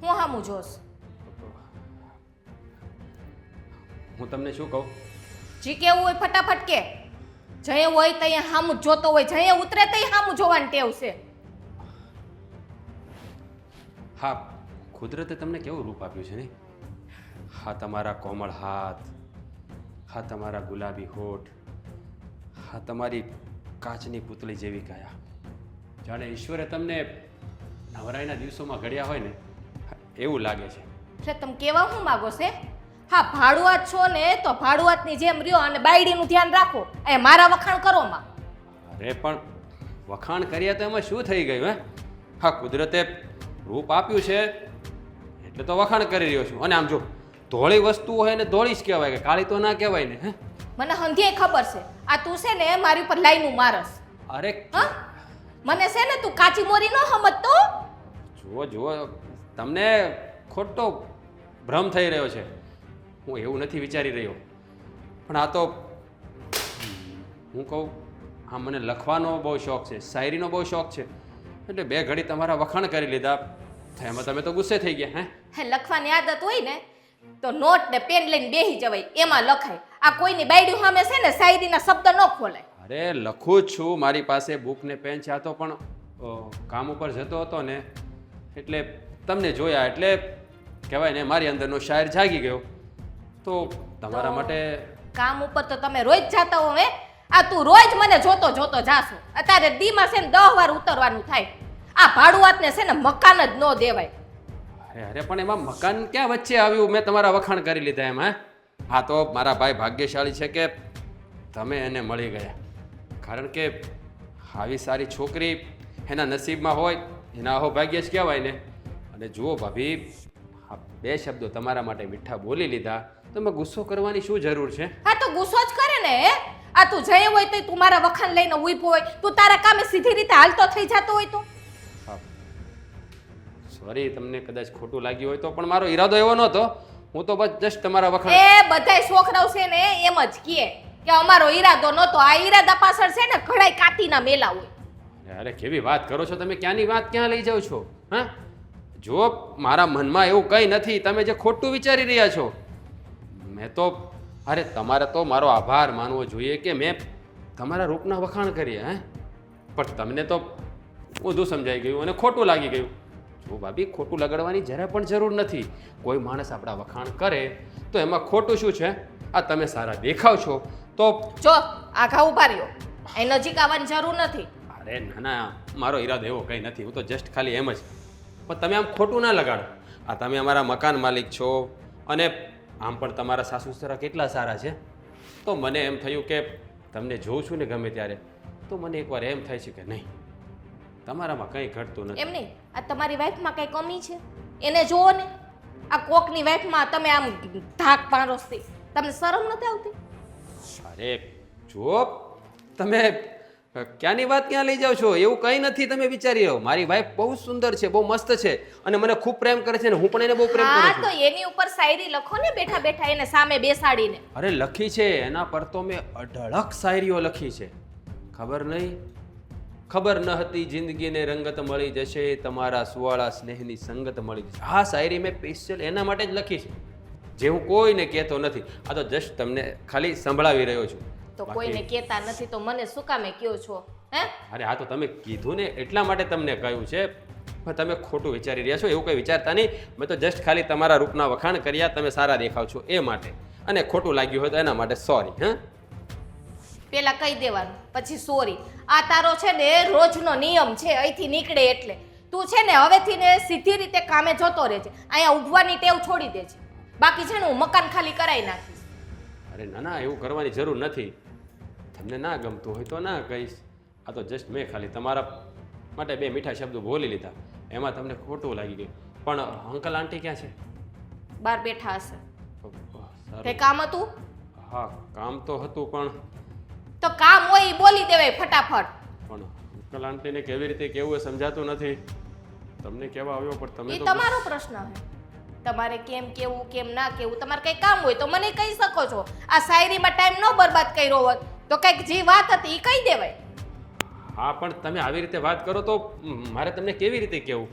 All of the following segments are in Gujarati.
હું હામું જોશ? હું તમને શું કહું? જી કેવું હોય ફટાફટ કે. જઈએ હોય તઈ હામું જ જોતો હોય, જઈએ ઉતરે તઈ હામું જોવાની ટેવ છે. હા, કુદરતે તમને કેવું રૂપ આપ્યું છે ને? હા, તમારા કોમળ હાથ, હા તમારા ગુલાબી હોઠ, હા તમારી કાચની પૂતળી જેવી કાયા. જાણે ઈશ્વરે તમને નવરાઈના દિવસોમાં ઘડ્યા હોય ને એવું લાગે છે. એટલે તમે કેવા હું માગો છે? હા, ભાડુઆત છો ને તો ભાડુઆતની જેમ રહ્યો અને બાયડીનું ધ્યાન રાખો. એ મારા વખાણ કરો માં. અરે પણ વખાણ કર્યા તો એમાં શું થઈ ગયું હે? હા, કુદરતે રૂપ આપ્યું છે એટલે તો વખાણ કરી રહ્યો છું. અને આમ જો ધોળી વસ્તુ હોય ને ધોળી જ કહેવાય, કે કાળી તો ના કહેવાય ને. હે, મને હંધીએ ખબર છે આ તું છે ને મારી ઉપર લાઈનું મારસ. અરે હા, મને છે ને તું કાચી મોરી ન સમજતો. જુઓ જુઓ, તમને ખોટો ભ્રમ થઈ રહ્યો છે. હું એવું નથી વિચારી રહ્યો, પણ આ તો હું કહું, હા મને લખવાનો બહુ શોખ છે, શાયરીનો બહુ શોખ છે, એટલે બે ઘડી તમારા વખાણ કરી લીધા, એમાં તમે તો ગુસ્સે થઈ ગયા. હે, લખવાની આદત હોય ને તો નોટ ને પેન લઈને બેસી જવાય, એમાં લખાય. આ કોઈની બાયડી સામે છે ને શાયરીના શબ્દ ન ખોલાય. અરે લખું જ છું, મારી પાસે બુક ને પેન છે. આ તો પણ કામ ઉપર જતો હતો ને એટલે તમને જોયા એટલે કહેવાય ને મારી અંદરનો શાયર જાગી ગયો. તો તમારા માટે કામ ઉપર તો તમે રોજ જાતા હો. હે, આ તું રોજ મને જોતો જોતો જાશો. અત્યારે દીમાં છે ને 10 વાર ઉતરવાનું થાય. આ ભાડુઆતને છે ને મકાન જ ન દેવાય. અરે પણ એમાં મકાન ક્યાં વચ્ચે આવ્યું? મેં તમારા વખાણ કરી લીધા એમાં. હા, તો મારા ભાઈ ભાગ્યશાળી છે કે તમે એને મળી ગયા, કારણ કે આવી સારી છોકરી એના નસીબમાં હોય, એના અહો ભાગ્ય જ કહેવાય ને. અને જુઓ ભાભી, હા બે શબ્દો તમારા માટે મીઠા બોલી લીધા, તમે ગુસ્સો કરવાની શું જરૂર છે? હા, તો ગુસ્સો જ કરે ને. હે, આ તું જઈ હોય તો તું મારા વખાણ લઈને ઊભો હોય, તું તારા કામે સીધી રીતે હાલતો થઈ જતો હોય તો. હા, સોરી, તમને કદાચ ખોટું લાગ્યું હોય તો, પણ મારો ઈરાદો એવો નહોતો. હું તો બસ જસ્ટ તમારા વખાણ. એ બધાય છોકરાઓ છે ને એમ જ કહે કે અમારો ઈરાદો નહોતો. આ ઈરાદા પાછળ છે ને ઘડાય કાતીના મેલા હોય. અરે કેવી વાત કરો છો તમે? ક્યાંની વાત ક્યાં લઈ જાઓ છો? હા, જો મારા મનમાં એવું કંઈ નથી, તમે જે ખોટું વિચારી રહ્યા છો. મેં તો, અરે તમારે તો મારો આભાર માનવો જોઈએ કે મેં તમારા રૂપના વખાણ કર્યા. હે, પણ તમને તો ઊંધું સમજાઈ ગયું અને ખોટું લાગી ગયું. જો ભાભી, ખોટું લગાડવાની જરા પણ જરૂર નથી. કોઈ માણસ આપણા વખાણ કરે તો એમાં ખોટું શું છે? આ તમે સારા દેખાવ છો તો જો આઘા ઉભા રહ્યો, એ નજીક આવવાની જરૂર નથી. અરે ના ના, મારો ઈરાદો એવો કંઈ નથી. હું તો જસ્ટ ખાલી એમ જ. પણ તમે આમ ખોટું ના લગાડો. આ તમે અમારા મકાન માલિક છો અને આમ પણ તમારા સાસુ સસરા કેટલા સારા છે. તો મને એમ થયું કે તમને જોઉં છું ને ગમે ત્યારે, તો મને એકવાર એમ થાય છે કે નહીં, તમારામાં કંઈ ઘટતું નથી. એમ નહીં, આ તમારી વાઈફમાં કઈ કમી છે એને જોવો ને. આ કોકની વાઈફમાં તમે આમ ધાક પાડોશી, તમને શરમ નથી આવતી? અરે જુઓ, તમે ક્યાંની વાત ક્યાં લઈ જાઓ છો? એવું કંઈ નથી, તમે વિચારી રહ્યો. મારી વાઈફ બહુ સુંદર છે, બહુ મસ્ત છે અને મને ખૂબ પ્રેમ કરે છે ને હું પણ એને બહુ પ્રેમ કરું હા, છું. તો એની ઉપર શાયરી લખો ને બેઠા બેઠા એને સામે બેસાડીને. અરે લખી છે, એના પર તો મેં અઢળક શાયરીઓ લખી છે. ખબર નહીં, ખબર ન હતી જિંદગીને રંગત મળી જશે, તમારા સુવાળા સ્નેહની સંગત મળી જશે. આ શાયરી મેં સ્પેશિયલ એના માટે જ લખી છે, જે હું કોઈને કહેતો નથી. આ તો જસ્ટ તમને ખાલી સંભળાવી રહ્યો છું. તો કોઈને કહેતા નથી તો મને શું કામે કયો છો? હે, અરે આ તો તમે કીધું ને એટલા માટે તમને કહ્યું છે, પણ તમે ખોટું વિચારી રહ્યા છો. એવું કંઈ વિચારતા નહીં. મેં તો જસ્ટ ખાલી તમારા રૂપના વખાણ કર્યા, તમે સારા દેખાવ છો એ માટે. અને ખોટું લાગ્યું હોય તો એના માટે સોરી. હા, પેલા કહી દેવાનું પછી સોરી. આ તારો છે ને રોજનો નિયમ છે, અહીંથી નીકળે એટલે. તું છે ને હવેથી ને સીધી રીતે કામે જતો રહેજે. અહીંયા ઊભવાની ટેવ છોડી દેજે. બાકી છે ને હું મકાન ખાલી કરાવી નાખીશ. અરે ના ના, એવું કરવાની જરૂર નથી. તમને ના ગમતું હોય તો ના કહીશ. આ તો જસ્ટ મેં ખાલી તમારા માટે બે મીઠા શબ્દો બોલી લીધા, એમાં તમને ખોટું લાગી ગયું. પણ અંકલ આંટી ક્યાં છે? બહાર બેઠા હશે. સારું. તે કામ હતું? હા, કામ તો હતું, પણ તો કામ હોય ઈ બોલી દેવાય ફટાફટ. પણ અંકલ આંટીને કેવી રીતે કેવું એ સમજાતું નથી. તમને કહેવા આવ્યો પણ તમે એ તો તમારો પ્રશ્ન છે. તમારે કેમ કેવું કેમ ના કેવું, તમારે કઈ કામ હોય તો મને કહી શકો છો. આ શાયરીમાં ટાઈમ ન બરબાદ કર્યો હોત તો કઈક જે વાત હતી એ કહી દેવાય. હા, પણ તમે આવી રીતે વાત કરો તો મારે તમને કેવી રીતે કહેવું?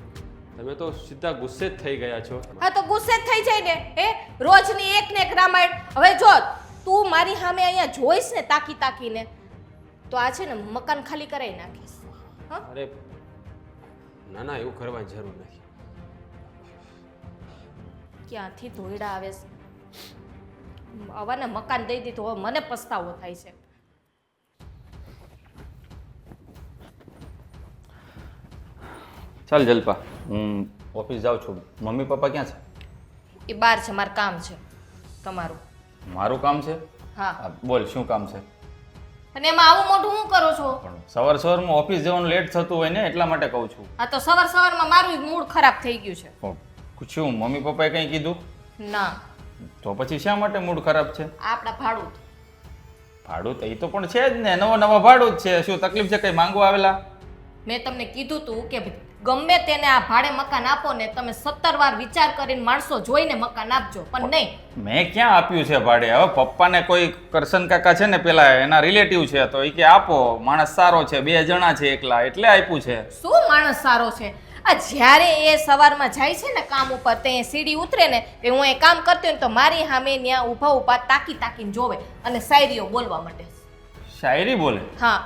તમે તો સીધા ગુસ્સે જ થઈ ગયા છો. હા તો ગુસ્સે જ થઈ જાય ને. હે રોજની એક ને એક રામાયણ. હવે જો તું મારી સામે અહીંયા જોઈશ ને તાકી તાકીને તો આ છે ને મકાન ખાલી કરાવી નાખીશ. હા અરે ના ના, એવું કરવાની જરૂર નથી. ક્યાંથી ધોઈડા આવે છે. આવાને મકાન દઈ દીધું, હવે મને પસ્તાવો થાય છે. ચાલ જલ્પા, હું ઓફિસ જાઉં છું. મમ્મી પપ્પા ક્યાં છે? એ બહાર છે, મારું કામ છે તમારું. મારું કામ છે? હા હા, બોલ શું કામ છે? અને એમાં આવું મોઢું હું કરો છો? પણ સવાર સવારમાં ઓફિસ જવાનું લેટ થતું હોય ને એટલા માટે કહું છું. આ તો સવાર સવારમાં મારું મૂડ ખરાબ થઈ ગયું છે. પૂછ્યું મમ્મી પપ્પાએ કંઈ કીધું? ના. તો પછી શા માટે મૂડ ખરાબ છે? આપણા ભાડું. ભાડું તો એ તો પણ છે જ ને, નવા ભાડું જ છે. શું તકલીફ છે? કંઈ માંગવા આવેલા? મેં તમને કીધું તું કે ગમે તેને આ ભાડે મકાન આપો ને તમે 17 વાર વિચાર કરીને માણસો જોઈને મકાન આપજો, પણ નહીં. મેં ક્યાં આપ્યું છે ભાડે? હવે પપ્પાને કોઈ કરશન કાકા છે ને પેલા એના રિલેટિવ છે તો એ કે આપો, માણસ સારો છે, 2 જણા છે એકલા એટલે આપ્યું છે. શું માણસ સારો છે? આ જ્યારે એ સવારમાં જાય છે ને કામ ઉપર તે સીડી ઉતરે ને તે હું એ કામ કરતી હોય ને તો મારી સામે ત્યાં ઊભા તાકી તાકીને જોવે અને શાયરીઓ બોલવા માટે. શાયરી બોલે? હા.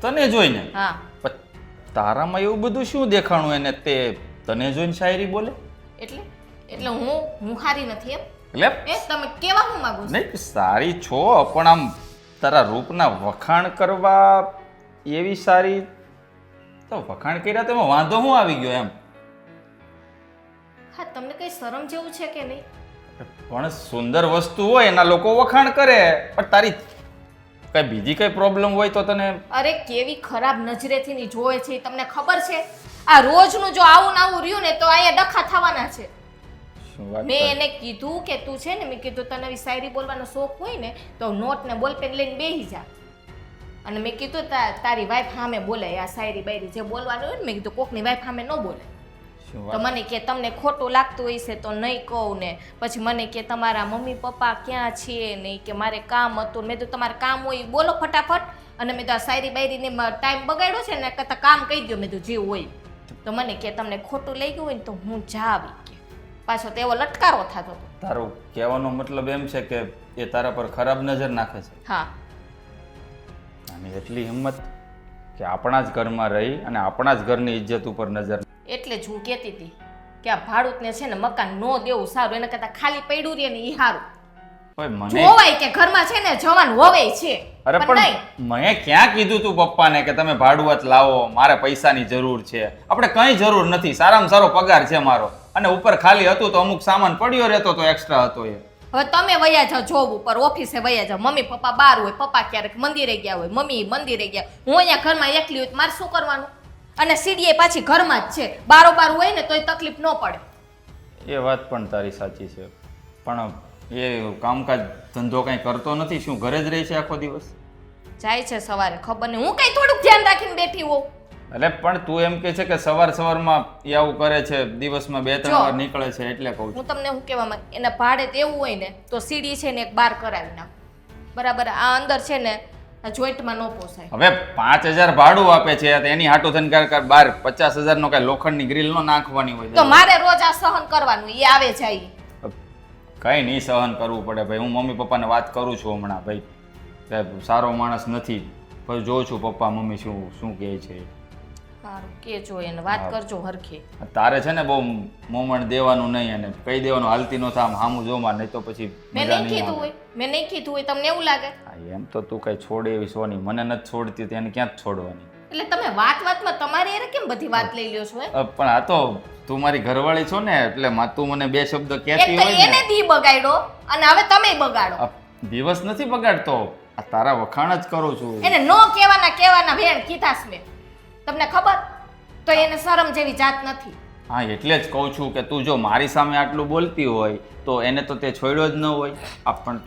તને જોઈને? હા. તારામાં એવું બધું શું દેખાણું એને તે તને જોઈને શાયરી બોલે? એટલે હું હારી નથી એમ? એટલે એ તમે કેવા હું માંગુ છો? નહીં, સારી છો પણ આમ તારા રૂપના વખાણ કરવા એવી સારી તો વખાણ કર્યા તો એમાં વાંધો શું આવી ગયો એમ? હા, તમને કઈ શરમ જેવું છે કે નહીં? પણ સુંદર વસ્તુ હોય એના લોકો વખાણ કરે, પણ તારી કઈ બીજી કઈ પ્રોબ્લેમ હોય તો તને? અરે કેવી ખરાબ નજરેથી ની જોવે છે તમને ખબર છે? આ રોજનું જો આવું ને આવું રહ્યું ને તો અહીંયા ડખા થવાના છે. શું વાત મેં એને કીધું કે તું છે ને, મેં કીધું તને આવી શાયરી બોલવાનો શોખ હોય ને તો નોટ ને બોલપેન લઈને બેસી જા. અને મેં કીધું તારી વાઈફ સામે બોલે આ શાયરી બાયરી જે બોલવાનું હોય ને, મેં કીધું કોકની વાઈફ સામે ન બોલે. તો મને કે તમને ખોટું લાગતું હોય છે તો નહીં કહું ને. પછી મને કે તમારા મમ્મી પપ્પા ક્યાં છે ને કે મારે કામ હતું. મેં તો તમારે કામ હોય બોલો ફટાફટ. અને મેં તો આ શાયરી બાયરીને ટાઈમ બગાડ્યો છે ને કરતાં કામ કહી દો મેં તો જે હોય. તો મને કે તમને ખોટું લઈ ગયું હોય ને તો હું જાવી કે પાછો તેવો લટકારો થતો હતો. તારો કહેવાનો મતલબ એમ છે કે એ તારા પર ખરાબ નજર નાખે છે? હા. અને એટલી હિંમત કે આપણા જ ઘરમાં રહી અને આપણા જ ઘરની ઇજ્જત ઉપર નજર. એટલે જ હું કહેતી હતી કે આ ભાડુતને છે ને મકાન નો દેવું સારું, એના કરતાં ખાલી પડ્યું રહે ને એ સારું. ઓય મને જોવાય કે ઘરમાં છે ને જવાન હોવે છે. અરે પણ મેં ક્યાં કીધું તું પપ્પાને કે તમે ભાડુઆત લાવો, મારે પૈસાની જરૂર છે? આપણે કઈ જરૂર નથી, સારામાં સારો પગાર છે મારો. અને ઉપર ખાલી હતું તો અમુક સામાન પડ્યો રહેતો તો એક્સ્ટ્રા હતો એ. હવે તમે વયા જાઓ જોબ ઉપર, ઓફિસે વયા જાઓ. મમ્મી પપ્પા બહાર હોય, પપ્પા ક્યારેક મંદિરે ગયા હોય, મમ્મી મંદિરે ગયા, હું અહીંયા ઘરમાં એકલી હોય મારે શું કરવાનું? અને સીડીએ પાછી ઘરમાં જ છે, બારોબાર હોય ને તોય તકલીફ ન પડે. એ વાત પણ તારી સાચી છે, પણ એ કામકાજ ધંધો કઈ કરતો નથી? શું ઘરે જ રહે છે આખો દિવસ? જાય છે સવારે, ખબર નહીં હું કઈ થોડુંક ધ્યાન રાખીને બેઠી હોઉં. એટલે પણ તું એમ કે છે કે સવારમાં એ આવું કરે છે, દિવસમાં 2-3 વાર નીકળે છે એટલે કહું છું. હું તમને શું કહેવા માંગ, એના ભાડે તેવું હોય ને તો સીડી છે ને એક બાર કરાવી નાખો, બરાબર? આ અંદર છે ને જોઈન્ટમાં ન પોસાય. હવે 5000 ભાડું આપે છે તો એની હાટું થઈને બાર 50,000 નો કઈ લોખંડની ગ્રીલ નો નાખવાની હોય તો મારે રોજ આ સહન કરવાનું, એ આવે જાય. કઈ નહીં સહન કરવું પડે ભાઈ. હું મમ્મી પપ્પાને વાત કરું છું હમણાં ભાઈ, કે સારો માણસ નથી, પછી જોઉં છું પપ્પા મમ્મી શું કહે છે. સારું કેજો એને, વાત કરજો હરખે. તારે છે ને બહુ મોમણ દેવાનું નહીં અને કહી દેવાનું હાલતી નો થામ હામું જોમાં, નહીં તો પછી મેં નહીં કીધું હોય તમને એવું લાગે? એમ તો તું કઈ છોડે એવી સોની, મને નથી છોડતી તેને ક્યાં જ છોડવાની? એટલે તમે વાતમાં તમારી એને કેમ બધી વાત લઈ લ્યો છો? પણ આ તો તું મારી ઘરવાળી છો ને એટલે તું મને 2 શબ્દ કહેતી એક તો હોય એને દી બગાડ્યો અને હવે તમે બગાડો. દિવસ નથી બગાડતો, આ તારા વખાણ જ કરું છું. એને નો કહેવાના ભેણ કીધાસ મેં, તમને ખબર? તો એને શરમ જેવી જાત નથી. હા એટલે જ કહું છું કે તું જો મારી સામે આટલું બોલતી હોય તો એને તો તે છોડ્યો જ ન હોય.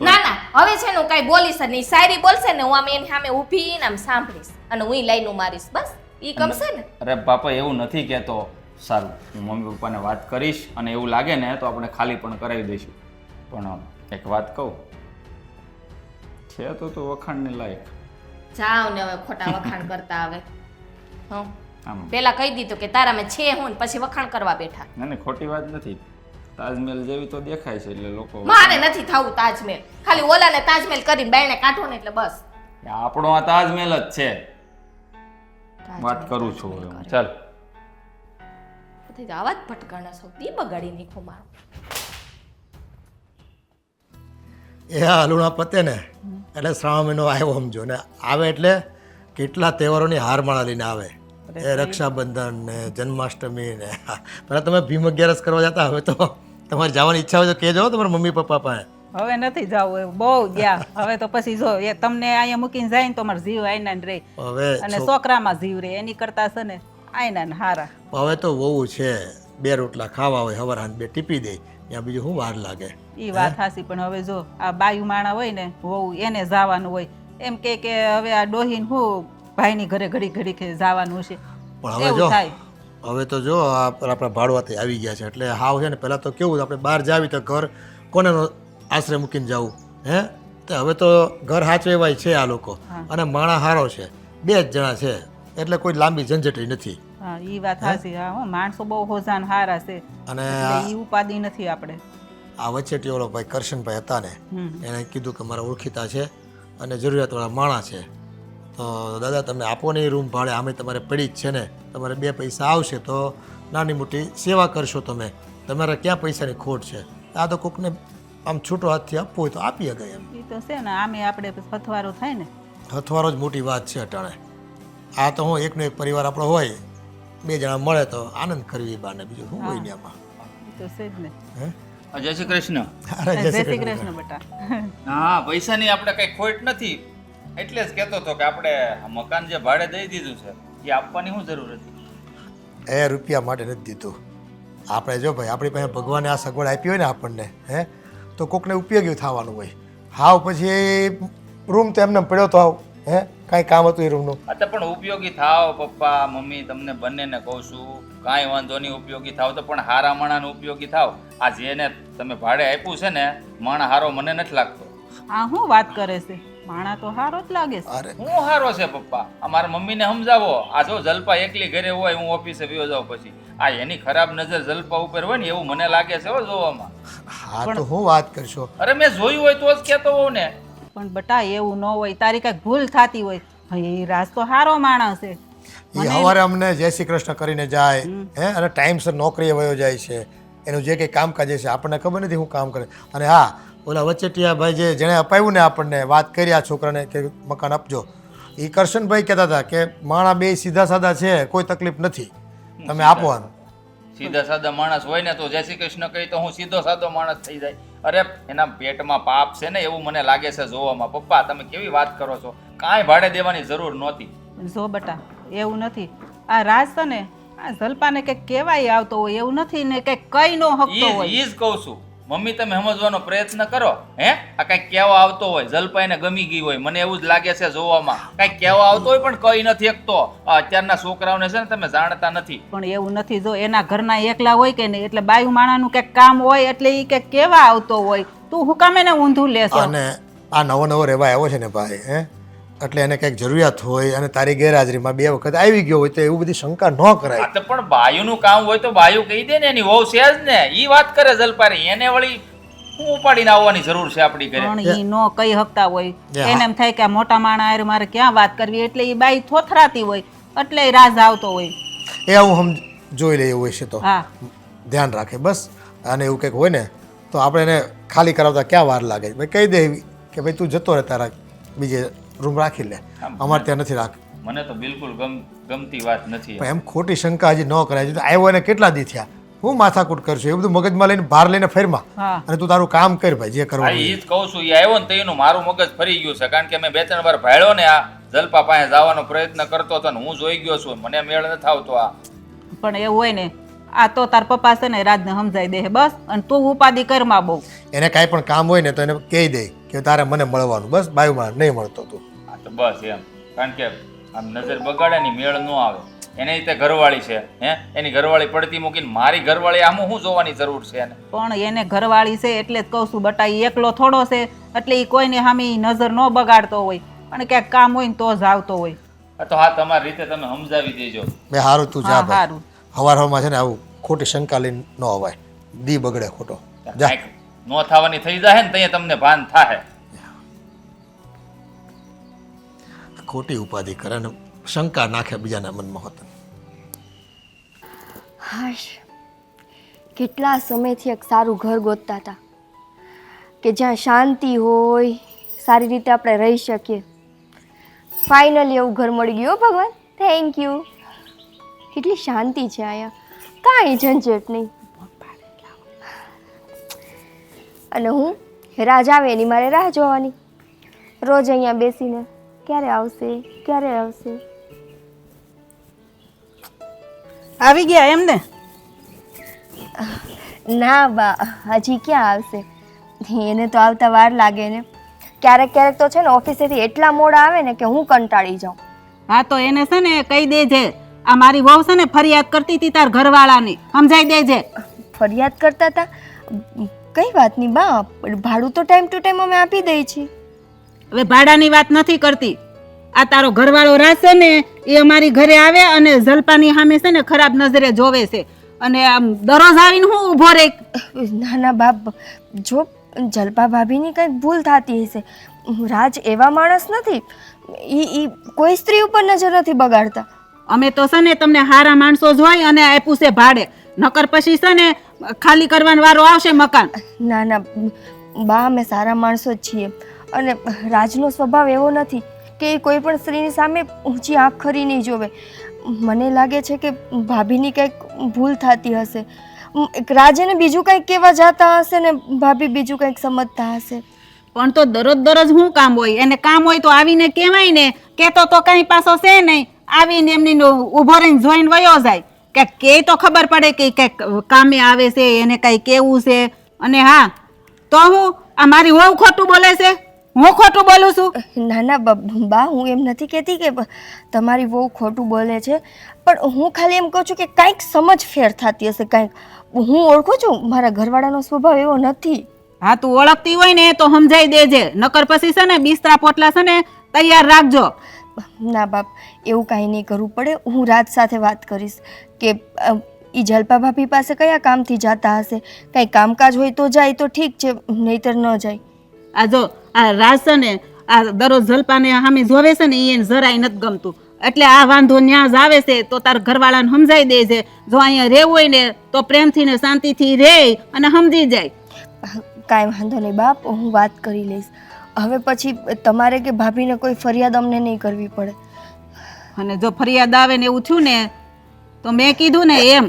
ના હવે છે ને હું કઈ બોલીશ નહીં, શાયરી બોલશે ને હું આમ એની સામે ઊભી ને આમ સાંભળીશ અને હું લાઈનો મારીશ, બસ ઈ ગમશે ને? અરે બાપા એવું નથી કહેતો. સારું, હું મમ્મી પપ્પાને વાત કરીશ અને એવું લાગે ને તો આપણે ખાલી પણ કરાવી દઈશું. પણ એક વાત કહું, છે તો તું વખાણને લાયક. જાઓ ને હવે ખોટા વખાણ કરતા આવે. હા આમ પેલા કહી દીધું કે તારામાં છે હું ને પછી વખાણ કરવા બેઠા. ના ના, ખોટી વાત નથી. તાજમહેલ જેવી તો દેખાય છે એટલે લોકો મારે નથી થવું તાજમહેલ. ખાલી ઓલાને તાજમહેલ કરીને બાયણે કાઢો ને એટલે બસ. આપણો આ તાજમહેલ જ છે. વાત કરું છું હવે હું. ચાલ બધી આવા જ ભટકાણા છો. દી બગાડી નાખો મારો. એ આ હલુણા પતે ને એટલે શ્રાવણ મહિનો આવ્યો સમજો ને આવે એટલે કેટલા તહેવારોની હારમાળા લઈને આવે. એ રક્ષાબંધન ને જન્માષ્ટમી ને પહેલાં તમે ભીમ અગિયારસ કરવા જતા, હવે તો તમારે જવાની ઈચ્છા હોય તો કહેજો તમારા મમ્મી પપ્પા પાસે. હવે નથી જવું, એવું બહુ ગયા. હવે તો પછી જો એ તમને અહીંયા મૂકીને જાય ને તો મારો જીવ આઈના ને રહે હવે અને છોકરામાં જીવ રહે એની કરતા છે ને આઈના ને હારા. હવે તો વહુ છે, 2 રોટલા ખાવા હોય હવાર હાંજ 2 ટીપી દે, ત્યાં બીજું શું વાર લાગે. એ વાત હાસી, પણ હવે જો આ બાયુ માણા હોય ને વહુ એને જવાનું હોય એમ કે હવે આ ડોહીને હું ભાઈની ઘરે ઘડી ઘડી કે જવાનું છે પણ હવે એવું જો થાય. હવે તો જો આપણા ભાડવાથી આવી ગયા છે એટલે હાવ છે ને પહેલાં તો કેવું આપણે બહાર જાવી તો ઘર કોને આશરે મૂકીને જવું હે. તો હવે તો ઘર હાચવેવાય છે આ લોકો અને માણા હારો છે, 2 જ જણા છે એટલે કોઈ લાંબી ઝંઝટી નથી. હા એ વાત હાસી. હા હું માણસો બહુ હોજાન હારા છે અને એ ઉપાધિ નથી આપણે. આ વચ્ચેથી ઓલો ભાઈ કરશનભાઈ હતા ને હમ. એને કીધું કે મારા ઓળખીતા છે અને જરૂરિયાતવાળા માણસ છે, તો દાદા તમે આપો ને એ રૂમ ભાડે, આમે તમારે પડી જ છે ને, તમારે 2 પૈસા આવશે તો નાની મોટી સેવા કરશો તમે, તમારે ક્યાં પૈસાની ખોટ છે. આ તો કોકને આમ છૂટો હાથથી આપવું હોય તો આપી ગયા એમ. એ તો છે ને આમે આપણે પથવારો થાય ને. હથવારો જ મોટી વાત છે અટાણે. આ તો હું એકનો એક પરિવાર આપણો હોય, 2 જણા મળે તો આનંદ કરવી બાને, બીજું શું હોય ને આમાં. એ તો છે જ ને. હે જય શ્રી કૃષ્ણ. અરે જય શ્રી કૃષ્ણ બેટા. હા, પૈસાની આપણે કઈ ખોટ નથી એટલે જ કહેતો હતો કે આપણે આ મકાન જે ભાડે દઈ દીધું છે એ આપવાની શું જરૂર હતી? એ રૂપિયા માટે નથી દીધું. આપણે જો ભાઈ આપણી પાસે ભગવાને આ સગવડ આપી હોય ને આપણને હે, તો કોકને ઉપયોગી થવાનું હોય. હાવ પછી રૂમ તો એમને પડ્યો તો હાવ હે કાંઈ કામ હતું એ રૂમનું. આ તો પણ ઉપયોગી થાવ પપ્પા મમ્મી, તમને બંનેને કહું છું, કાંઈ વાંધો નહીં, ઉપયોગી થાવ તો પણ હારા માણાને ઉપયોગી થાવ. આ જેને તમે ભાડે આપ્યું છે ને માણા હારો મને નથી લાગતો. આ શું વાત કરે છે? માણા તો હારો જ લાગે છે. અરે હું હારો છે પપ્પા, આ મારા મમ્મીને સમજાવો. આ જો જલપા એકલી ઘરે હોય, હું ઓફિસે વયો જાઉં પછી આ એની ખરાબ નજર જલપા ઉપર હોય ને એવું મને લાગે છે હો જોવામાં. હા તો હું વાત કરશો. અરે મેં જોયું હોય તો જ કહેતો હોઉં ને. પણ બટા એવું ન હોય, તારી કઈક ભૂલ થતી હોય. એ રાજ તો હારો માણસ છે. એ સવારે અમને જય શ્રી કૃષ્ણ કરીને જાય હે અને ટાઈમસર નોકરીએ વયો જાય છે. એનું જે કંઈ કામકાજ છે આપણને ખબર નથી શું કામ કરે. અને હા ઓલા વચેટિયા ભાઈ જેણે અપાવ્યું ને આપણને વાત કરી આ છોકરાને કે મકાન આપજો, એ કરશનભાઈ કહેતા હતા કે માણા 2 સીધા સાદા છે, કોઈ તકલીફ નથી, તમે આપો આમ. સીધા સાદા માણસ હોય ને તો જય શ્રી કૃષ્ણ કહી તો હું સીધો સાદો માણસ થઈ જાય. અરે એના પેટમાં પાપ છે ને એવું મને લાગે છે જોવામાં. પપ્પા તમે કેવી વાત કરો છો, કાંઈ ભાડે દેવાની જરૂર નહોતી. જો બટા એવું નથી. આ રાજ છે ને આ જલપાને કંઈક કહેવાય આવતો હોય એવું નથી ને કંઈક કઈ નો હકતો હોય. ઈ જ કહું છું મમ્મી, તમે સમજવાનો પ્રયત્ન કરો. હે આ કંઈક કહેવા આવતો હોય, જલપા એને ગમી ગઈ હોય, મને એવું જ લાગે છે જોવામાં. કંઈક કહેવા આવતો હોય પણ કઈ નથી શકતો. અત્યારના છોકરાઓને છે ને તમે જાણતા નથી. પણ એવું નથી. જો એના ઘરના એકલા હોય કે નહીં એટલે બાયુ માણાનું કંઈક કામ હોય એટલે એ કંઈક કહેવા આવતો હોય. તું હું કામ એને ઊંધું લેશો? અને આ નવો રહેવા આવ્યો છે ને ભાઈ હે, એટલે એને કંઈક જરૂરિયાત હોય અને તારી ગેરહાજરીમાં 2 વખત આવી ગયો હોય તો એવું બધી શંકા ન કરાય. આ તો પણ બાયુનું કામ હોય તો બાયુ કહી દે ને, એની વહુ છે જ ને, ઈ વાત કરે જલપારી. એને વળી હું ઉપાડીને આવવાની જરૂર છે આપણી ઘરે? પણ ઈ નો કહી હકતા હોય. એને એમ થાય કે આ મોટા માણા હારે મારે ક્યાં વાત કરવી, એટલે ઈ બાઈ થોથરાતી હોય એટલે ઈ રાજ આવતો હોય. એ હું જોઈ લઈએ એવું હશે તો હા ધ્યાન રાખે બસ. અને એવું કંઈક હોય ને તો આપણે એને ખાલી કરાવતા ક્યાં વાર લાગે. ભાઈ કહી દે કે ભાઈ તું જતો રહે, તારા બીજે રૂમ રાખી લે, અમારે ત્યાં નથી રાખ. મને તો બિલકુલ ગમતી વાત નથી. પણ એમ ખોટી શંકા હજી ન કરાય. તો આવ્યો એને કેટલા દી થયા, હું માથાકૂટ કરશું એ બધું મગજમાં લઈને બહાર લઈને ફેરમાં, હા અને તું તારું કામ કર ભાઈ જે હા કરવાનું. ઈ જ કહું છું. ઈ આવ્યો ને તો એનું મારું મગજ ફરી ગયું છે, કારણ કે મેં 2-3 વાર ભાળ્યો ને આ જલપા પાસે જવાનો પ્રયત્ન કરતો હતો ને હું જોઈ ગયો છું, મને મેળ નથી આવતો. આ પણ એવું હોય ને આ તો તાર પપ્પા છે ને રાજને સમજાઈ દે બસ. અને તું ઉપાધિ કરમાં બહુ. એને કાંઈ પણ કામ હોય ને તો એને કહી દે કે તારે મને મળવાનું, બસ બાયુમાં નહીં મળતો તું. આ તો બસ એમ, કારણ કે આમ નજર બગાડે ની મેળ ન આવે. એને રીતે ઘરવાળી છે, હે એની ઘરવાળી પડતી મૂકીને મારી ઘરવાળી આમ શું જોવાની જરૂર છે એને? પણ એને ઘરવાળી છે એટલે જ કહું છું બટા, ઈ એકલો થોડો છે એટલે ઈ કોઈને સામે ઈ નજર ન બગાડતો હોય. અને ક્યાંક કામ હોય ને તો જ આવતો હોય. તો હા તમારી રીતે તમે સમજાવી દેજો. મેં સારું તું જા હા ભાઈ સારું હવારમાં છે ને આવું ખોટી શંકા લઈને ન અવાય દી બગડે ખોટો જા કાંઈક નો થવાની થઈ જાય ને ત્યાં તમને ભાન થાય. ખોટી ઉપાધિ કરે ને શંકા નાખે બીજાના મનમાં હોત હાશ કેટલા સમયથી એક સારું ઘર ગોતતા હતા કે જ્યાં શાંતિ હોય સારી રીતે આપણે રહી શકીએ. ફાઇનલી એવું ઘર મળી ગયું હો ભગવાન, થેન્ક યુ. કેટલી શાંતિ છે અહીંયા, કાંઈ ઝંઝટ નહીં. અને હું રાજ આવે એની મારે રાહ જોવાની, રોજ અહીંયા બેસીને ક્યારે આવશે ક્યારે આવશે. આવી ગયા એમ ને? ના બા, હજી ક્યાં આવશે, એને તો આવતા વાર લાગે ને. ક્યારેક ક્યારેક તો છે ને ઓફિસેથી એટલા મોડા આવે ને કે હું કંટાળી જાઉં. હા તો એને છે ને કહી દેજે, આ મારી વહુ છે ને ફરિયાદ કરતી હતી તાર ઘરવાળાની, સમજાઈ દેજે. ફરિયાદ કરતા હતા? કઈ વાતની બા, ભાડું તો ટાઈમ ટુ ટાઈમ અમે આપી દઈએ છીએ. હવે ભાડાની વાત નથી કરતી, આ તારો ઘરવાળો રાસ છે ને એ અમારી ઘરે આવે અને જલપાની સામે છે ને ખરાબ નજરે જોવે છે અને આમ દરરોજ આવીને હું ઊભો રહે. ના ના બાપ, જો જલપા ભાભીની કંઈક ભૂલ થતી હશે. રાજ એવા માણસ નથી, ઈ કોઈ સ્ત્રી ઉપર નજર નથી બગાડતા. અમે તો છે ને તમને હારા માણસો જ હોય અને આપ્યું છે ભાડે, નકર પછી છે ને ખાલી કરવાનો વારો આવશે મકાન. ના ના બા, અમે સારા માણસો જ છીએ અને રાજનો સ્વભાવ એવો નથી કે એ કોઈ પણ સ્ત્રીની સામે ઊંચી આંખ ખરી નહીં જોવે. મને લાગે છે કે ભાભીની કંઈક ભૂલ થતી હશે. રાજ એને બીજું કંઈક કહેવા જતા હશે ને ભાભી બીજું કંઈક સમજતા હશે. પણ તો દરરોજ શું કામ હોય, એને કામ હોય તો આવીને કહેવાય ને, કેતો તો કઈ પાછો છે નહીં, આવીને એમની ઊભો રહીને જોઈને વયો જાય કે કે તો ખબર પડે કે કંઈક કામે આવે છે, એને કઈ કેવું છે. અને હા તો હું આ મારી વહુ ખોટું બોલે છે, હું ખોટું બોલું છું? ના ના બા, હું એમ નથી કહેતી કે તમારી વહુ ખોટું બોલે છે, પણ હું ખાલી એમ કહું છું કે કાંઈક સમજ ફેર થતી હશે કાંઈક. હું ઓળખું છું, મારા ઘરવાળાનો સ્વભાવ એવો નથી. હા તું ઓળખતી હોય ને તો સમજાઈ દેજે, નકર પછી છે ને બિસ્તરા પોટલા છે ને તૈયાર રાખજો. ના બાપ, એવું કાંઈ નહીં કરવું પડે. હું રાજ સાથે વાત કરીશ કે એ જલપા ભાભી પાસે કયા કામથી જતા હશે. કંઈ કામકાજ હોય તો જાય તો ઠીક છે, નહીતર ન જાય. આ જો આ રાજ છે ને આ દરરોજ જલપાને સામે જોવે છે ને એને જરાય નથી ગમતું, એટલે આ વાંધો ન્યા જ આવે છે. તો તાર ઘરવાળાને સમજાઈ દેજે, જો અહીંયા રહેવું હોય ને તો પ્રેમથી ને શાંતિથી રહે અને સમજી જાય. કાંઈ વાંધો નહીં બાપ, હું વાત કરી લઈશ. હવે પછી તમારે કે ભાભીને કોઈ ફરિયાદ અમને નહીં કરવી પડે. અને જો ફરિયાદ આવે ને એવું થયું ને તો મેં કીધું ને એમ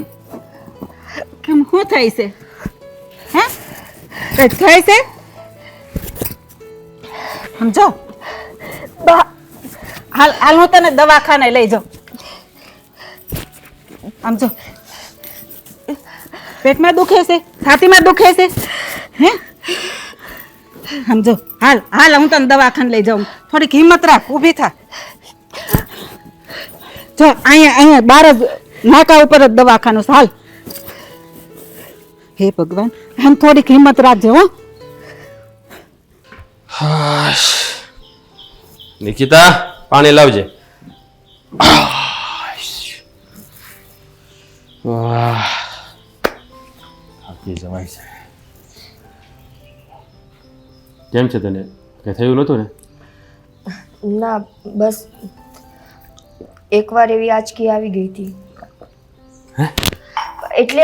કેમ શું થાય છે, હે કંઈક થાય છે સમજો. બા હાલ હાલ હું તને દવાખાને લઈ જાઉં. સમજો પેટમાં દુખે છે, છાતીમાં દુખે છે, હે સમજો. હાલ હાલ હું તને દવાખાને લઈ જાઉં. થોડીક હિંમત રાખ, ઊભી થા. જો અહીંયા બાર જ નાકા ઉપર જ દવાખાનું છે. હાલ. હે ભગવાન, આમ થોડીક હિંમત રાખજો હો. નિકિતા, પાણી લાવજે. વાહ, થાકી જવાય છે. કેમ છે તને, કઈ થયું નહોતું ને? ના બસ એકવાર એવી આંચકી આવી ગઈ હતી, એટલે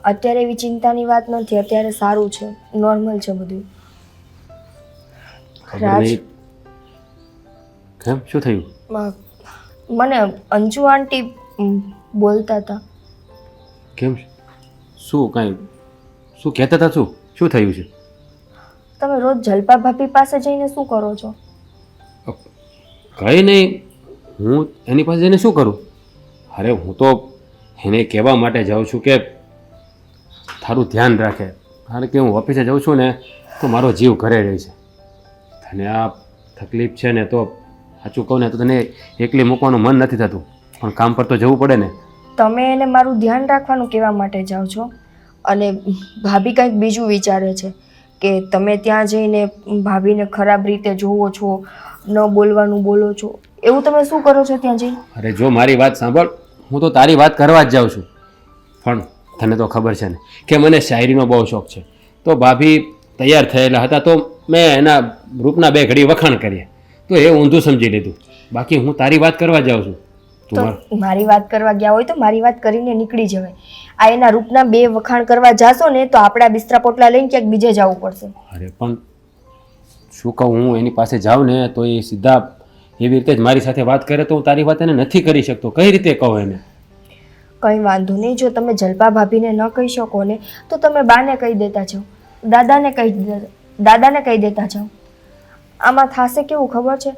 અત્યારે એવી ચિંતાની વાત નથી. અત્યારે સારું છે, નોર્મલ છે બધું. ખબર નહીં કેમ, શું થયું? મને અંજુ આંટી બોલતા હતા. કેમ, શું કાંઈ શું કહેતા હતા? શું થયું છે? તમે રોજ જલપા ભાભી પાસે જઈને શું કરો છો? કંઈ નહીં, હું એની પાસે જઈને શું કરું? અરે હું તો એને કહેવા માટે જાઉં છું કે તારું ધ્યાન રાખે, કારણ કે હું ઓફિસે જાઉં છું ને તો મારો જીવ ઘરે રહે છે. તને આ તકલીફ છે ને તો સાચું કહું ને તો તને એકલી મૂકવાનું મન નથી થતું, પણ કામ પર તો જવું પડે ને. તમે એને મારું ધ્યાન રાખવાનું કહેવા માટે જાઓ છો અને ભાભી કંઈક બીજું વિચારે છે કે તમે ત્યાં જઈને ભાભીને ખરાબ રીતે જોવો છો, ન બોલવાનું બોલો છો. એવું તમે શું કરો છો ત્યાં જઈને? અરે જો મારી વાત સાંભળ, હું તો તારી વાત કરવા જ જાઉં છું, પણ તને તો ખબર છે ને કે મને શાયરીનો બહુ શોખ છે. તો ભાભી તૈયાર થયેલા હતા તો મેં એના રૂપના બે ઘડી વખાણ કર્યા, તો એ ઊંધું સમજી લીધું. બાકી હું તારી વાત કરવા જાઉં છું. તું માર- તો મારી વાત કરવા ગયા હોય તો મારી વાત કરીને નીકળી જવાય. આ એના રૂપના બે વખાણ કરવા જાશો ને તો આપણા બિસ્તરા પોટલા લઈને ક્યાંક બીજે જવું પડશે. અરે પણ શું કહું, હું એની પાસે જાઉં ને તો એ સીધા એવી રીતે જ મારી સાથે વાત કરે તો હું તારી વાત એને નથી કરી શકતો. કઈ રીતે કહું એને? કંઈ વાંધો નહીં, જો તમે જલપા ભાભીને ન કહી શકો ને તો તમે બાને કહી દેતા જાઓ, દાદાને કહી દેતા જાઓ. આમાં થશે કેવું ખબર છે,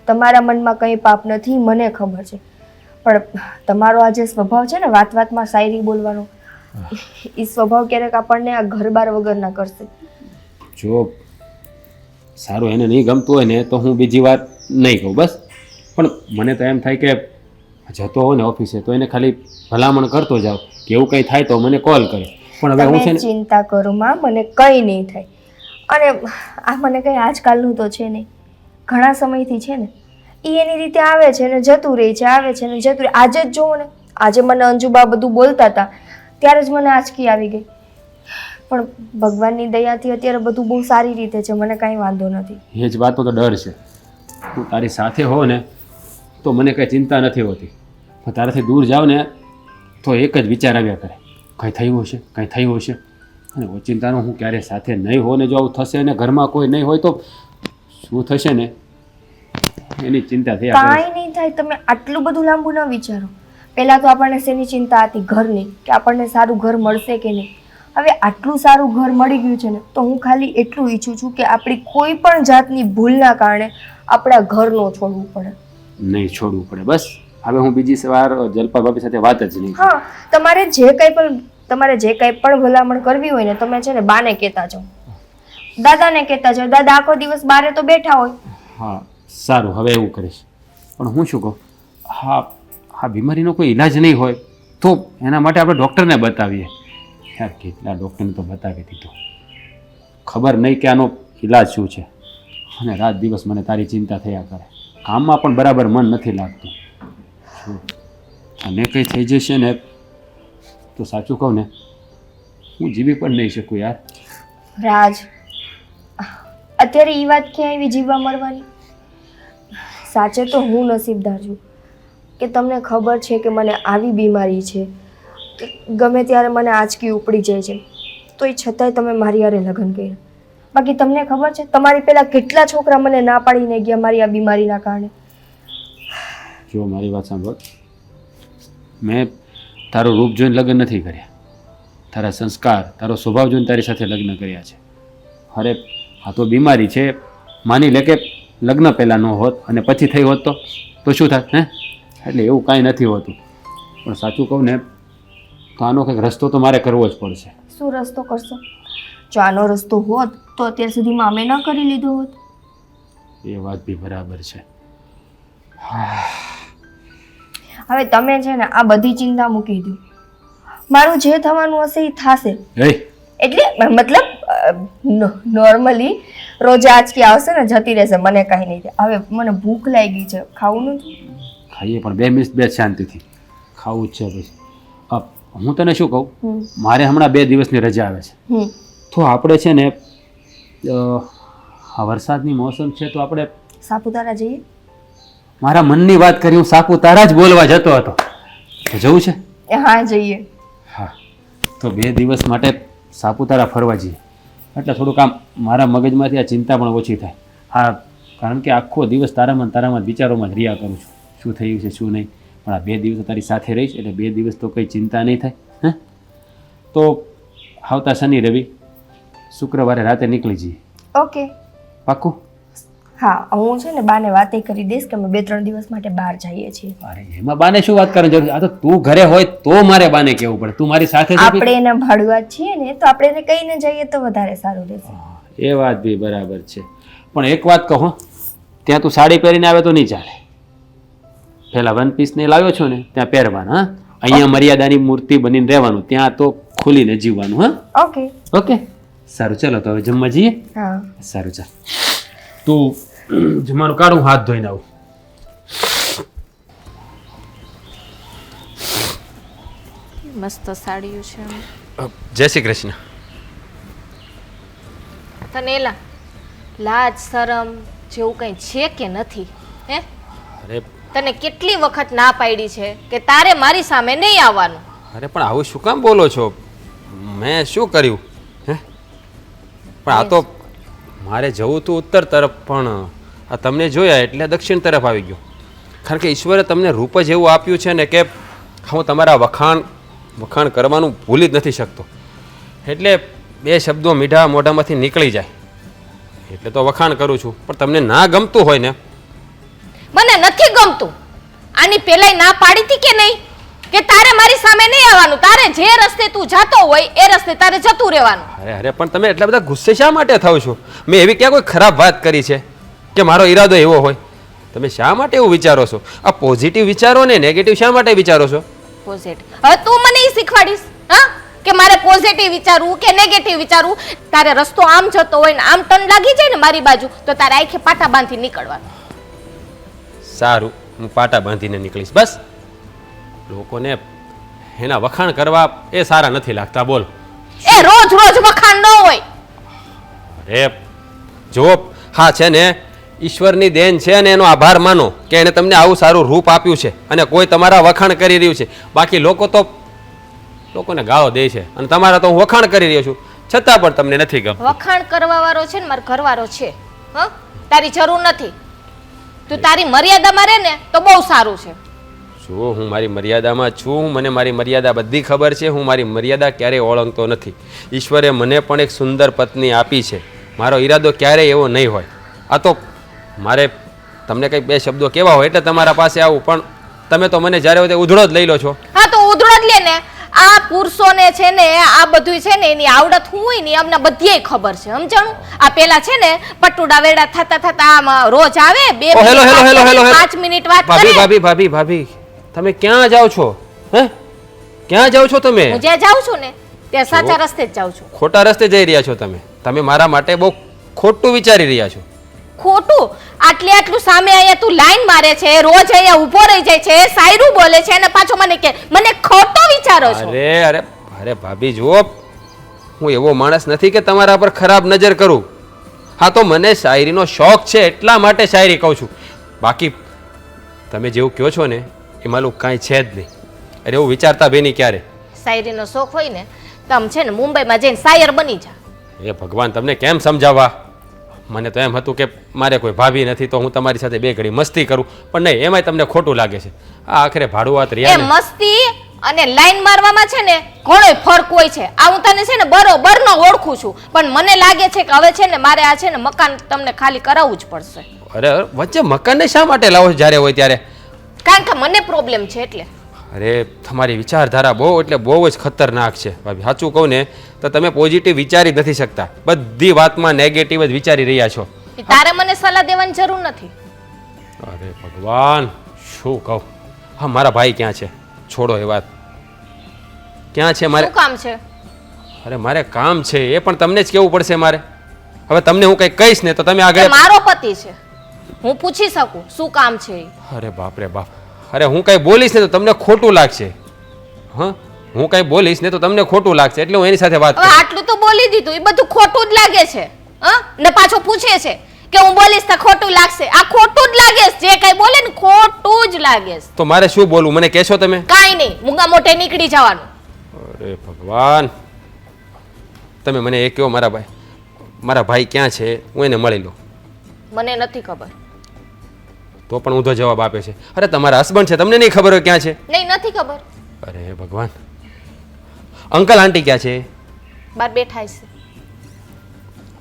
તમારા મનમાં કંઈ પાપ નથી મને ખબર છે, પણ તમારો આ જે સ્વભાવ છે ને વાત વાતમાં શાયરી બોલવાનો, એ સ્વભાવ ક્યારેક આપણને આ ઘર બાર વગર ના કરશે. જો સારું એને નહીં ગમતું હોય ને તો હું બીજી વાર નહીં કહું બસ. પણ મને તો એમ થાય કે જતો હોય ને ઓફિસે તો એને ખાલી ભલામણ કરતો જાવ કે એવું કંઈ થાય તો મને કોલ કરે. પણ હવે હું છે તમે ને ચિંતા કરો માં, મને કંઈ નહીં થાય. અને આ મને કંઈ આજકાલનું તો છે નહીં, ઘણા સમયથી છે ને એ એની રીતે આવે છે ને જતું રહે છે, આવે છે ને જતું રહે. આજે જ જુઓ ને, આજે મને અંજુબા બધું બોલતા હતા ત્યારે જ મને આંચકી આવી ગઈ. પણ ભગવાનની દયાથી અત્યારે બધું બહુ સારી રીતે છે, મને કાંઈ વાંધો નથી. એ જ વાતનો તો ડર છે. હું તારી સાથે હો ને તો મને કંઈ ચિંતા નથી હોતી, પણ તારાથી દૂર જાવ ને તો એક જ વિચાર આવ્યા કરે, કંઈ થયું હશે, કંઈ થયું હશે. અને ઓચિંતાનું હું ક્યારે સાથે નહીં હો ને જો આવું થશે અને ઘરમાં કોઈ નહીં હોય તો શું થશે ને એની ચિંતા થયા કરે. કાંઈ નહીં થાય, તમે આટલું બધું લાંબુ ન વિચારો. પહેલાં તો આપણને શેની ચિંતા હતી? ઘરની, કે આપણને સારું ઘર મળશે કે નહીં. હવે આટલું સારું ઘર મળી ગયું છે ને તો હું ખાલી એટલું ઈચ્છું છું કે આપણી કોઈ પણ જાતની ભૂલના કારણે આપણા ઘર ન છોડવું પડે. નહીં છોડવું પડે બસ. હવે હું બીજી વાર જલપા ભાભી સાથે વાત જ નહીં. હા, તમારે જે કંઈ પણ ભલામણ કરવી હોય ને તમે છે ને બાને કહેતા જાઓ, દાદાને કહેતા જાઓ. દાદા આખો દિવસ બારે તો બેઠા હોય. હા સારું, હવે એવું કરીશ. પણ હું શું કહું, હા બીમારીનો કોઈ ઈલાજ નહીં હોય તો એના માટે આપણે ડૉક્ટરને બતાવીએ. યાર કેટલા ડૉક્ટરને તો બતાવી દીધું, ખબર નહીં કે આનો ઈલાજ શું છે. અને રાત દિવસ મને તારી ચિંતા થયા કરે, કામમાં પણ બરાબર મન નથી લાગતું. અને કંઈ થઈ જશે ને તો સાચું કહું ને હું જીવી પણ નહીં શકું યાર. રાજ, અત્યારે એ વાત ક્યાં આવી જીવવા મરવાની? સાચે તો હું નસીબદાર છું કે તમને ખબર છે કે મને આવી બીમારી છે કે ગમે ત્યારે મને આંચકી ઉપડી જાય છે, તો એ છતાંય તમે મારી હારે લગ્ન કર્યા. બાકી તમને ખબર છે તમારી પહેલાં કેટલા છોકરા મને ના પાડીને ગયા મારી આ બીમારીના કારણે. જો મારી વાત સાંભળ, મેં તારું રૂપ જોઈને લગ્ન નથી કર્યા, તારા સંસ્કાર તારો સ્વભાવ જોઈને તારી સાથે લગ્ન કર્યા છે. અરે આ તો બીમારી છે, માની લે કે લગ્ન પહેલાં ન હોત અને પછી થઈ હોત તો શું થાત હે? એટલે એવું કાંઈ નથી હોતું. પણ સાચું કહું ને તો આનો કંઈક રસ્તો તો મારે કરવો જ પડશે. શું રસ્તો કરશો? જો આનો રસ્તો હોત તો અત્યાર સુધીમાં અમે ન કરી લીધો હોત. એ વાત બી બરાબર છે. હવે તમે છે ને આ બધી ચિંતા મૂકી દો, મારું જે થવાનું હશે એ થશે. એટલે મતલબ નોર્મલી રોજ આંચકી આવશે ને જતી રહેશે, મને કાંઈ નહીં થાય. હવે મને ભૂખ લાગી છે, ખાવું નથી? ખાઈએ પણ 2 મિનિટ બે શાંતિથી ખાવું જ છે. પછી હું તને શું કહું, મારે હમણાં 2 દિવસની રજા આવે છે, તો આપણે છે ને આ વરસાદની મોસમ છે તો આપણે સાપુતારા જઈએ. મારા મનની વાત કરી, હું સાપુતારા જ બોલવા જતો હતો. તો જવું છે? હા જઈએ. હા તો 2 દિવસ માટે સાપુતારા ફરવા જઈએ, એટલે થોડુંક આમ મારા મગજમાંથી આ ચિંતા પણ ઓછી થાય. હા કારણ કે આખો દિવસ તારામાં વિચારોમાં જ રહ્યા કરું છું, શું થયું છે શું નહીં. પણ આ 2 દિવસ તારી સાથે રહીશ એટલે 2 દિવસ તો કંઈ ચિંતા નહીં થાય. હે તો આવતા શનિ રવિ શુક્રવારે રાતે નીકળી જઈએ. ઓકે પાક્કું? હા, હું છે ને બાને વાતે કરી દઈશ કે અમે 2-3 દિવસ માટે બહાર જઈએ છીએ. અરે એમાં બાને શું વાત કરવાની જરૂર? આ તો તું ઘરે હોય તો મારે બાને કહેવું પડે, તું મારી સાથે જ આપણે એના ભાડુઆ છીએ ને તો આપણે એને કહીને જઈએ તો વધારે સારું રહેશે. એ વાત બી બરાબર છે. પણ એક વાત કહો, ત્યાં તું સાડી પહેરીને આવે તો નહીં ચાલે. પેલા 1 પીસ ને લાવ્યો છો ને ત્યાં પહેરવાના. હા અહીંયા મર્યાદાની મૂર્તિ બનીને રહેવાનું, ત્યાં તો ખુલીને જીવવાનું. હા ઓકે ઓકે સારું, ચલો તો હવે જમવા જઈએ. હા સારું ચાલ, તું જમવાનું કાઢું, હાથ ધોઈને આવું. મસ્ત સાડીઓ છે જય શ્રી કૃષ્ણ. તને એલા લાજ શરમ જેવું કંઈ છે કે નથી હે? અરે તને કેટલી વખત ના પાડી છે કે તારે મારી સામે નહીં આવવાનું. અરે પણ આવું શું કામ બોલો છો? મેં શું કર્યું હે? પણ આ તો મારે જવું હતું ઉત્તર તરફ, પણ આ તમને જોયા એટલે દક્ષિણ તરફ આવી ગયો. કારણ કે ઈશ્વરે તમને રૂપ જ એવું આપ્યું છે ને કે હું તમારા વખાણ કરવાનું ભૂલી જ નથી શકતો. એટલે બે શબ્દો મીઠા મોઢામાંથી નીકળી જાય એટલે તો વખાણ કરું છું. પણ તમને ના ગમતું હોય ને? મને નથી ગમતું. આની પહેલાંય ના પાડી હતી કે નહીં કે તારે મારી સામે નહીં આવવાનું, તારે જે રસ્તે તું જાતો હોય એ રસ્તે તારે જતું રહેવાનું. અરે પણ તમે એટલા બધા ગુસ્સે શા માટે થાવ છો? મેં એવી ક્યાં કોઈ ખરાબ વાત કરી છે કે મારો ઈરાદો એવો હોય? તમે શા માટે એવું વિચારો છો? આ પોઝિટિવ વિચારો ને નેગેટિવ શા માટે વિચારો છો? પોઝિટિવ. હવે તું મને એ શીખવાડીશ હા કે મારે પોઝિટિવ વિચારવું કે નેગેટિવ વિચારવું? તારે રસ્તો આમ જતો હોય ને આમ ટન લાગી જાય ને મારી બાજુ તો તારે આખે પાટા બાંધી નીકળવાનું. સારું, હું પાટા બાંધીને નીકળીશ. બસ લોકોને એના વખાણ કરવા એ સારા નથી લાગતા. બોલ. એ રોજ રોજ વખાણ ન હોય. અરે જો હા છે ને ઈશ્વરની દેન છે અને એનો આભાર માનો કે એને તમને આવું સારું રૂપ આપ્યું છે અને કોઈ તમારા વખાણ કરી રહ્યું છે. બાકી લોકોને ગાળો દે છે અને તમારા તો હું વખાણ કરી રહ્યો છું છતાં પણ તમને નથી ગમતું. વખાણ કરવા વાળો છે ને મારો ઘરવાળો છે. હ તારી જરૂર નથી. તું તારી મર્યાદામાં રહે ને તો બહુ સારું છે. જો હું મારી મર્યાદામાં છું, મને મારી મર્યાદા બધી ખબર છે. હું મારી મર્યાદા ક્યારેય ઓળંગતો નથી. ઈશ્વરે મને પણ એક સુંદર પત્ની આપી છે. મારો ઈરાદો ક્યારેય એવો નહીં હોય. આ તો મારે તમને કંઈક બે શબ્દો કહેવા હોય એટલે તમારા પાસે આવું, પણ તમે તો મને જ્યારે હોય તે ઉધડો જ લઈ લો છો. હા તો ઉધડો જ લે ને. આ પુરુષોને છે ને આ બધું છે ને એની આવડત હું હોય ને અમને બધીય ખબર છે. સમજાણું? આ પેલા છે ને પટુડા વેડા થતા આમ રોજ આવે 2 મિનિટ 5 મિનિટ વાત કરે. ભાભી તમે ક્યાં જાઓ છો? હે ક્યાં જાઓ છો તમે? હું જ્યાં જાઉં છું ને ત્યાં સાચા રસ્તે જ જાઉં છું. ખોટા રસ્તે જઈ રહ્યા છો તમે મારા માટે બહુ ખોટું વિચારી રહ્યા છો. ખોટું? આટલું સામે અહીંયા તું લાઈન મારે છે, રોજ અહીંયા ઊભો રહી જાય છે, શાયરું બોલે છે અને પાછો મને કે મને ખોટો વિચારો છો. અરે ભાભી જુઓ, હું એવો માણસ નથી કે તમારા પર ખરાબ નજર કરું. હા તો મને શાયરીનો શોખ છે એટલા માટે શાયરી કહું છું. બાકી તમે જેવું કહો છો ને એમાં લોકો કાંઈ છે જ નહીં. અરે એવું વિચારતા બી નહીં ક્યારે. શાયરીનો શોખ હોય ને તમ છે ને મુંબઈમાં જઈને શાયર બની જા. એ ભગવાન તમને કેમ સમજાવવા? મને તો એમ હતું કે મારે કોઈ ભાભી નથી તો હું તમારી સાથે બે ઘડી મસ્તી કરું, પણ નહીં, એમાંય તમને ખોટું લાગે છે. આ આખરે ભાડું વાત એ રહ્યા ને. મસ્તી અને લાઈન મારવામાં છે ને ઘણોય ફરક હોય છે. આ હું તને છે ને બરોબરનો ઓળખું છું, પણ મને લાગે છે કે હવે છે ને મારે આ છે ને મકાન તમને ખાલી કરાવવું જ પડશે. અરે વચ્ચે મકાનને શા માટે લાવો છો જ્યારે હોય ત્યારે? કારણ કે મને પ્રોબ્લેમ છે એટલે. અરે તમારી વિચારધારા બહુ જ ખતરનાક છે ભાભી. સાચું કહું ને તો તમે પોઝિટિવ વિચારી જ નથી શકતા. બધી વાતમાં નેગેટિવ જ વિચારી રહ્યા છો. તારે મને સલાહ દેવાની જરૂર નથી. અરે ભગવાન શું કહું. હા મારા ભાઈ ક્યાં છે? છોડો એ વાત. ક્યાં છે? મારે શું કામ છે? અરે મારે કામ છે એ પણ તમને જ કહેવું પડશે મારે. હવે તમને હું કંઈક કહીશ ને તો તમે આગળ. મારો પતિ છે, હું પૂછી શકું શું કામ છે. અરે બાપ રે બાપ. અરે હું કંઈ બોલીશ ને તો તમને ખોટું લાગશે. હા હું કંઈ બોલીશ ને તો તમને ખોટું લાગશે એટલે હું એની સાથે વાત હવે આટલું તો બોલી દીધું, એ બધું ખોટું જ લાગે છે. ને પાછો પૂછે છે કે હું બોલીશ તો ખોટું લાગશે. આ ખોટું જ લાગે છે. જે કઈ બોલે ને ખોટું જ લાગે છે. તો મારે શું બોલવું મને કહેશો તમે? કાઈ નહીં, મૂંગા મોઢે નીકળી જવાનું. અરે ભગવાન. તમે મને એ કહો મારા ભાઈ ક્યાં છે? હું એને મળી લઉં. મને નથી ખબર. તો પણ ઊંધો જવાબ આપે છે. અરે તમારા હસબન્ડ છે, તમને નહીં ખબર હોય ક્યાં છે? નહીં, નથી ખબર. અરે ભગવાન. અંકલ આંટી ક્યાં છે? બાર બેઠા છે.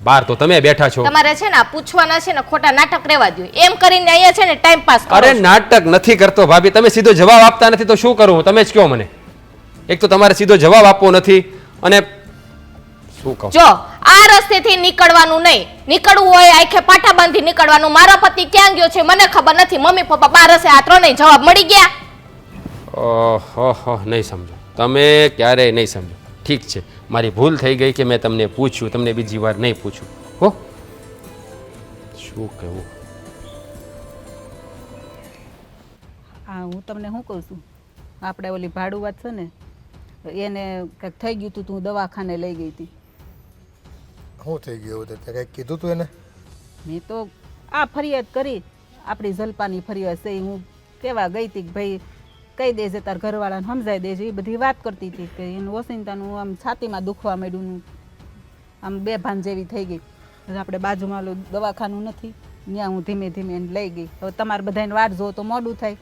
બહાર તો તમે બેઠા છો. તમારે છે ને આ પૂછવાના છે ને ખોટા નાટક રહેવા દો. એમ કરીને અહીંયા છે ને ટાઈમ પાસ કરો. અરે નાટક નથી કરતો ભાભી. તમે સીધો જવાબ આપતા નથી તો શું કરું? તમે જ કહો મને. એક તો તમારે સીધો જવાબ આપવો નથી અને શું કહું? જો આ રસ્તેથી નીકળવાનું નહીં. નીકળવું હોય આખે પાટા બાંધી નીકળવાનું. મારો પતિ ક્યાં ગયો છે મને ખબર નથી. મમ્મી પપ્પા બાર હશે. આ ત્રણેય જવાબ મળી ગયા. ઓહો નહીં સમજો તમે, ક્યારેય નહીં સમજો. ઠીક છે, મારી ભૂલ થઈ ગઈ કે મેં તમને પૂછ્યું. તમને બીજી વાર નહીં પૂછું. હો શું કહેવું? હા હું તમને શું કહું છું આપણે ઓલી ભાડું વાત છે ને એને કંઈક થઈ ગયું હતું તું દવાખાને લઈ ગઈ હતી શું થઈ ગયું એવું તે કંઈક કીધું તું એને? મેં તો આ ફરિયાદ કરી આપણી જલપાની ફરિયાદ છે ઈ હું કેવા ગઈ હતી કે ભાઈ કહી દેજે તાર ઘરવાળાને સમજાઈ દેજે એ બધી વાત કરતી હતી કે એનું ઓસિંતાનું આમ છાતીમાં દુખવા માંડ્યું ને આમ બેભાન જેવી થઈ ગઈ એટલે આપણે બાજુમાં ઓલું દવાખાનું નથી ત્યાં હું ધીમે ધીમે એને લઈ ગઈ હવે તમારે બધાને વાટ જોવો તો મોડું થાય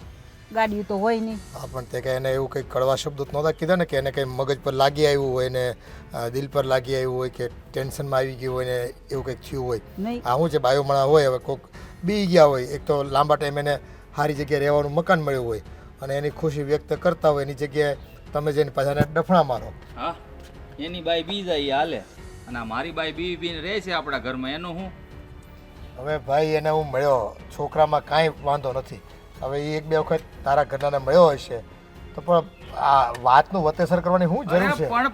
ગાડી તો હોય નહીં. હા પણ તે કંઈ એને એવું કંઈક કડવા શબ્દો તો નહોતા કીધા ને કે એને કંઈ મગજ પર લાગી આવ્યું હોય ને દિલ પર લાગી આવ્યું હોય કે ટેન્શનમાં આવી ગયું હોય ને એવું કંઈક થયું હોય? નહીં આ શું છે બાયોમણા હોય હવે કોઈક બી ગયા હોય એક તો લાંબા ટાઈમ એને સારી જગ્યાએ રહેવાનું મકાન મળ્યું હોય અને એની ખુશી વ્યક્ત કરતા હોય એની જગ્યાએ તમે જઈને પાછા એને ડફણા મારો. હા એની બાઈ બી જાય હાલે અને આ મારી બાઈ બી બીને રહે છે આપણા ઘરમાં એનું હું હવે ભાઈ એને હું મળ્યો છોકરામાં કાંઈ વાંધો નથી. હવે એ એક બે વખત તારા ઘરનાને મળ્યો હશે તો પણ આ વાતનું વતેસર કરવાની શું જરૂર અરે છે? પણ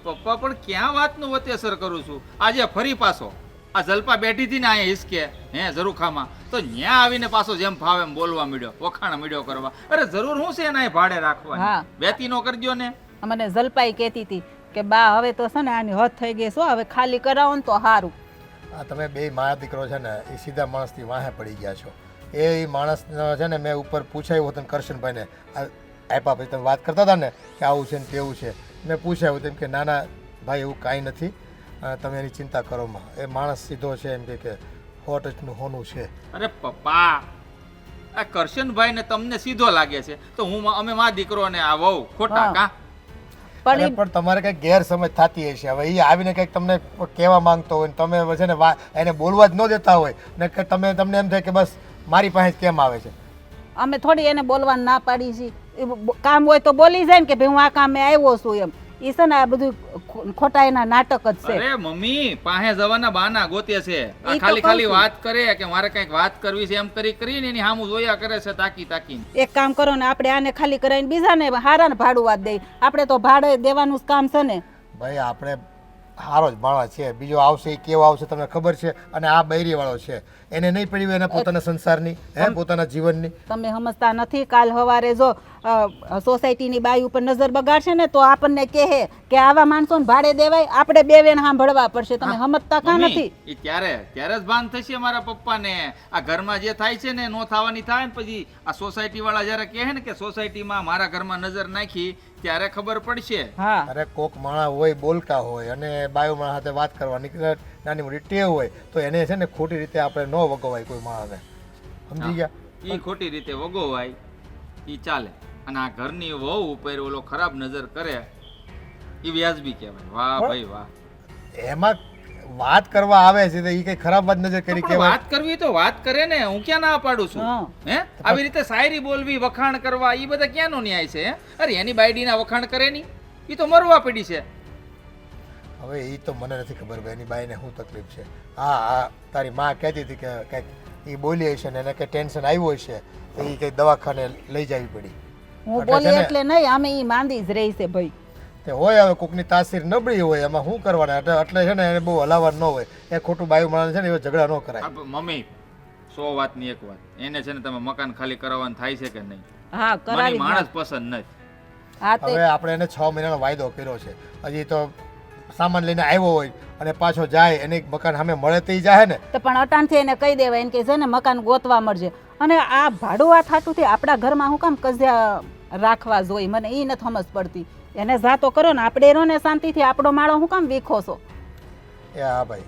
પપ્પા પણ ક્યાં વાતનું વતેસર કરું છું આજે ફરી પાછો આ જલપા બેઠી હતી ને અહીંયા હિસકે હે ઝરૂખામાં તો ન્યા આવીને પાછો જેમ ફાવે એમ બોલવા મળ્યો વખાણ મળ્યો કરવા. અરે જરૂર શું છે એના ભાડે રાખવાની હા. બેતી નો કરજો ને. મને જલપાઈ કહેતી હતી કે બા હવે તો છે ને આની હદ થઈ ગઈ છો હવે ખાલી કરાવો ને તો સારું. આ તમે બે મા દીકરો છે ને એ સીધા માણસથી વાહે પડી ગયા છો. એ માણસનો છે ને મેં ઉપર પૂછાયું હતું કરશનભાઈને આપ્યા પછી તમે વાત કરતા હતા ને કે આવું છે ને તેવું છે મેં પૂછાયું તેમ કે ના ના ભાઈ એવું કાંઈ નથી તમે એની ચિંતા કરો માં. એ માણસ સીધો છે એમ કે 100 ટચનું હોનું છે. અરે પપ્પા આ કરશનભાઈ ને તમને સીધો લાગે છે તો અમે મા દીકરો ને આ વહુ ખોટા હા. કા પણ અરે પણ તમારે કંઈક ગેરસમજ થતી હશે. હવે એ આવીને કંઈક તમને કહેવા માંગતો હોય ને તમે છે ને એને બોલવા જ ન દેતા હોય ને કે તમને એમ થાય કે બસ મારી પાસે જ કેમ આવે છે. અમે થોડી એને બોલવાનું ના પાડી છીએ કામ હોય તો બોલી જાય ને કે ભાઈ હું આ કામે આવ્યો છું એમ એ છે ને આ બધું ખોટા એના નાટક જ છે. અરે મમ્મી પાસે જવાના બાના ગોતે છે આ ઈ તો ખાલી કહું ખાલી છું. વાત કરે કે મારે કઈક વાત કરવી છે એમ કરીને એની સામું જોયા કરે છે તાકી તાકી. એક કામ કરો ને આપણે આને ખાલી કરાવીને બીજાને હારાને ભાડું વાત દઈ આપણે તો ભાડે દેવાનું જ કામ છે ને. ભાઈ આપણે સારો જ માણસ છે બીજો આવશે એ કેવો આવશે તમને ખબર છે અને આ બૈરીવાળો છે એને નહીં પડી હોય એના પોતાના સંસારની પોતાના જીવનની. તમે સમજતા નથી કાલ સવારે જો સોસાયટીની બાઈ ઉપર નજર બગાડશે ને તો આપણને કહે કે આવા માણસોને ભાડે દેવાય આપણે બે વેણ સાંભળવા પડશે. તમે સમજતા કાં મમ્મી, નથી? ઈ ત્યારે જ ભાન થશે મારા પપ્પાને આ ઘરમાં જે થાય છે ને નો થવાની થાય ને પછી આ સોસાયટી વાળા જયારે કહે ને કે સોસાયટીમાં મારા ઘરમાં નજર નાખી ત્યારે ખબર પડશે. હા અરે કોક માણસ હોય બોલકા હોય અને બાયો માણસ સાથે વાત કરવાની નાની મોટી ટેવ હોય તો એને છે ને ખોટી રીતે આપણે ન વગવાય કોઈ માણસને. સમજી ગયા? ઈ ખોટી રીતે વગોવાય ઈ ચાલે અને આ ઘરની વહુ ઉપર ઓલો ખરાબ નજર કરે ઈ વ્યાજબી કહેવાય. વાહ ભાઈ વાહ. એમાં વાત કરવા આવે છે તો એ કઈ ખરાબ વાત નજર કરી પણ કહેવાય? વાત કરવી તો વાત કરે ને હું ક્યાં ના પાડું છું હા. હે આવી રીતે શાયરી બોલવી વખાણ કરવા ઈ બધા ક્યાંનો ન્યાય છે હે? અરે એની બાયડીના વખાણ કરે ની ઈ તો મરવા પડી છે. હવે એ તો મને નથી ખબર ભાઈ એની બાઈને શું તકલીફ છે. હા હા તારી માં કહેતી હતી કે કંઈક એ બોલી હશે ને એને કંઈ ટેન્શન આવ્યું હશે તો એ કંઈક દવાખાને લઈ જવી પડી. હું એટલે બોલી છે ને- એટલે નહીં આમે ઈ માંદી જ રહી છે ભાઈ. તે હોય હવે કોકની તાસીર નબળી હોય એમાં શું કરવાના એટલે છે ને એને બહુ હલાવવા ન હોય એ ખોટું બાયું માણસ છે ને એવો ઝઘડા ન કરાય. મમ્મી 100 વાતની એક વાત એને છે ને તમે મકાન ખાલી કરાવવાનું થાય છે કે નહીં હા મને કરાવી માણસ પસંદ નથી. હા તે હવે આપણે એને 6 મહિનાનો વાયદો કર્યો છે હજી તો સામાન લઈને આવ્યો હોય અને પાછો જાય એને મકાન સામે મળે તો ઈ જાય ને. તો પણ અટાણથી એને કહી દેવાય એને કે છે ને મકાન ગોતવા મળશે અને આ ભાડું વાત હાટુંથી આપણા ઘરમાં હું કામ કજ્યા રાખવા જોઈએ મને એ નથી સમજ પડતી. એને જાતો કરો ને આપણે એનો ને શાંતિથી આપણો માળો હું કામ વીખો છો. એ હા ભાઈ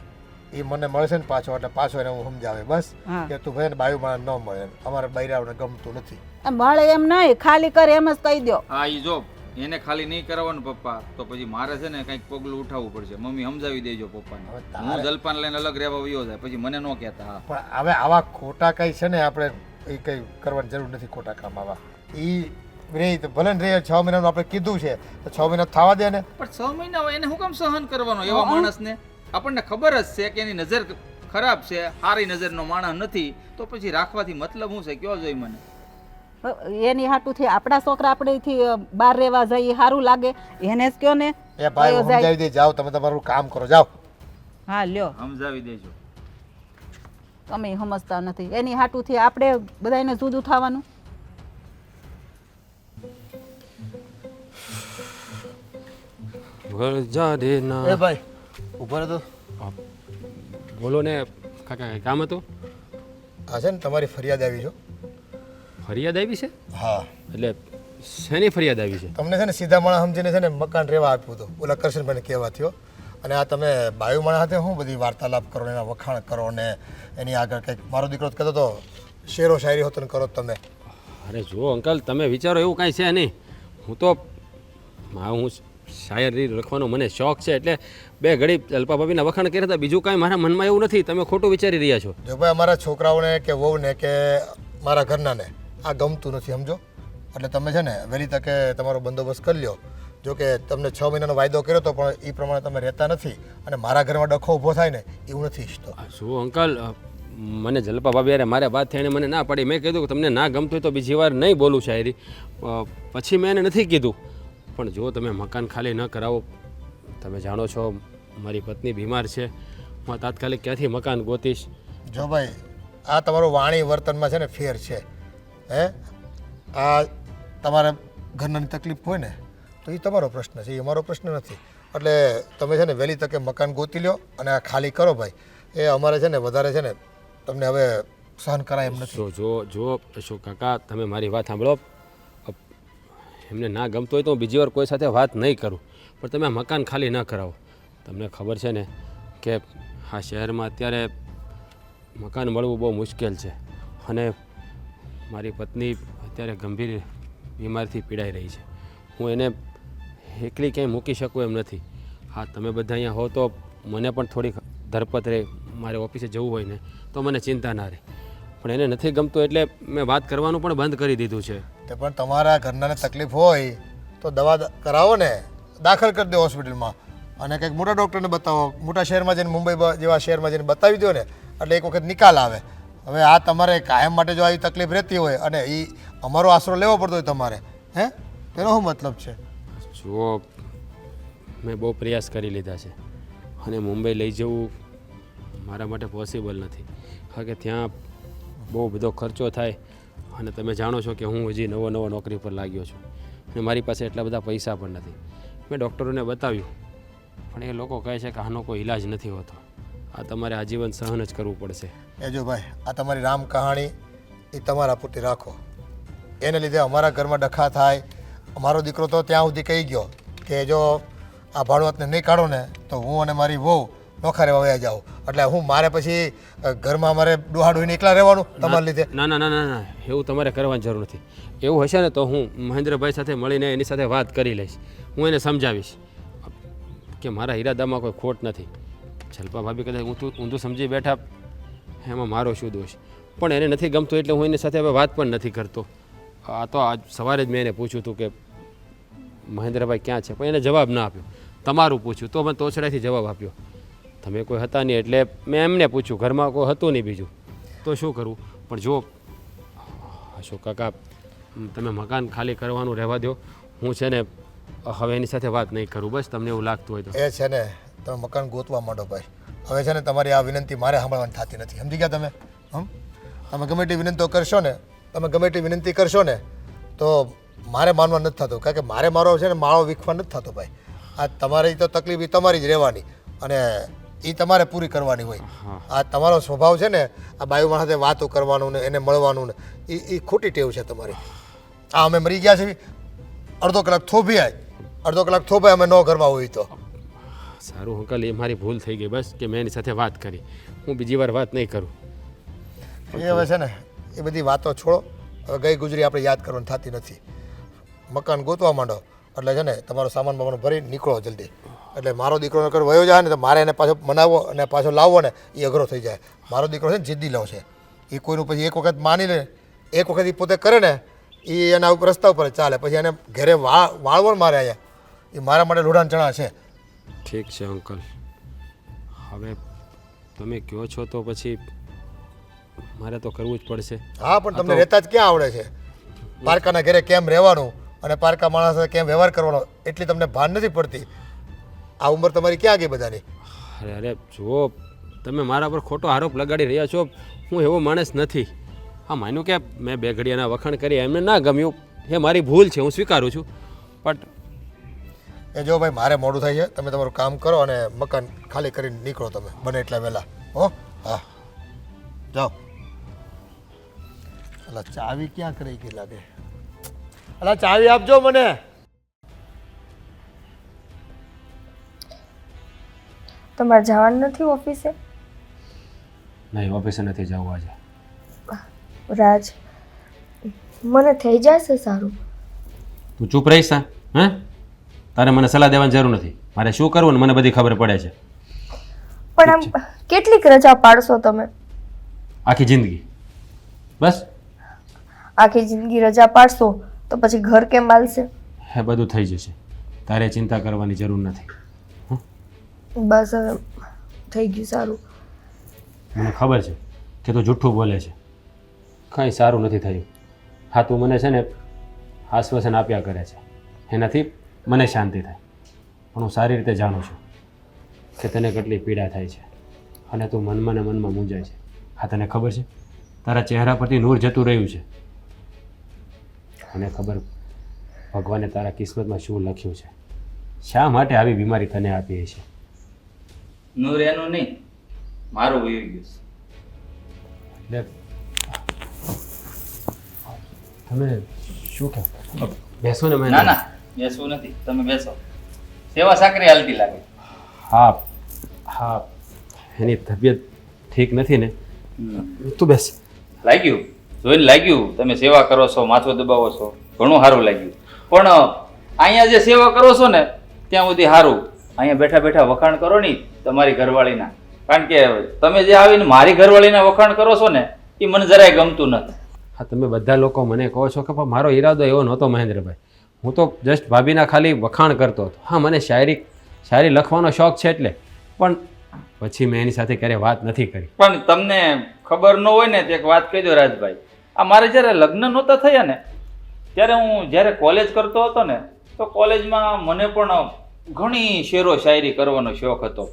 એ મને મળશે ને પાછો એટલે પાછો એને હું સમજાવે બસ હા. કે તું ભાઈ બાયું માણસ ન મળે અમારે બૈરાઓને ગમતું નથી. મળે એમ નહીં ખાલી કરે એમ જ કહી દો. હા ઈ જો એને ખાલી નહીં કરાવવાનું પપ્પા તો પછી મારે છે ને કંઈક પગલું ઉઠાવવું પડશે. મમ્મી સમજાવી દેજો પપ્પાને. હવે હું તારે- જલપાન લઈને અલગ રહેવા વયો જાય પછી મને ન કહેતા. હા પણ હવે આવા ખોટા કઈ છે ને આપણે એ કઈ કરવાની જરૂર નથી ખોટા કામ આવા. એ રે તો ભલે ને રે 6 મહિનાનું આપણે કીધું છે તો 6 મહિના થવા દે ને. પણ 6 મહિના હોય એને હું કામ સહન કરવાનો એવા માણસને? આપણને ખબર જ છે કે એની નજર ખરાબ છે સારી નજરનો માણસ નથી તો પછી રાખવાથી મતલબ શું છે કયો જોઈ મને. એની હાટુથી આપણા છોકરા આપણેથી બહાર રહેવા જઈએ સારું લાગે એને જ કયો ને. એ ભાઈ વયો જાય. સમજાવી દે જાઓ તમે તમારું કામ કરો જાઓ. હા લ્યો સમજાવી દેજો. તમે સમજતા નથી એની હાટુથી આપણે બધાને જુદું થવાનું. ઘર જા રે ના એ ભાઈ ઉભા રહો તો. બોલો ને કાકા કંઈ કામ હતું? આ છે ને તમારી ફરિયાદ આવી છો. ફરિયાદ આવી છે? હા, એટલે શેની ફરિયાદ આવી છે? તમને છે ને સીધા માણસ સમજીને છે ને મકાન રહેવા આપ્યું હતું. ઓલા કરશનભાઈને કહેવા થયો. અને આ તમે બાયુ માણસ સાથે શું બધી વાર્તાલાપ કરો ને એના વખાણ કરો ને એની આગળ કંઈક મારો દીકરો કહેતો હતો શેરો શાયરી હોતો ને કરો તમે. અરે જુઓ અંકલ, તમે વિચારો એવું કાંઈ છે નહીં. હું તો હું શાયરી લખવાનો મને શોખ છે એટલે બે ઘડી અલ્પા ભાભીના વખાણ કર્યા હતા. બીજું કાંઈ મારા મનમાં એવું નથી. તમે ખોટું વિચારી રહ્યા છો. જો ભાઈ અમારા છોકરાઓને કે વહુને કે મારા ઘરનાને આ ગમતું નથી, સમજો. એટલે તમે છે ને વહેલી તકે તમારો બંદોબસ્ત કરી લ્યો. જો કે તમને 6 મહિનાનો વાયદો કર્યો હતો પણ એ પ્રમાણે તમે રહેતા નથી અને મારા ઘરમાં ડખો ઊભો થાય ને એવું નથી ઈચ્છતો. શું અંકલ, મને જલપા ભાભી યારે મારે વાત થઈને મને ના પડી. મેં કીધું કે તમને ના ગમતું હોય તો બીજી વાર નહીં બોલું શાયરી. પછી મેં એને નથી કીધું. પણ જો તમે મકાન ખાલી ન કરાવો, તમે જાણો છો મારી પત્ની બીમાર છે, હું તાત્કાલિક ક્યાંથી મકાન ગોતીશ? જો ભાઈ આ તમારું વાણી વર્તનમાં છે ને ફેર છે. હે આ તમારા ઘરનાની તકલીફ હોય ને તો એ તમારો પ્રશ્ન છે, એ અમારો પ્રશ્ન નથી. એટલે તમે છે ને વહેલી તકે મકાન ગોતી લ્યો અને આ ખાલી કરો ભાઈ. એ અમારે છે ને વધારે છે ને તમને હવે સહન કરાય એમ નથી. જો અશોક કાકા, તમે મારી વાત સાંભળો. એમને ના ગમતું હોય તો હું બીજી વાર કોઈ સાથે વાત નહીં કરું, પણ તમે આ મકાન ખાલી ન કરાવો. તમને ખબર છે ને કે આ શહેરમાં અત્યારે મકાન મળવું બહુ મુશ્કેલ છે અને મારી પત્ની અત્યારે ગંભીર બીમારીથી પીડાઈ રહી છે. હું એને એકલી ક્યાંય મૂકી શકું એમ નથી. હા, તમે બધા અહીંયા હો તો મને પણ થોડીક ધરપત રહે. મારે ઓફિસે જવું હોય ને તો મને ચિંતા ના રહે. પણ એને નથી ગમતું એટલે મેં વાત કરવાનું પણ બંધ કરી દીધું છે. તે પણ તમારા ઘરનાને તકલીફ હોય તો દવા કરાવો ને, દાખલ કરી દો હોસ્પિટલમાં અને કંઈક મોટા ડૉક્ટરને બતાવો. મોટા શહેરમાં જઈને મુંબઈ જેવા શહેરમાં જઈને બતાવી દો ને એટલે એક વખત નિકાલ આવે. હવે આ તમારે કાયમ માટે જો આવી તકલીફ રહેતી હોય અને એ અમારો આશરો લેવો પડતો હોય તમારે, હે તેનો શું મતલબ છે? જુઓ, મેં બહુ પ્રયાસ કરી લીધા છે અને મુંબઈ લઈ જવું મારા માટે પોસિબલ નથી. કારણ કે ત્યાં બહુ બધો ખર્ચો થાય અને તમે જાણો છો કે હું હજી નવો નોકરી પર લાગ્યો છું અને મારી પાસે એટલા બધા પૈસા પણ નથી. મેં ડૉક્ટરોને બતાવ્યું પણ એ લોકો કહે છે કે આનો કોઈ ઈલાજ નથી હોતો. આ તમારે આજીવન સહન જ કરવું પડશે. એ જો ભાઈ આ તમારી રામ કહાણી એ તમારા પૂરતી રાખો. એને લીધે અમારા ઘરમાં ડખા થાય. અમારો દીકરો તો ત્યાં સુધી કહી ગયો કે જો આ ભાડુઆતને નહીં કાઢો ને તો હું અને મારી વહુ નોખા રહેવા વયા જાઉં. એટલે હું મારે પછી ઘરમાં મારે ડોહાડોઈને એકલા રહેવાનું તમારા લીધે? ના ના ના ના ના, એવું તમારે કરવાની જરૂર નથી. એવું હશે ને તો હું મહેન્દ્રભાઈ સાથે મળીને એની સાથે વાત કરી લઈશ. હું એને સમજાવીશ કે મારા ઈરાદામાં કોઈ ખોટ નથી. જલ્પા ભાભી કદાચ ઊંધું સમજી બેઠા એમાં મારો શું દોષ? પણ એને નથી ગમતું એટલે હું એની સાથે હવે વાત પણ નથી કરતો. આ તો આજ સવારે જ મેં એને પૂછ્યું હતું કે મહેન્દ્રભાઈ ક્યાં છે, પણ એને જવાબ ના આપ્યો. તમારું પૂછ્યું તો મને તોછડાઈથી જવાબ આપ્યો. તમે કોઈ હતા નહીં એટલે મેં એમને પૂછ્યું. ઘરમાં કોઈ હતું નહીં બીજું તો શું કરવું? પણ જો અશોક કાકા, તમે મકાન ખાલી કરવાનું રહેવા દો. હું છે ને હવે એની સાથે વાત નહીં કરું. બસ તમને એવું લાગતું હોય તો. એ છે ને તમે મકાન ગોતવા માંડો ભાઈ. હવે છે ને તમારી આ વિનંતી મારે સાંભળવાની થતી નથી, સમજી ગયા તમે? તમે ગમે તે વિનંતીઓ કરશો ને, તમે ગમે તે વિનંતી કરશો ને તો મારે માનવા નથી થતું. કારણ કે મારો છે ને માળો વીખવા નથી થતો ભાઈ. આ તમારી તો તકલીફ એ તમારી જ રહેવાની અને એ તમારે પૂરી કરવાની હોય. આ તમારો સ્વભાવ છે ને આ બાયુમાં સાથે વાતો કરવાનું ને એને મળવાનું ને એ ખોટી ટેવ છે તમારી. આ અમે મરી ગયા છીએ, અડધો કલાક થોભાય અમે ન ઘરમાં હોય તો. સારું અંકલ, એ મારી ભૂલ થઈ ગઈ. બસ કે મેં એની સાથે વાત કરી. હું બીજી વાર વાત નહીં કરું. એ હવે છે ને એ બધી વાતો છોડો. હવે ગઈ ગુજરી આપણે યાદ કરવાની થતી નથી. મકાન ગોતવા માંડો એટલે છે ને તમારો સામાન બામાનો ભરી નીકળો જલ્દી. એટલે મારો દીકરો નકર વયો જાય ને તો મારે એને પાછો મનાવવો અને પાછો લાવવો ને એ અઘરો થઈ જાય. મારો દીકરો છે ને જિદ્દી લો છે. એ કોઈનું પછી એક વખત માની લે, એક વખત એ પોતે કરે ને એ એના ઉપર રસ્તા ઉપર ચાલે. પછી એને ઘરે વાળવો મારે અહીંયા એ મારા માટે લોઢાન ચણા છે. ઠીક છે અંકલ, હવે તમે કહો છો તો પછી મારે તો કરવું જ પડશે. હા, પણ તમને રહેતા જ ક્યાં આવડે છે? પારકાના ઘરે કેમ રહેવાનું અને પારકા માણસ સાથે કેમ વ્યવહાર કરવાનો એટલી તમને ભાન નથી પડતી. આ ઉંમર તમારી ક્યાં ગઈ બધાની? અરે જુઓ, તમે મારા પર ખોટો આરોપ લગાડી રહ્યા છો. હું એવો માણસ નથી. હા, માન્યું કે મેં બે ઘડિયાના વખાણ કરી, એમને ના ગમ્યું, એ મારી ભૂલ છે, હું સ્વીકારું છું. બટ એ જો ભાઈ મારે મોડું થાય છે, તમે તમારું કામ કરો અને મકાન ખાલી કરીને નીકળો તમે બને એટલા વહેલા. હો હા જાઓ. અલા ચાવી ક્યાં કરી ગઈ લાગે? અલા ચાવી આપજો મને. તમારે જવાનું નથી ઓફિસે? નહીં, ઓફિસે નથી જવું આજે. રાજ, મને થઈ જશે સારું. તું ચૂપ રહીશ હે? તારે મને સલાહ દેવાની જરૂર નથી. મારે શું કરવું ને મને બધી ખબર પડે છે. પણ આમ કેટલીક રજા પાડશો તમે? આખી જિંદગી બસ. આખી જિંદગી રજા પાડશો તો પછી ઘર કેમ હાલશે? હે બધું થઈ જશે, તારે ચિંતા કરવાની જરૂર નથી. બસ હવે થઈ ગયું સારું. મને ખબર છે કે તું જૂઠું બોલે છે, કંઈ સારું નથી થયું. હા, તું મને છે ને આશ્વાસન આપ્યા કરે છે, એનાથી મને શાંતિ થાય. પણ હું સારી રીતે જાણું છું કે તને કેટલી પીડા થાય છે અને તું મનમાં ને મનમાં મૂંઝાય છે. હા, તને ખબર છે તારા ચહેરા પરથી નૂર જતું રહ્યું છે. મને ખબર ભગવાને તારા કિસ્મતમાં શું લખ્યું છે, શા માટે આવી બીમારી તને આપી છે. નૂર એનું નહીં, મારું વયું ગયું છે. એટલે તમે શું કહો? બેસો ને. ના ના, બેસવું નથી, તમે બેસો. સેવા સાકરી હાલતી લાગે. હા હા, એની તબિયત ઠીક નથી ને. તું બેસ. લાગ્યું, જોઈને લાગ્યું તમે સેવા કરો છો, માથું દબાવો છો, ઘણું સારું લાગ્યું. પણ અહીંયા જે સેવા કરો છો ને ત્યાં સુધી સારું. અહીંયા બેઠા બેઠા વખાણ કરો નહીં તમારી ઘરવાળીના. કારણ કે તમે જે આવીને મારી ઘરવાળીના વખાણ કરો છો ને એ મને જરાય ગમતું નથી. હા, તમે બધા લોકો મને કહો છો કે પણ મારો ઈરાદો એવો નહોતો મહેન્દ્રભાઈ. હું તો જસ્ટ ભાભીના ખાલી વખાણ કરતો હતો. હા, મને શાયરી લખવાનો શોખ છે એટલે. પણ પછી મેં એની સાથે ક્યારેય વાત નથી કરી. પણ તમને ખબર ન હોય ને તો એક વાત કહી દો રાજભાઈ. આ મારે જ્યારે લગ્ન નહોતા થયા ને ત્યારે હું જ્યારે કોલેજ કરતો હતો ને તો કોલેજમાં મને પણ ઘણી શેરો શાયરી કરવાનો શોખ હતો.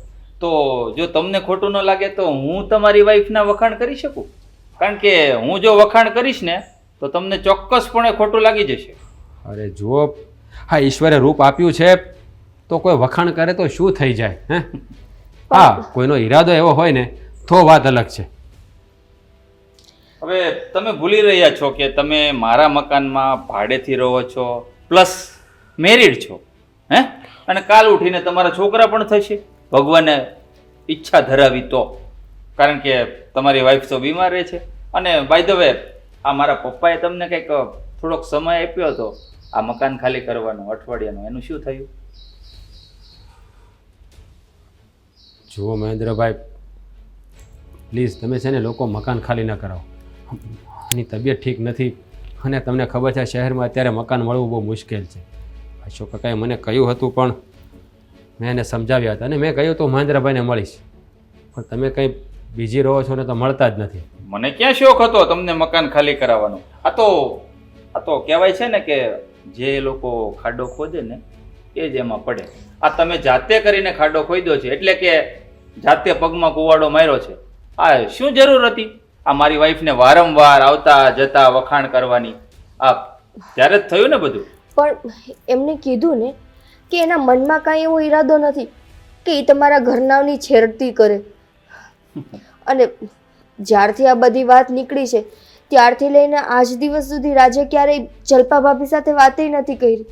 તો જો તમને ખોટું ન લાગે તો હું તમારી વાઈફના વખાણ કરી શકું? કારણ કે હું જો વખાણ કરીશ ને તો તમને ચોક્કસપણે ખોટું લાગી જશે. અરે જુઓ, હા, ઈશ્વરે રૂપ આપ્યું છે તો કોઈ વખાણ કરે તો શું થઈ જાય હે? હા, કોઈનો ઈરાદો એવો હોય ને તો વાત અલગ છે. હવે તમે ભૂલી રહ્યા છો કે તમે મારા મકાનમાં ભાડેથી રહો છો, પ્લસ મેરિડ છો હે, અને કાલ ઉઠીને તમારા છોકરા પણ થશે ભગવાને ઈચ્છા ધરાવી તો. કારણ કે તમારી વાઈફ તો બીમાર રહે છે. અને બાય ધ વે આ મારા પપ્પાએ તમને કંઈક થોડોક સમય આપ્યો હતો આ મકાન ખાલી કરવાનો, અઠવાડિયાનો, એનું શું થયું? જુઓ મહેન્દ્રભાઈ, પ્લીઝ તમે છે ને લોકો મકાન ખાલી ન કરાવો. એની તબિયત ઠીક નથી અને તમને ખબર છે શહેરમાં અત્યારે મકાન મળવું બહુ મુશ્કેલ છે. અશોક કાકાએ મને કહ્યું હતું પણ મેં એને સમજાવ્યા હતા અને મેં કહ્યું તો મહેન્દ્રભાઈને મળીશ, પણ તમે કંઈ બીજી રહો છો ને તો મળતા જ નથી. મને ક્યાં શોખ હતો તમને મકાન ખાલી કરાવવાનો? આ તો કહેવાય છે ને કે જે લોકો ખાડો ખોદે ને એ જ એમાં પડે. આ તમે જાતે કરીને ખાડો ખોદ્યો છે એટલે કે જાતે પગમાં કુવાડો માર્યો છે. આ શું જરૂર હતી આ મારી વાઈફને વારંવાર આવતા જતા વખાણ કરવાની? આ ત્યારે જ થયું ને બધું. પણ એમને કીધું ને કે એના મનમાં કાંઈ એવો ઈરાદો નથી કે એ તમારા ઘરનાની છેડતી કરે. અને જ્યારથી આ બધી વાત નીકળી છે ત્યારથી લઈને આજ દિવસ સુધી રાજે ક્યારેય જલ્પા ભાભી સાથે વાતે નથી કરી.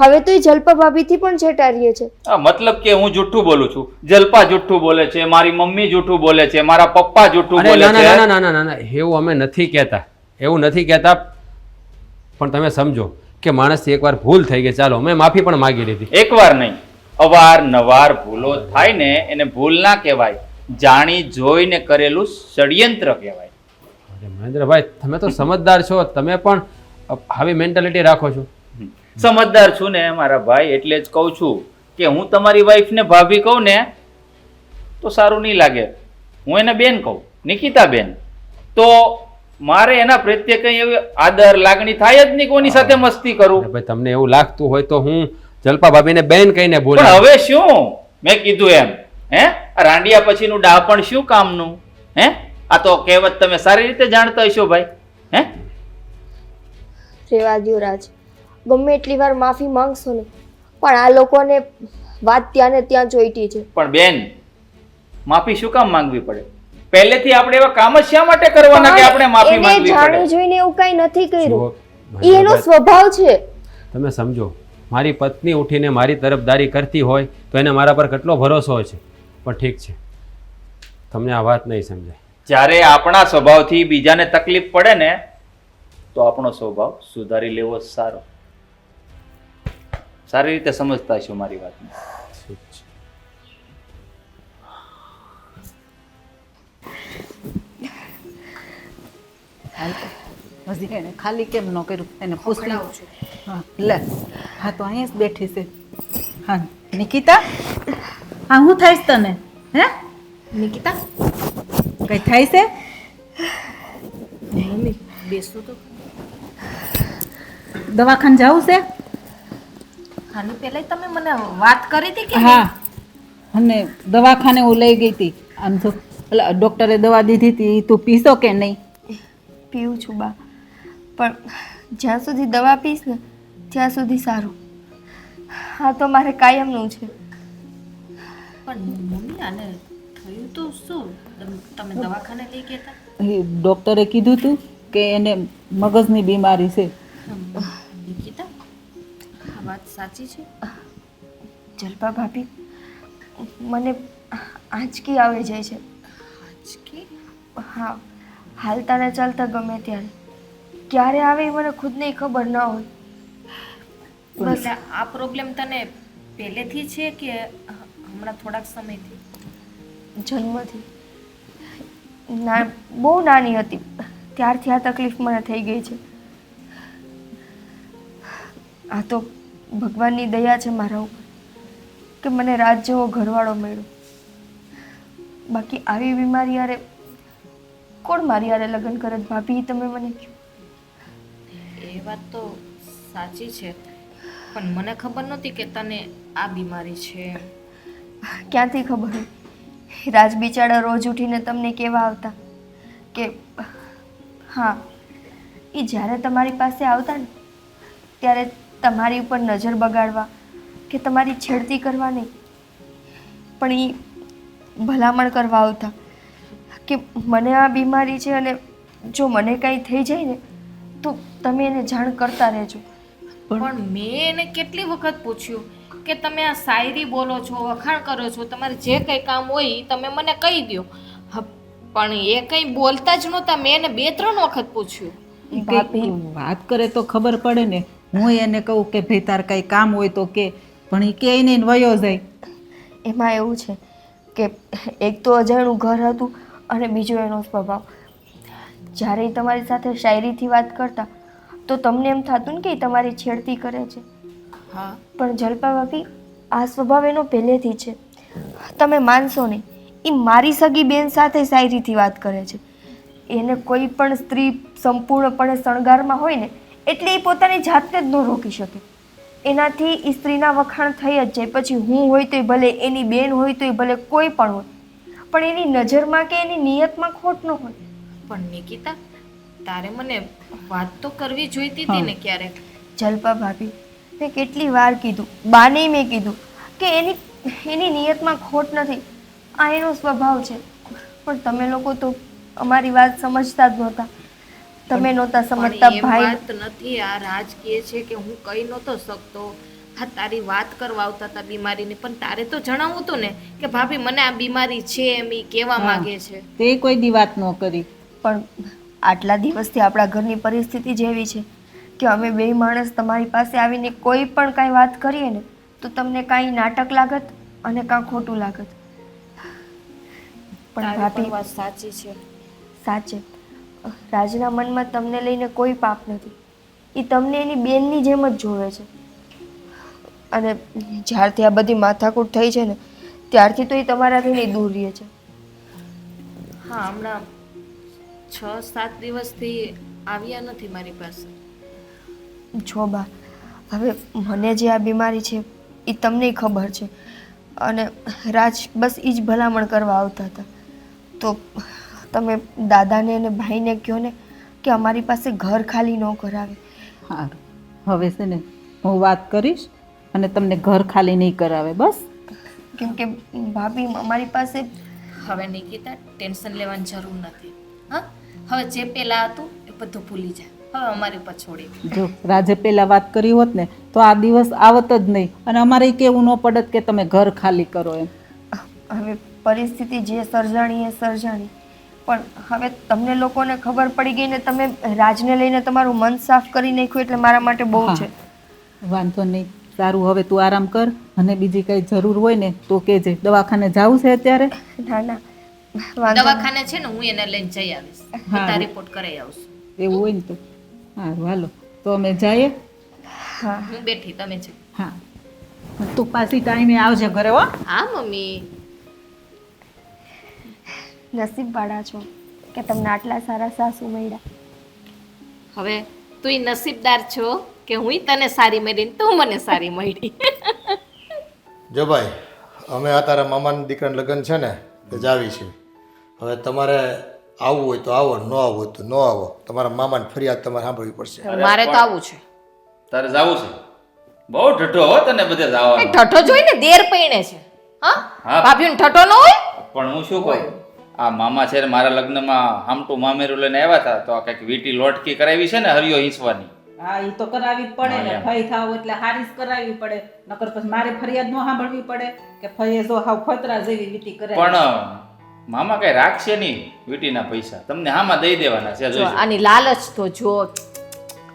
હવે તો એ જલ્પા ભાભીથી પણ છેટારીએ છે. મતલબ કે હું જુઠ્ઠું બોલું છું, જલ્પા જુઠ્ઠું બોલે છે, મારી મમ્મી જુઠ્ઠું બોલે છે, મારા પપ્પા જુઠ્ઠું બોલે છે. ના ના ના ના ના, એવું અમે નથી કહેતા, એવું નથી કહેતા. પણ તમે સમજો કે માણસથી એકવાર ભૂલ થઈ ગઈ, ચાલો મેં માફી પણ માગી લીધી. એકવાર નહીં, અવારનવાર ભૂલો થાય ને એને ભૂલ ના કહેવાય, જાણી જોઈને કરેલું ષડયંત્ર કહેવાય. અરે મહેન્દ્રભાઈ, તમે તો સમજદાર છો, તમે પણ આવી મેન્ટાલિટી રાખો છો. સમજદાર છું ને મારા ભાઈ, એટલે જ કહું છું કે હું તમારી વાઈફને ભાભી કહું ને તો સારું નહીં લાગે. હું એને બેન કહું, નિકિતા બેન, તો મારે એના પ્રત્યે કઈ એવી આદર લાગણી થાય જ નહીં. કોની સાથે મસ્તી કરું? ભાઈ તમને એવું લાગતું હોય તો હું જલ્પા ભાભીને બેન કહીને પણ બોલ્યો. હવે શું મેં કીધું એમ હે? આ રાંડિયા પછીનું ડાપણ શું કામનું હે? આ તો કહેવત તમે સારી રીતે જાણતા હશો ભાઈ હે? રેવા દ્યો રાજ, ગમે એટલી વાર માફી માંગશો ને પણ આ લોકોને વાત ત્યાં ને ત્યાં જોઈતી છે. પણ બેન, માફી શું કામ માંગવી પડે? પહેલેથી આપણે એવા કામ જ શા માટે કરવાના કે આપણે માફી એને માંગવી જાણી પડે? જોઈને એવું કઈ નથી કર્યું. જુઓ, ઈ એનો સ્વભાવ છે. તમે સમજો, મારી પત્ની ઉઠીને મારી તરફદારી કરતી હોય તો એને મારા પર કેટલો ભરોસો છે. પણ ઠીક છે, તમને આ વાત નહીં સમજાય. જ્યારે આપણા સ્વભાવથી બીજાને તકલીફ પડે ને તો આપણો સ્વભાવ સુધારી લેવો જ સારો. સારી રીતે સમજતા છો મારી વાતને. ઠીક છે. હજી એને ખાલી કેમ ન કર્યું એને પૂછડી હા લે હા તો અહીંયા જ બેઠી છે હા નિકિતા હા હું થઈશ તને હે નિકિતા, કઈ થાય છે મમ્મી બેસો તો. દવાખાને જવું છે આની પહેલા તમે મને વાત કરી હતી કે હા અને દવાખાને હું લઈ ગઈ હતી આમ તો પેલા ડૉક્ટરે દવા દીધી હતી તું પીશો કે નહીં પીવું છું બા, પણ જ્યાં સુધી દવા પીશ ને ત્યાં સુધી સારું. હા તો મારે કાયમનું છે. પણ મમ્મી આને થયું તો શું? તમે દવાખાને લઈ ગયા હતા? એ ડૉક્ટરે કીધું હતું કે એને મગજની બીમારી છે નિકિતા, આ વાત સાચી છે? જલ્પા ભાભી, મને આંચકી આવી જાય છે. આંચકી? હા, હાલતા ને ચાલતા ગમે ત્યારે ક્યારે આવે એ મને ખુદને ખબર ન હોય. બસ એટલે આ પ્રોબ્લેમ તને પહેલેથી છે કે હમણાં થોડાક સમયથી? જન્મથી બહુ નાની હતી ત્યારથી આ તકલીફ મને થઈ ગઈ છે. આ તો ભગવાનની દયા છે મારા ઉપર કે મને રાત જેવો ઘરવાળો મળ્યો. બાકી આવી બીમારી યારે કોણ મારી યારે લગ્ન કરે ભાભી? તમે મને કહો. એ વાત તો સાચી છે, પણ મને ખબર નહોતી કે તને આ બીમારી છે. ક્યાંથી ખબર હોય? રાજ બિચારા રોજ ઉઠીને તમને કેવા આવતા કે હા, એ જ્યારે તમારી પાસે આવતા ને ત્યારે તમારી ઉપર નજર બગાડવા કે તમારી છેડતી કરવા નહીં, પણ એ ભલામણ કરવા આવતા કે મને આ બીમારી છે અને જો મને કાંઈ થઈ જાય ને તો તમે એને જાણ કરતા રહેજો. પણ મેં એને કેટલી વખત પૂછ્યું કે તમે આ શાયરી બોલો છો, વખાણ કરો છો, તમારે જે કંઈ કામ હોય ઈ તમે મને કહી દો. પણ એ કંઈ બોલતા જ નહોતા. મેં એને 2-3 વખત પૂછ્યું. કંઈક વાત કરે તો ખબર પડે ને. હું એને કહું કે ભાઈ તાર કંઈ કામ હોય તો કે, પણ એ કે નહીં વયો જાય. એમાં એવું છે કે એક તો અજાણ્યું ઘર હતું અને બીજો એનો સ્વભાવ. જ્યારે એ તમારી સાથે શાયરીથી વાત કરતા તો તમને એમ થતું ને કે એ તમારી છેડતી કરે છે. હા, પણ જલ્પા ભાભી, આ સ્વભાવ એનો પહેલેથી છે. તમે માનશો નહીં, એ મારી સગી બેન સાથે શાયરીથી વાત કરે છે. એને કોઈ પણ સ્ત્રી સંપૂર્ણપણે શણગારમાં હોય ને એટલે એ પોતાની જાતને જ ન રોકી શકે. એનાથી એ સ્ત્રીના વખાણ થઈ જ જાય. પછી હું હોય તોય ભલે, એની બેન હોય તોય ભલે, કોઈ પણ હોય, પણ એની નજરમાં કે એની નિયતમાં ખોટ ન હોય. પણ નિકિતા, તારે મને વાત તો કરવી જોઈતી હતી ને ક્યારેક. જલ્પા ભાભી, મેં કેટલી વાર કીધું, બાને મેં કીધું કે એની નિયતમાં ખોટ નથી, આ એનો સ્વભાવ છે. પણ તમે લોકો તો અમારી વાત સમજતા જ નહોતા. તમે નહોતા સમજતા પણ એમ ભાઈ. વાત નથી. આ રાજ કહે છે કે હું કહી નહોતો શકતો. હા, તારી વાત કરવા આવતા હતા બીમારીની, પણ તારે તો જણાવવું હતું ને કે ભાભી મને આ બીમારી છે એમ ઈ કહેવા માંગે છે. તે કોઈ દી વાત ન કરી. પણ આટલા દિવસથી આપણા ઘરની પરિસ્થિતિ જેવી છે કે અમે બે માણસ તમારી પાસે આવીને કોઈ પણ કાંઈ વાત કરીએ ને તો તમને કાંઈ નાટક લાગત અને કાં ખોટું લાગત. પણ તારી ભાભી, પણ વાત સાચી છે. સાચે રાજના મનમાં તમને લઈને કોઈ પાપ નથી. એ તમને એની બેનની જેમ જ જોવે છે. અને જ્યારથી આ બધી માથાકૂટ થઈ છે ને ત્યારથી તો એ તમારાથી નહીં દૂર રહે છે. હા, હમણાં 6-7 દિવસથી આવ્યા નથી મારી પાસે. જો બા, હવે મને જે આ બીમારી છે એ તમને ખબર છે અને રાજ બસ એ જ ભલામણ કરવા આવતા હતા. તો તમે દાદાને અને ભાઈને કહો ને કે અમારી પાસે ઘર ખાલી ન કરાવે. સારું, હવે છે ને હું વાત કરીશ અને તમને ઘર ખાલી નહીં કરાવે બસ. કેમ કે ભાભી અમારી પાસે હવે નિકિતા ટેન્શન લેવાની જરૂર નથી. હા, હવે જે પેલા હતું એ બધું ભૂલી જા. હવે અમારી ઉપર છોડી દે. જો રાજે પહેલા વાત કરી હોત ને તો આ દિવસ આવત જ નહીં અને અમારે કેવું ન પડત કે તમે ઘર ખાલી કરો એમ. હવે પરિસ્થિતિ જે સર્જાણી એ સર્જાણી, પણ હવે તમને લોકોને ખબર પડી ગઈ ને તમે રાજને લઈને તમારું મન સાફ કરી નાખ્યું એટલે મારા માટે બહુ છે. વાંધો નહીં, સારું હવે તું આરામ કર અને બીજી કઈ જરૂર હોય ને તો કહેજે. દવાખાને જાવું છે અત્યારે? ના ના વાંધો દવાખાને છે ને હું એને લઈને જઈ આવીશ. બધા રિપોર્ટ કરાવી આવશું. એવું હોય ને તો સારું, હાલો તો અમે જઈએ. હા હું બેઠી, તમે છે. હા, તું પાછી ટાઈમે આવજે ઘરે હો. હા મમ્મી. નસીબવાળા છો કે તમને આટલા સારા સાસુ મળ્યા. હવે તું નસીબદાર છો કે હું તને સારી મળી ને તું મને સારી મળી. જો ભાઈ, અમે આ તારા મામાના દીકરાના લગ્ન છે ને તે જાવી છે. હવે તમારે આવવું હોય તો આવો, ન આવવું હોય તો ન આવો. તમારા મામાની ફરિયાદ તમારે સાંભળવી પડશે. મારે તો આવું છે. તારે જાવું છે? બહુ ઢઢો હો તને બધે એ જવાનું. ઠઠો જોઈને દેર પૈણે છે. હા, હા. ભાભીને ઠઠો ન હોય. પણ હું શું કહું, આ મામા છે ને મારા લગ્નમાં હામટું મામેરું લઈને આવ્યા હતા તો આ કંઈક વીટી લોટકી કરાવી છે ને હરિયો હિંચવાની. હા, એ તો કરાવી જ પડે હા, ને. એમ. ફઈ થાવ એટલે હારી જ કરાવી પડે, નકર પછી મારે ફરિયાદ ન સાંભળવી પડે કે ફઈએ જો હાવ ખતરા જેવી વીતી કરે. પણ મામા કઈ રાખશે નહીં વીટીના પૈસા, તમને હામાં દઈ દેવાના છે. જો જોઈજો. આની લાલચ તો જો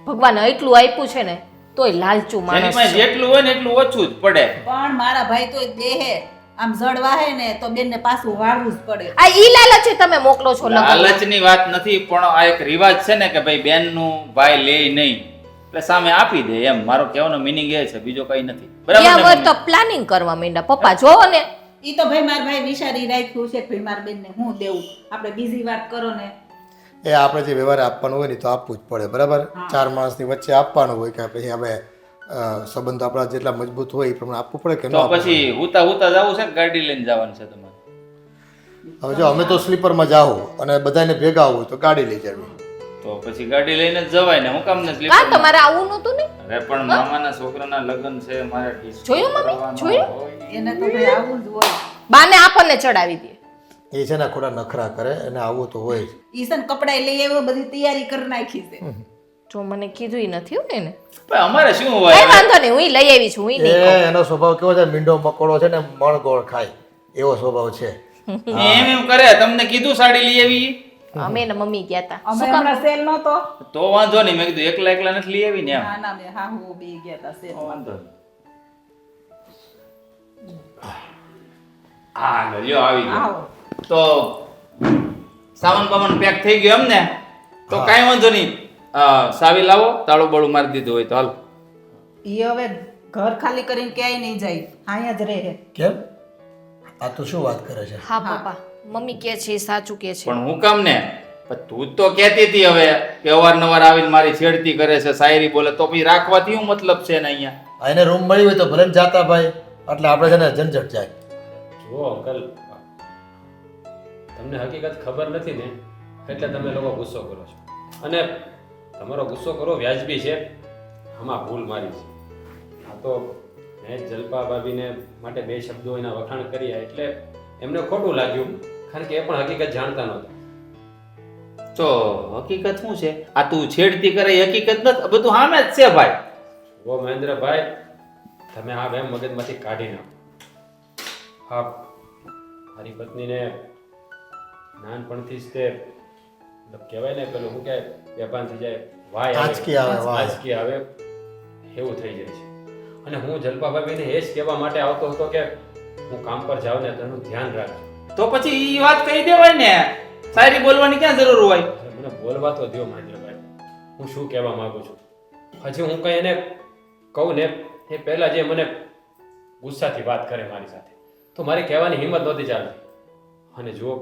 ભગવાને એટલું આપ્યું છે ને તોય લાલચું જેની માણસ પાસે છે. જેટલું હોય ને એટલું ઓછું જ પડે. પણ મારા ભાઈ તો દેહે આમ જડ વાહે ને તો બેનને પાછું વાળવું જ પડે. આ ઈ લાલચ તમે મોકલો છો લગ્ન. લાલચની વાત નથી, પણ આ એક રિવાજ છે ને કે ભાઈ બેનનું ભાઈ લે નહીં એટલે સામે આપી દે, એમ મારો કહેવાનો મિનિંગ એ છે, બીજો કઈ નથી. ત્યાં બરાબર હોય ને તો પ્લાનિંગ કરવા માંડ્યા પપ્પા જોવો ને. ઈ તો ભાઈ મારા ભાઈ વિચારી રાખ્યું છે કે ભાઈ મારા બેનને હું દેવું. આપણે બીજી વાત કરો ને. એ આપણે જે વ્યવહાર આપવાનો હોય ને તો આપવું જ પડે, બરાબર. ચાર માણસની વચ્ચે આપવાનું હોય કે પછી હવે સંબંધ આપણા જેટલા મજબૂત હોય એ પ્રમાણે આપવું પડે કે ન તો આપવું પછી હુતા હુતા જવું છે કે ગાડી લઈને જવાનું છે તમારે? પડે? હવે જો અમે તો સ્લીપરમાં જાઓ અને બધાને ભેગા હોય તો ગાડી લઈ જવી. તો પછી ગાડી લઈને જ જવાય ને, હું કામ ને કા સ્લીપર? તમારે આવું નહોતું ને. અરે પણ મામાના છોકરાના લગ્ન છે, મારે disco જોયું મમ્મી? કરવાનો જોયું? હોય. એને તો ભાઈ આવું જ હોય. બાને આપણને ચડાવી દે. એ છે ને ખોટા નખરા કરે અને આવું તો હોય જ. ઈ છે ને કપડાં લઈ આવ્યો, બધી તૈયારી કરી નાખી છે. જો મને કીધું નથી હોય ને. પણ અમારે શું કઈ હોય? વાંધો નહીં, હું લઈ આવી છું. હું નહીં ખાઉં. એનો સ્વભાવ કેવો છે, મીંડો મકોડો છે ને મણ ગોળ ખાય એવો સ્વભાવ છે. એમ એમ કરે. તમને કીધું સાડી લઈ આવી? અમે ને મમ્મી ગયા હતા. અમે શું કામ? હમણાં સેલ નહોતો. તો વાંધો નહીં, મેં કીધું એકલા એકલા નથી લઈ આવી ને એમ. ના ના મેં હા હું બે ગયા હતા સેલ. વાંધો નહીં. હા લ્યો આવી ગયો. આવો. તો સામાન બામાન પેક થઈ ગયો એમ ને? તો કાંઈ વાંધો નહીં. સાવી લાવો, તાળું બાળું મારી દીધું હોય તો હાલ. ઈ હવે ઘર ખાલી કરીને ક્યાંય નહીં જાય, અહીંયા જ રહે. કેમ? આ તો શું વાત કરે છે? હા પપ્પા, મમ્મી કે છે એ સાચું કે છે. પણ હું કામ ને? પણ તું જ તો કહેતી હતી હવે કે અવારનવાર આવીને મારી છેડતી કરે છે, શાયરી બોલે, તો પછી રાખવાથી શું મતલબ છે ને અહીંયા? આ એને રૂમ મળી હોય તો ભલે ને જાતા ભાઈ, એટલે આપણે છે ને ઝંઝટ જાય. જુઓ અંકલ, તમને હકીકત ખબર નથી ને એટલે તમે લોકો ગુસ્સો કરો છો, અને તમારો ગુસ્સો કરવો વ્યાજબી છે. આમાં ભૂલ મારી છે. આ તો મેં જલપા ભાભીને માટે બે શબ્દો એના વખાણ કર્યા એટલે એમને ખોટું લાગ્યું, કારણ કે એ પણ હકીકત જાણતા નહોતા. તો હકીકત શું છે? આ તું છેડતી કરે એ હકીકત નથી, બધું સામે જ છે ભાઈ. ઓ મહેન્દ્રભાઈ, તમે આ વેમ મગજમાંથી કાઢી નાખો. હા, મારી પત્નીને નાનપણથી જ તે મતલબ કહેવાય ને પેલું શું કે બેભાન થઈ જાય, વાય આંચકી આવે, વાય. આંચકી આવે એવું થઈ જાય છે. અને હું જલપા ભાભીને એ જ કહેવા માટે આવતો હતો કે હું કામ પર જાઉં ને તેનું ધ્યાન રાખજો. તો પછી ઈ વાત કહી દેવાય ને, શાયરી બોલવાની ક્યાં જરૂર હોય? અરે મને બોલવા તો દો મહેન્દ્રભાઈ, હું શું કહેવા માંગુ છું. હજી હું કંઈ એને કહું ને એ પહેલાં જે મને ગુસ્સાથી વાત કરે મારી સાથે, તો મારી કહેવાની હિંમત નહોતી ચાલતી. અને જો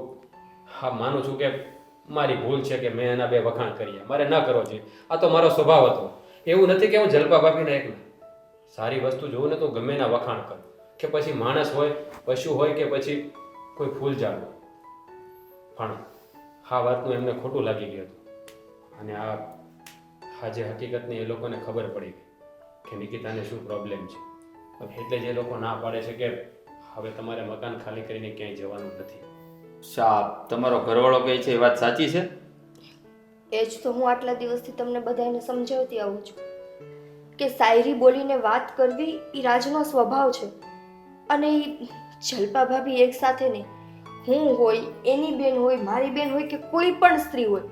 હા માનું છું કે મારી ભૂલ છે કે મેં એના બે વખાણ કર્યા, મારે ન કરવો જોઈએ. આ તો મારો સ્વભાવ હતો. એવું નથી કે હું જલપા ભાભીને એકલા સારી વસ્તુ જોઉં ને તો ગમે એના વખાણ કરું, કે પછી માણસ હોય, પશુ હોય કે પછી કોઈ ફૂલ ઝાડ હોય. પણ આ વાતનું એમને ખોટું લાગી ગયું હતું, અને આ જે હકીકતની એ લોકોને ખબર પડી ગઈ કે નિકિતાને શું પ્રોબ્લેમ છે. એટલે જ એ લોકો ના પાડે છે કે હવે તમારે મકાન ખાલી કરીને ક્યાંય જવાનું નથી. સાહેબ તમારો ઘરવાળો કહે છે એ વાત સાચી છે? એ જ તો હું આટલા દિવસથી તમને બધાને સમજાવતી આવું છું કે શાયરી બોલીને વાત કરવી એ રાજનો સ્વભાવ છે. અને એ જલ્પા ભાભી એક સાથે નહીં, હું હોય, એની બેન હોય, મારી બેન હોય કે કોઈ પણ સ્ત્રી હોય,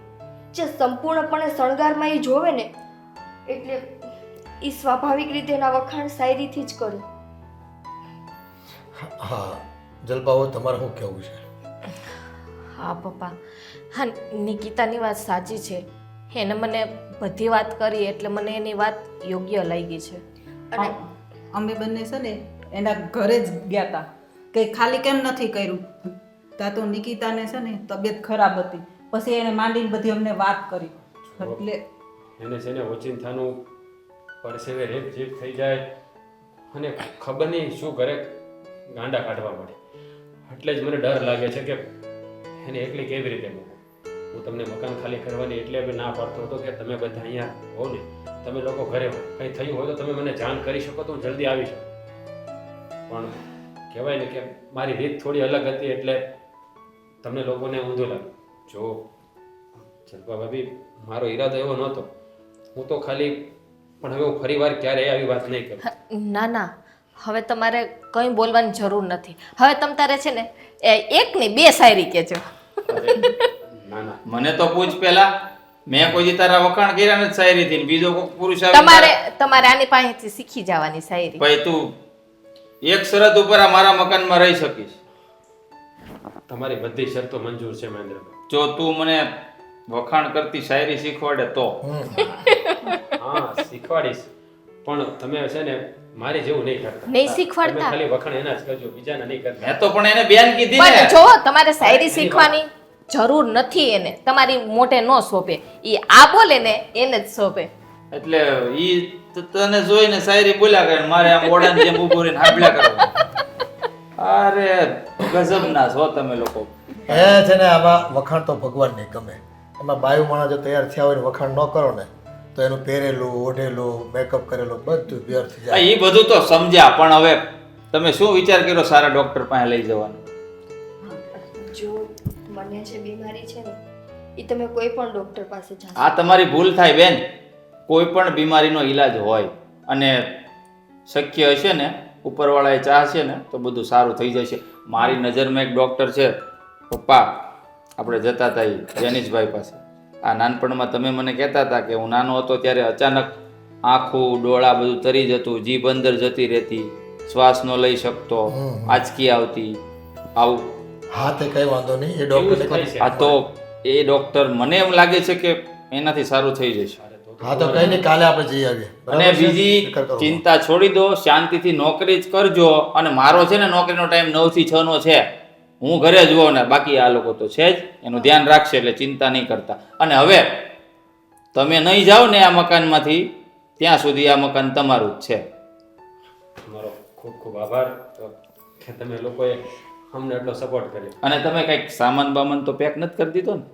જે સંપૂર્ણપણે શણગારમાં એ જોવે ને એટલે એ સ્વાભાવિક રીતે એના વખાણ શાયરીથી જ કરે. હા જલપાઓ, તમારે શું કહેવું છે? હા પપ્પા, હા નિકિતાની વાત સાચી છે. એને મને બધી વાત કરી એટલે મને એની વાત યોગ્ય લાગી છે. અને અમે બંને છે ને એના ઘરે જ ગયા હતા કે ખાલી કેમ નથી કર્યું. ત્યાં તો નિકિતાને છે ને તબિયત ખરાબ હતી, પછી એને માંડીને બધી અમને વાત કરી. એટલે એને છે ને ઓચિંતાનું પરસેવે રેપ જીપ થઈ જાય અને ખબર નહીં શું કરે, ગાંડા કાઢવા પડે. એટલે જ મને ડર લાગે છે કે એને એકલી કેવી રીતે મૂકું. હું તમને મકાન ખાલી કરવાની એટલે હવે ના પાડતો હતો કે તમે બધા અહીંયા હો ને, તમે લોકો ઘરે હો, કંઈ થયું હોય તો તમે મને જાણ કરી શકો તો હું જલ્દી આવી શકું. પણ કહેવાય ને કે મારી રીત થોડી અલગ હતી એટલે તમને લોકોને ઊંધું લાગ્યું. જો જલ્પા ભાભી, મારો ઈરાદો એવો નહોતો. હું તો ખાલી, પણ હવે હું ફરી વાર ક્યારેય આવી વાત નહીં કરું. ના ના, હવે તમારે કંઈ બોલવાની જરૂર નથી. હવે તમ તારે છે ને એક નહીં 2 શાયરી કહેજો. ના ના, મને તો પૂછ પેલા, મેં કોઈ દી તારા વખાણ કર્યા નથી શાયરીથી ને બીજો કોઈ પુરુષ આવી તમારે આની પાસેથી શીખી જવાની શાયરી. ભાઈ તું એક શરત ઉપર આ મારા મકાનમાં રહી શકીશ. તમારી બધી શરતો મંજૂર છે મહેન્દ્રભાઈ. જો તું મને વખાણ કરતી શાયરી શીખવાડે તો. હા શીખવાડીશ, પણ તમે છે ને મારી જેવું નહીં કરતા. નહીં શીખવાડતા? તમે ખાલી વખાણ એના જ કરજો, બીજાના નહીં કરતા. મેં તો પણ એને બેન કીધી ને. પણ જો તમારે શાયરી શીખવાની જરૂર નથી. એને તમારી મોઢે ન સોંપે, એ આ બોલે ને એને જ સોંપે. એટલે ઈ તને જોઈને શાયરી બોલ્યા કરે, મારે આમ ઓડાની જેમ ઊભો રહીને હાંભળ્યા કરવાનું. અરે ગજબના છો તમે લોકો. એ છે ને આમાં વખાણ તો ભગવાનને ગમે. એમાં બાયુ માણસ જો તૈયાર થયા હોય ને વખાણ ન કરો ને તો એનું પહેરેલું, ઓઢેલું, મેકઅપ કરેલું બધું વ્યર્થ હા, જાય. ઈ બધું તો સમજ્યા, પણ હવે તમે શું વિચાર કર્યો સારા ડોક્ટર પાસે લઈ જવાનો? જો મને જે બીમારી છે ને એ તમે કોઈ પણ ડૉક્ટર પાસે જાઓ. આ તમારી ભૂલ થાય બેન. કોઈ પણ બીમારીનો ઈલાજ હોય અને શક્ય હશે ને, ઉપરવાળાએ ચાહશે ને તો બધું સારું થઈ જશે. મારી નજરમાં એક ડૉક્ટર છે પપ્પા, આપણે જતા હતા એ જેનિશભાઈ પાસે. આ નાનપણમાં તમે મને કહેતા હતા કે હું નાનો હતો ત્યારે અચાનક આંખું, ડોળા બધું તરી જતું, જીભ અંદર જતી રહેતી, શ્વાસ ન લઈ શકતો, આંચકી આવતી, આવું. હા તે કઈ વાંધો નહીં, એ એવું જ ડોક્ટર થાય છે. આ તો એ ડૉક્ટર મને એમ લાગે છે કે એનાથી સારું થઈ જશે. હા તો કઈ નહીં, કાલે આપણે જઈ આવીએ. અને બરાબર છે? બીજી ફિકર કરો. ચિંતા છોડી દો, શાંતિથી નોકરી જ કરજો. અને મારો છે ને નોકરીનો ટાઈમ 9 થી 6 નો છે. હું ઘરે જ હોઉં ને બાકી આ લોકો તો છે જ, એનું ધ્યાન રાખશે એટલે ચિંતા નહીં કરતા. અને હવે તમે નહીં જાઓ ને આ મકાનમાંથી ત્યાં સુધી આ મકાન તમારું જ છે. તમારો ખૂબ ખૂબ આભાર કે તમે લોકોએ અમને એટલો સપોર્ટ કર્યો. અને તમે કંઈક સામાન બામાન તો પેક નથી કરી દીધો ને?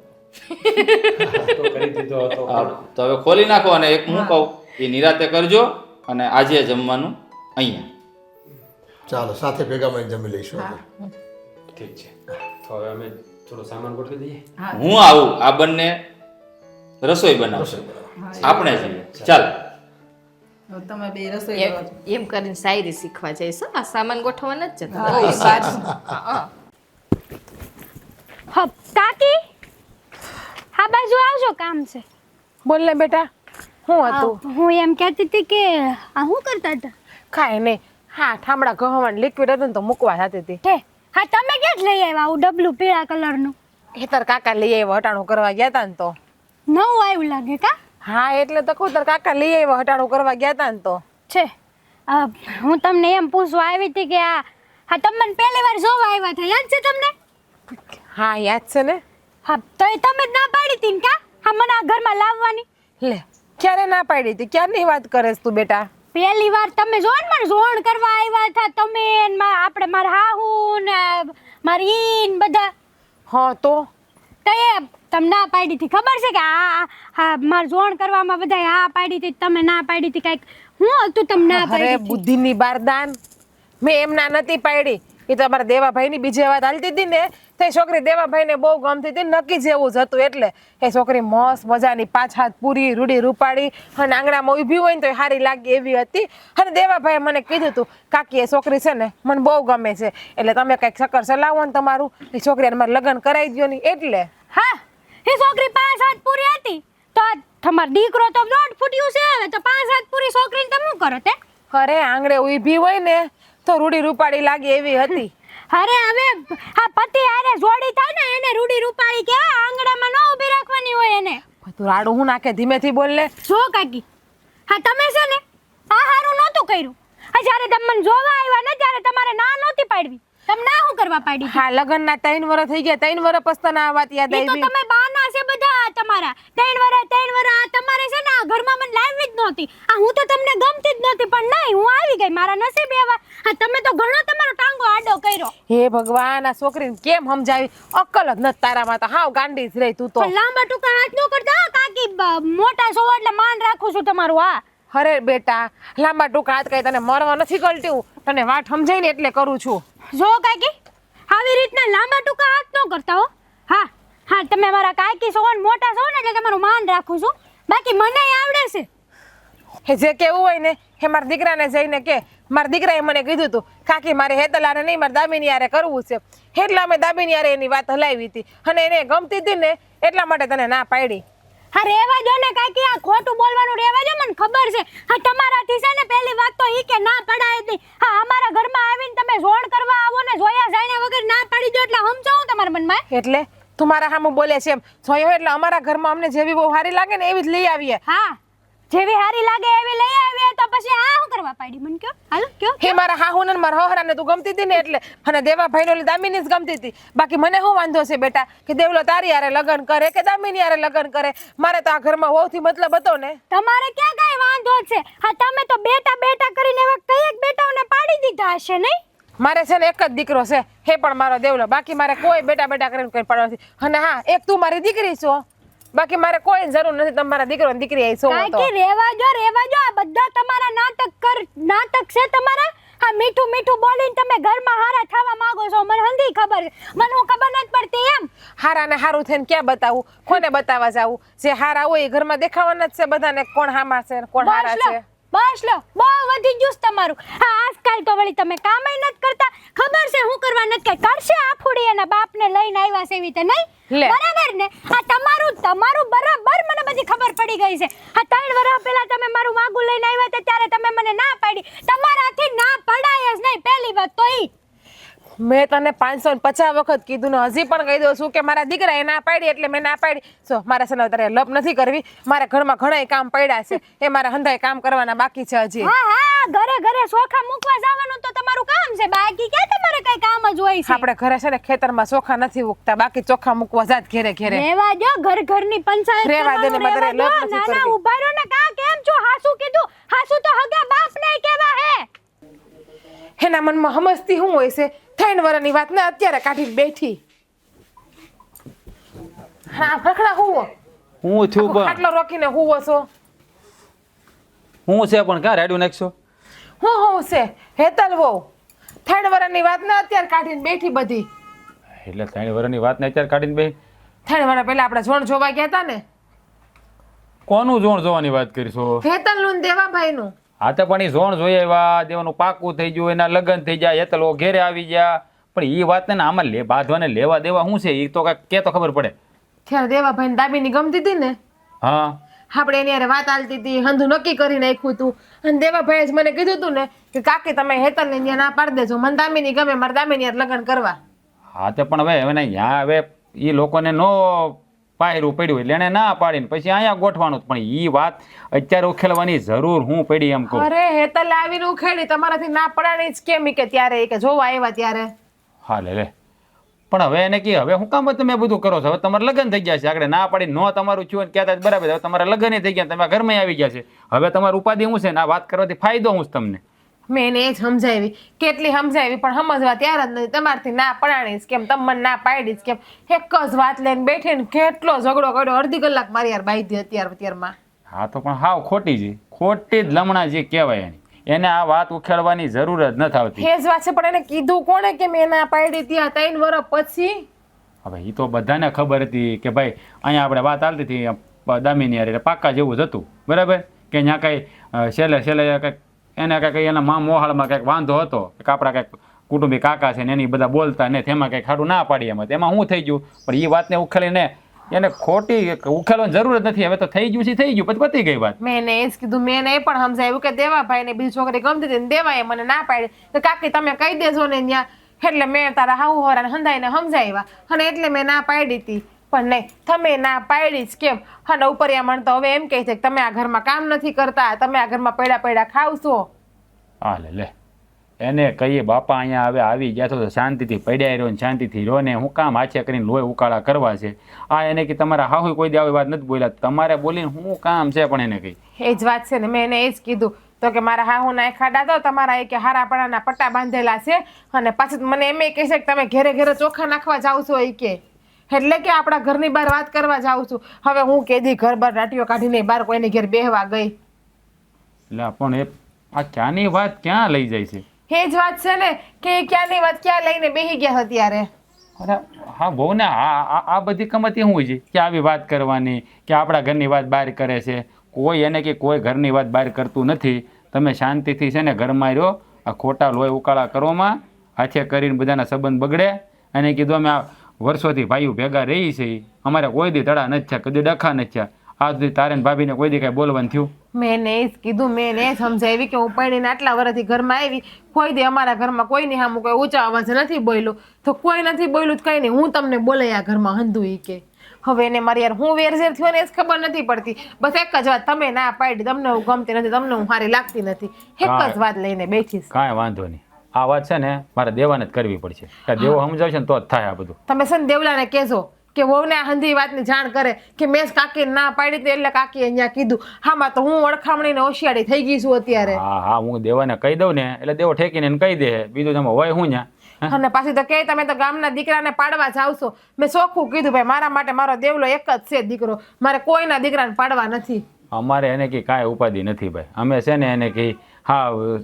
તો કરી દીધો હતો હા, પણ તો હવે ખોલી નાખો. અને એક હું કહું એ નિરાતે કરજો. અને આજે જમવાનું અહીંયા. ચાલો સાથે ભેગા મળીને જમી લઈશું આપણે. ઠીક છે. તો હવે અમે થોડો સામાન ગોઠવી દઈએ. હું આવું, આ બંને રસોઈ બનાવશે, આપણે જઈએ. ચાલ. હવે તમે બે રસોઈ એમ કરો. એમ કરીને શાયરી શીખવા જઈશ. આ સામાન ગોઠવવા નથી જતા. હા, એ સાચું. હપ કાકી હા બાજુ આવજો, કામ છે. બોલ ને બેટા, શું આ, હતું? હું એમ કહેતી હતી કે આ શું કરતા હતા? કાંઈ નહીં. હા, ઠામડા ગહવાનું લિક્વિડ હતું ને તો મૂકવા જતી હતી. હે હા તમે ક્યાં લઈ આવ્યા આવું ડબલું પીળા કલરનું? એ તાર કાકા લઈ આવ્યો, હટાણું કરવા ગયા તા ને તો. નવું આવ્યું લાગે કા? હા એટલે તો કહું, તાર કાકા લઈ આવ્યો, હટાણું કરવા ગયા તા ને તો. છે હું તમને એમ પૂછવા આવી હતી કે આ હા તમે મને પહેલી વાર જોવા આવ્યા હતા, યાદ છે તમને? હા યાદ છે ને. હા તો એ તમે જ ના પાડી હતી ને કા હા મને આ ઘરમાં લાવવાની? લે, ક્યારે ના પાડી હતી? ક્યારની વાત કરેસ તું બેટા? પહેલી વાર તમે જો ને મને જોણ કરવા આવ્યા હતા તમે ને આપણે મારા હાહુ ને મારી ઈન બધા. હા તો તો એ તમને ના પાડી હતી ખબર છે કે આ મારે જોણ કરવામાં બધા હા પાડી હતી, તમે ના પાડી હતી. કાંઈક હું હતું તમને ના અરે પાડી હતી? બુદ્ધિની બારદાન મેં એમના નથી પાડી. એ તો અમારા દેવાભાઈની બીજી વાત હાલતી હતી ને તે છોકરી દેવાભાઈને બહુ ગમતી હતી, નક્કી જેવું જ હતું. એટલે એ છોકરી મસ્ત મજાની 5 હાથ પૂરી રૂડી રૂપાડી અને આંગણામાં ઊભી હોય ને તો સારી લાગે એવી હતી. અને દેવાભાઈએ મને કીધું હતું કાકી એ છોકરી છે ને મને બહુ ગમે છે, એટલે તમે કંઈક ચક્કર ચલાવો ને તમારું, એ છોકરીને મારે લગ્ન કરાવી દો ને. એટલે હા, એ છોકરી 5 હાથ પૂરી હતી તો આ તમારો દીકરો તો 1.5 ફૂટ્યું છે, હવે તો 5 હાથ પૂરી છોકરીને તમે શું કરો તે? અરે આંગણે ઊભી હોય ને તો રૂડી રૂપાડી લાગે એવી હતી. અરે હવે આ પતિ આરે જોડી થાય ને એને રૂડી રૂપાળી કહેવાય, આંગણામાં ન ઊભી રાખવાની હોય એને. તું રાડું હું નાખે, ધીમેથી બોલ ને. જો કાકી, હા તમે છે ને આ હારું નહોતું કર્યું. આ જ્યારે તમે મને જોવા આવ્યા ને ત્યારે તમારે ના નહોતી પાડવી, તમે ના શું કરવા પાડી? હા, લગ્નના 3 વર્ષ થઈ ગયા, 3 વર્ષ પછી તને આ વાત યાદ એ તો આવી. તમે બાના છે બધા તમારા. 3 વર્ષ આ તમારે છે ને આ ઘરમાં મને લાવી જ નહોતી. આ હું તો તમને ગમતી જ નહોતી, પણ નહીં હું આવી ગઈ, મારા નસીબ એવા. હા, તમે તો ઘણો તમારો ટાંગો આડો કર્યો. હે ભગવાન, આ છોકરીને કેમ સમજાવી? અક્કલ જ નથી તારામાં તો, હાવ ગાંડી જ રહી તું તો. પણ લાંબા ટૂંકા હાથ ન કરતા હો કાકી, મોટા છો એટલે માન રાખું છું તમારું. હા અરે બેટા, લાંબા ટૂંકા હાથ કઈ તને મરવા નથી ગળતું, તને વાત સમજાય ને એટલે કરું છું. જો કાકી, આવી રીતના લાંબા ટૂંકા હાથ ન કરતા હો. હા હા, તમે મારા કાકી છો ને મોટા છો ને એટલે તમારું માન રાખું છું, બાકી મને આવડે છે. હે જે કેવું હોય ને હે મારા દીકરાને જઈને કે. મારા દીકરાએ મને કીધું હતું કાકી મારે હેતલાને નહીં મારે દામિની યારે કરવું છે, એટલે અમે દામિની યારે એની વાત હલાવી હતી અને એને ગમતી હતી ને એટલા માટે તને ના પાડી. હા રેવા જો ને કાકી, આ ખોટું બોલવાનું રેવા જો, મને ખબર છે. હા તમારાથી છે ને પહેલી વાત તો ઈ કે ના પડાય હતી. હા, અમારા ઘરમાં આવીને તમે જોણ કરવા આવો ને જોયા જાણ્યા વગર ના પાડી દો એટલે સમજાવું તમારા મનમાં. એટલે તું મારા સામે બોલે છે એમ જોયો એટલે અમારા ઘરમાં અમને જેવી બહુ સારી લાગે ને એવી જ લઈ આવીએ. હા, જેવી હારી લાગે એવી લઈ આવીએ તો પછી આ શું કરવા પાડી મને કયો? હાલો કયો હે મારા હાહુને ને મારા હોહરાને તું ગમતી હતી ને એટલે, અને દેવાભાઈને ઓલી દામિની જ ગમતી હતી. બાકી મને શું વાંધો છે બેટા કે દેવલો તારી હારે લગ્ન કરે કે દામિની હારે લગ્ન કરે? મારે તો આ ઘરમાં હોવથી મતલબ હતો ને. તમારે ક્યાં કાંઈ વાંધો છે? હા, તમે તો બેટા બેટા કરીને એવા કઈક બેટાઓને પાડી દીધા હશે નહીં? મારે છે ને એક જ દીકરો છે, હે પણ મારો દેવલો, બાકી મારે કોઈ બેટા બેટા કરીને કઈ પાડવા નથી. અને હા, એક તું મારી દીકરી છો, બાકી મારે કોઈ જરૂર નથી તમારા દીકરો ને દીકરી આવી છો. કાકી રેવા જો આ બધા તમારા નાટક છે તમારા. હા, મીઠું મીઠું બોલીને તમે ઘરમાં હારા થવા માંગો છો, મને હંધી ખબર છે, મને હું ખબર નથી પડતી એમ. હારા ને હારું થઈને ક્યાં બતાવું? કોને બતાવવા જાવું? જે હારા હોય એ ઘરમાં દેખાવાના જ છે બધાને, કોણ હામા છે કોણ હારા છે. બસ લો, બહુ વધી ગયું છે તમારું. હા, આજકાલ તો વળી તમે કામય નથી કરતા, ખબર છે હું કરવા નથી કઈ કરશે. આ ફૂડી એના બાપને લઈને આવ્યા છે એવી રીતે નહીં? બરાબર ને? આ તમારું બરાબર મને બધી ખબર પડી ગઈ છે. આ 3 વર્ષ પહેલા તમે મારું માગું લઈને આવ્યા હતા ત્યારે તમે મને ના પાડી. તમારાથી ના પડાય જ નહીં, પહેલી વાત તો ઈ. મેં તને 550 વખત કીધું ને હજી પણ કહી દઉં છું કે મારા દીકરાએ ના પાડી એટલે મેં ના પાડી. જો મારા સને તારે લપ નથી કરવી, મારા ઘરમાં ઘણાય કામ પડ્યા છે, એ મારા હંધાય કામ કરવાના બાકી છે હજી. હા, ઘરે ચોખા મૂકવા જવાનું તો તમારું કામ છે, બાકી ક્યાં તમારે કઈ કામ જ હોય છે? આપણે ઘરે છે ને ખેતરમાં ચોખા નથી ઉગતા, બાકી ચોખા મૂકવા જાત ઘેરે ઘેરે. રેવા જો, ઘરની પંચાયત રેવા દે ને, મારે લપ નથી ના કરવી. ઉભા રહો ને, કા કેમ છો? હાસુ કીધું, હાસુ તો હગા બાપ નહીં કેવા હે. એના મનમાં સમજતી શું હોય છે? 3 વર્ષની વાત ને અત્યારે કાઢીને બેઠી. હા, ફકડા હુવો હું થયું પણ ખાટલો રોકીને હુવો છો. હું છે પણ ક્યાં રેડ્યું નાખશો? હું છે હેતલ વહુ. 3 વર્ષની વાત ને અત્યારે કાઢીને બેઠી બધી. એટલે 3 વર્ષની વાત ને અત્યારે કાઢીને બે 3 વર્ષ પહેલા આપણે જોણ જોવા ગયા હતા ને. કોનું જોણ જોવાની વાત કરીશો? હેતલ નું દેવાભાઈ નું. હા તો પણ એ જોણ જોઈ આવ્યા, દેવાનું પાકું થઈ ગયું, એના લગ્ન થઈ જાય, હેતલો ઘેરે આવી ગયા, પણ એ વાત ને આમાં બાંધવાને લેવા દેવા શું છે? એ તો કાંઈક કે તો ખબર પડે. ત્યારે દેવાભાઈ દાબીની ગમતી હતી ને, હા આપણે એની હારે વાત હાલતી હતી, હંધું નક્કી કરી નાખ્યું હતું. અને દેવાભાઈએ જ મને કીધું હતું ને કે કાકી તમે હેતલ ને ત્યાં ના પાડી દેજો, મને દામિની ગમે, મારે દામિની હારે લગ્ન કરવા. હા તો પણ હવે ત્યાં હવે એ લોકોને નો પાયરું પડ્યું એટલે એને ના પાડીને પછી અહીંયા ગોઠવાનું, પણ એ વાત અત્યારે ઉકેલવાની જરૂર હું પડી એમ કહું. અરે હેતલ આવીને ઉખેડી, તમારાથી ના પડાણી જ કેમ? કે ત્યારે કે જોવા આવ્યા ત્યારે. હા લે પણ હવે એને કે હવે હું કામ તમે બધું કરો છો? હવે તમારે લગ્ન થઈ ગયા છે, આગળ ના પાડી નો તમારું થયું ને કહેતા બરાબર, હવે તમારા લગ્ન થઈ ગયા, તમે ઘરમાં આવી ગયા છે, હવે તમારું ઉપાધિ શું છે ને? આ વાત કરવાથી ફાયદો શું છે તમને? મેં એને એ જ સમજાવી, કેટલી સમજાવી પણ સમજવા ત્યાર જ નથી. તમારથી ના પડાણીશ કેમ, તમે મને ના પાડીશ કેમ? એક જ વાત લઈને બેઠી ને કેટલો ઝઘડો કર્યો, અડધી કલાક મારી યાર બાઈ હતી અત્યારમાં. હા તો પણ હાવ ખોટી જ ખોટી જ લમણા જે કહેવાય એને આ વાત ઉખેડવાની જરૂર જ નથી આવતી. એ જ વાત છે, પણ એને કીધું કોણે કે મેં ના પાડી ત્યાં 3 વર્ષ પછી? હવે એ તો બધાને ખબર હતી કે ભાઈ અહીંયા આપણે વાત ચાલતી હતી દામિની હારે, એટલે પાકા જેવું જ હતું બરાબર, કે અહીંયા કંઈ છેલ્લે કંઈક એને કંઈક એના મોહાળમાં કંઈક વાંધો હતો કે આપણા કંઈક કુટુંબી કાકા છે ને એની બધા બોલતા ને તેમાં કંઈક ખાડું ના પાડી એમાં શું થઈ ગયું. પણ એ વાતને ઉખેલીને એને ખોટી ઉખેલવાની જરૂર જ નથી. હવે તો થઈ ગયું છે થઈ ગયું, પછી પતી ગઈ વાત. મેં એને એ જ કીધું, મેં એને એ પણ સમજાવ્યું કે દેવાભાઈ ને બીજી છોકરી ગમતી હતી ને દેવાએ મને ના પાડી તો કાકી તમે કહી દેજો ને ત્યાં. એટલે મેં તારા હાહુ હોરાને હંધાઈને સમજાવ્યા અને એટલે મેં ના પાડી હતી. પણ નહીં, તમે ના પાડી જ કેમ? અને ઉપરિયા મન તો હવે એમ કહે છે કે તમે આ ઘરમાં કામ નથી કરતા, તમે આ ઘરમાં પડ્યા ખાવશો. હા લે એને કહીએ બાપા અહીંયા હવે આવી ગયા તો શાંતિથી પડ્યા રહ્યો ને શાંતિથી રહ્યો ને હું કામ આછે કરીને લોહી ઉકાળા કરવા છે. આ એને કે તમારા હાહુ કોઈ દી આવી વાત નથી બોલ્યા, તમારે બોલીને શું કામ છે? પણ એને કહી એ જ વાત છે ને, મેં એને એ જ કીધું તો કે મારા હાહુના એ ખાડા તો તમારા એ કે હારાપણાના પટ્ટા બાંધેલા છે અને પાછું મને એમ કહે છે કે તમે ઘેરે ઘેરે ચોખા નાખવા જાવ છો એ કે, એટલે કે આપણા ઘરની બહાર વાત કરવા જાઉં છું. હવે હું કેદી ઘર બહાર રાટીઓ કાઢીને બહાર કોઈને ઘેર બેહવા ગઈ? એટલે પણ એ આ ક્યાંની વાત ક્યાં લઈ જાય છે? એ જ વાત છે ને કે ક્યાંની વાત ક્યાં લઈને બેહી ગયા અત્યારે. અરે હા બહુ ને આ બધી કમતી શું છે કે આવી વાત કરવાની કે આપણા ઘરની વાત બહાર કરે છે? કોઈ એને કે કોઈ ઘરની વાત બહાર કરતું નથી. તમે શાંતિથી છે ને ઘરમાં રહ્યો, આ ખોટા લોહી ઉકાળા કરવામાં હાથે કરીને બધાના સંબંધ બગડે. અને કીધું અમે આ વર્ષોથી ભાઈઓ ભેગા રહી છે, અમારે કોઈ દી તળા નથી થયા, કદી ડખા નથી થયા. આ સુધી તારે ને ભાભીને કોઈ દી કાંઈ બોલવાનું થયું? મેં એને એ જ કીધું, મેં એને સમજાવી કે હું પડીને આટલા વર્ષથી ઘરમાં આવી, કોઈ દી અમારા ઘરમાં કોઈની સામું કોઈ ઊંચા અવાજ નથી બોલ્યું. તો કોઈ નથી બોલ્યું તો કંઈ નહીં, હું તમને બોલે આ ઘરમાં હંધું ઈ કે. હવે એને મારી યાર હું વેરઝેર થયો ને એ જ ખબર નથી પડતી. બસ એક જ વાત, તમે ના પાડી, તમને હું ગમતી નથી, તમને હું સારી લાગતી નથી, એક જ વાત લઈને બેઠીશ. કાંઈ વાંધો નહીં, આ વાત છે ને મારે દેવાને જ કરવી પડશે. દેવો સમજાવશે ને તો જ થાય આ બધું. તમે છે ને દેવલાને કહેજો કે વહુને આ હંધી વાતની જાણ કરે કે મેં કાકીને ના પાડી હતી એટલે કાકીએ અહીંયા કીધું. હામાં તો હું ઓળખામણીને હોશિયારી થઈ ગઈ છું અત્યારે. હા હું દેવાને કહી દઉં ને એટલે દેવો ઠેકીને એને કહી દે, બીજું તમે હોય હું ન્યા. અને પાછી તો કે તમે તો ગામના દીકરાને પાડવા જાવશો. મેં ચોખ્ખું કીધું ભાઈ મારા માટે મારો દેવલો એક જ છે દીકરો, મારે કોઈના દીકરાને પાડવા નથી. અમારે એને કે કાંઈ ઉપાધિ નથી ભાઈ, અમે છે ને એને કે હા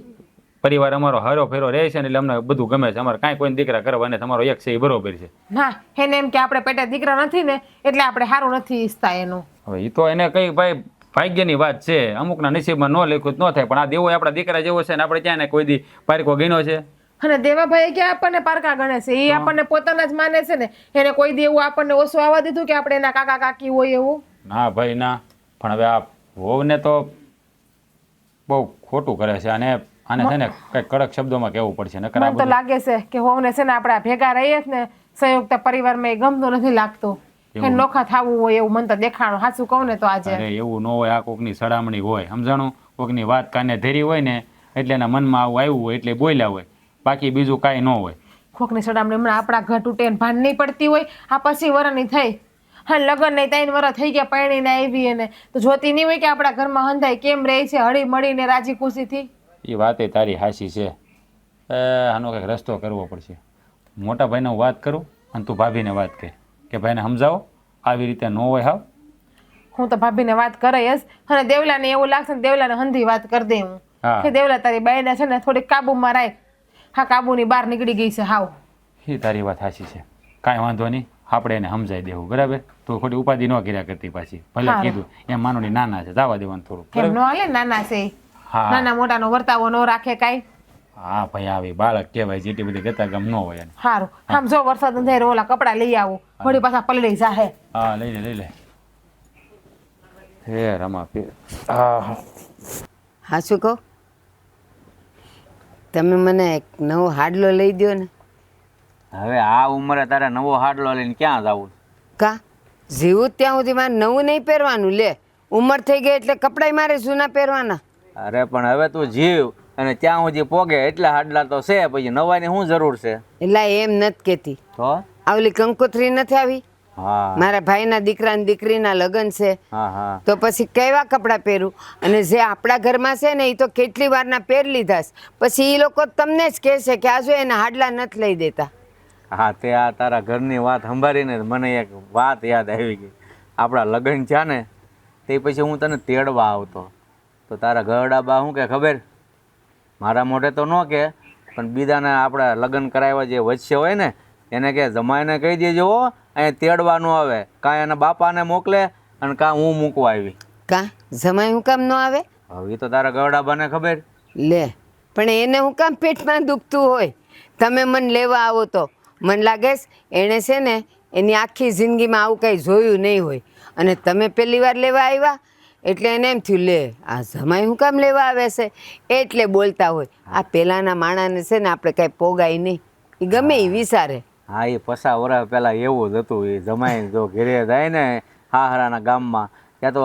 પરિવાર અમારો હરો ફેરો રહે છે ને એટલે અમને બધું ગમે છે, અમારે કાંઈ કોઈ દીકરા કરવા અને તમારો એક છે એ બરોબર છે. ના એને એમ કે આપણે પેટે દીકરા નથી ને એટલે આપણે સારું નથી ઈચ્છતા એનું. હવે એ તો એને કઈ ભાઈ ભાગ્યની વાત છે, અમુકના નસીબમાં ન લખ્યું ન થાય, પણ આ દેવો આપણા દીકરા જેવો છે ને આપણે ત્યાં ને કોઈ દી પારકો ગણ્યો છે? અને દેવાભાઈ કે આપણને પારકા ગણે છે, એ આપણને પોતાના જ માને છે ને, એને કોઈ દી એવું આપણને ઓછું આવવા દીધું કે આપણે એના કાકા કાકી હોય એવું? ના ભાઈ ના. પણ હવે આ વહુને તો બહુ ખોટું કરે છે અને આને છે ને કઈ કડક શબ્દોમાં કહેવું પડશે. મને તો લાગે છે કે વહુને છે ને આપણે ભેગા રહીએ ને સંયુક્ત પરિવારમાં એ ગમતું નથી લાગતું, એ નોખા થવું હોય એવું મને તો દેખાણું. સાચું કહું ને તો આજે એવું ન હોય, આ કોકની સડામણી હોય, સમજાણું? કોકની વાત કાને ધરી હોય ને એટલે એના મનમાં આવું આવ્યું હોય એટલે બોલ્યા હોય, બાકી બીજું કાંઈ ન હોય. કોકની સડામણી હમણાં આપણા ઘર તૂટે ને ભાન નહીં પડતી હોય. આ પછી વરની થઈ હા લગ્ન નહીં 3 વર્ષ થઈ ગયા પરણીને આવી એને તો જોતી નહીં હોય કે આપણા ઘરમાં હંધાઈ કેમ રહે છે હળી મળીને રાજી ખુશીથી? એ વાતે તારી હાચી છે. આનો કંઈક રસ્તો કરવો પડશે. મોટા ભાઈને હું વાત કરું અને તું ભાભીને વાત કહે કે ભાઈને સમજાવો આવી રીતે ન હોય. હાવ હું તો ભાભીને વાત કરે જ, અને દેવલાને એવું લાગશે ને દેવલાને હંધી વાત કરી દે હું કે દેવલા તારી બાઈને છે ને થોડીક કાબુમાં રાખ. હા કાબુની બહાર નીકળી ગઈ છે હાવ. એ તારી વાત સાચી છે, કાંઈ વાંધો નહીં, આપણે એને સમજાવી દેવું બરાબર. તો ખોટી ઉપાધિ ન કર્યા કરતી પાછી. ભલે કીધું એમ માનોની નાના છે, જવા દેવાનું થોડું. એમ ન હાલે, નાના છે, નાના મોટાનો વર્તાવો ન રાખે કાંઈ. હા ભાઈ આવી બાળક કહેવાય, જેટલી બધી ગતા ગમ ન હોય એને. સારું આમ જો વરસાદ અંધારે ઓલા કપડાં લઈ આવું, વળી પાછા પલળી જાહે. હા લઈ લે. હે રમા પીર. હા શું કહો, તમે મને એક નવો હાડલો લઈ દો ને. હવે આ ઉંમરે તારે નવો હાડલો લઈને ક્યાં જવું? કા જીવું ત્યાં સુધી મારે નવું નહીં પહેરવાનું? લે ઉંમર થઈ ગઈ એટલે કપડાય મારે જૂના પહેરવાના. અરે પણ હવે તું જીવ અને ત્યાં સુધી પોગે એટલા હાડલા તો છે, પછી નવાની શું જરૂર છે? એટલે એમ નથી કહેતી, તો આવલી કંકોત્રી નથી આવી? હા મારા ભાઈના દીકરા ને દીકરીના લગ્ન છે, હા તો પછી કેવા કપડાં પહેરું? અને જે આપણા ઘરમાં છે ને એ તો કેટલી વારના પહેરી લીધા છે, પછી એ લોકો તમને જ કહેશે કે આ જો એના હાડલા નથી લઈ દેતા. હા તે આ તારા ઘરની વાત સંભાળીને મને એક વાત યાદ આવી ગઈ. આપણા લગ્ન છે ને તે પછી હું તને તેડવા આવતો તો તારા ઘરડા બા શું કે ખબર? મારા મોઢે તો ન કે, પણ બીજાને આપણા લગ્ન કરાવ્યા જે વચ્ચે હોય ને એને કે જમાઈને કહી દેજો હો અહીંયા તેડવાનું આવે, કાં એના બાપાને મોકલે અને કાં હું મૂકવા આવી. કાં જમાઈ હું કામ ન આવે? હવે ઈ તો તારા ઘરડા બાને ખબર. લે પણ એને હું કામ પેટમાં દુખતું હોય? તમે મને લેવા આવો તો મને લાગે છે એણે છે ને એની આખી જિંદગીમાં આવું કંઈ જોયું નહીં હોય, અને તમે પહેલી વાર લેવા આવ્યા એટલે એને એમ થયું લે આ જમાઈ હું કામ લેવા આવે છે એટલે બોલતા હોય. આ પહેલાંના માણાને છે ને આપણે કાંઈ પોગાય નહીં, એ ગમે એ વિચારે. હા, એ 50 વર્ષ પહેલાં એવું જ હતું. એ જમાઈ જો ઘેરે જાય ને હાહરાના ગામમાં, ત્યાં તો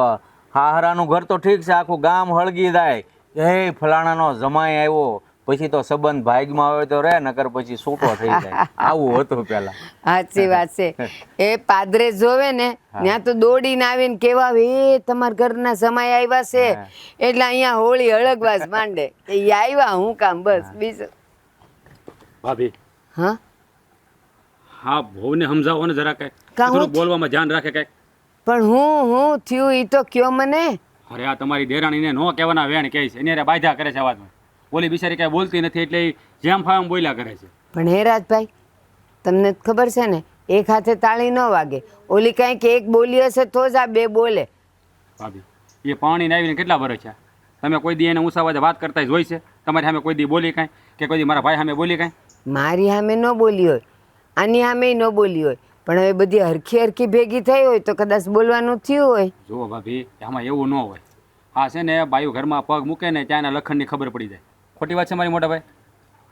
હાહરાનું ઘર તો ઠીક છે, આખું ગામ હળગી જાય, એ ફલાણાનો જમાઈ આવ્યો, પછી તો સંબંધ ભાગમાં આવે તો રે, નકર પછી છૂટો થઈ જાય. આવું હતું પહેલા. સાચી વાત છે. એ પાદરે જોવે ને ત્યાં તો દોડીને આવીને કેવા એ તમારા ઘરના જમાઈ આવ્યા છે એટલે અહીંયા હોળી હળગવા જ માંડે. એ આવ્યા હું કામ બસ બીજું. ભાભી, હા હા બહુને સમજાવો ને જરા કઈ, કાં હું થોડું બોલવામાં ધ્યાન રાખે કઈ. પણ હું થયું એ તો કયો મને. અરે આ તમારી દેરાણીને નો કહેવાના વેણ કહે છે, એની હારે બાધા કરે છે અવાજમાં. ઓલી બિચારી કઈ બોલતી નથી એટલે ઈ જેમ ફાવે એમ બોલ્યા કરે છે. પણ હે રાજભાઈ, તમને ખબર છે ને એક હાથે તાળી ન વાગે. ઓલી કાંઈક એક બોલી હશે તો જ આ બે બોલે. ભાભી, એ પાણીને આવીને કેટલા વર્ષ છે? તમે કોઈ દી એને ઊંચા અવાજે વાત કરતા જ હોય છે? તમારી સામે કોઈ દી બોલી કાંઈ, કે કોઈ દી મારા ભાઈ સામે બોલી કાંઈ? મારી સામે ન બોલી હોય, આની સામે ન બોલી હોય, પણ હવે બધી હરખી હરખી ભેગી થઈ હોય તો કદાચ બોલવાનું થયું હોય. જુઓ ભાભી, આમાં એવું ન હોય. હા છે ને, બાયું ઘરમાં પગ મૂકે ને ત્યાં એના લખણની ખબર પડી જાય. ખોટી વાત છે મારી મોટા ભાઈ?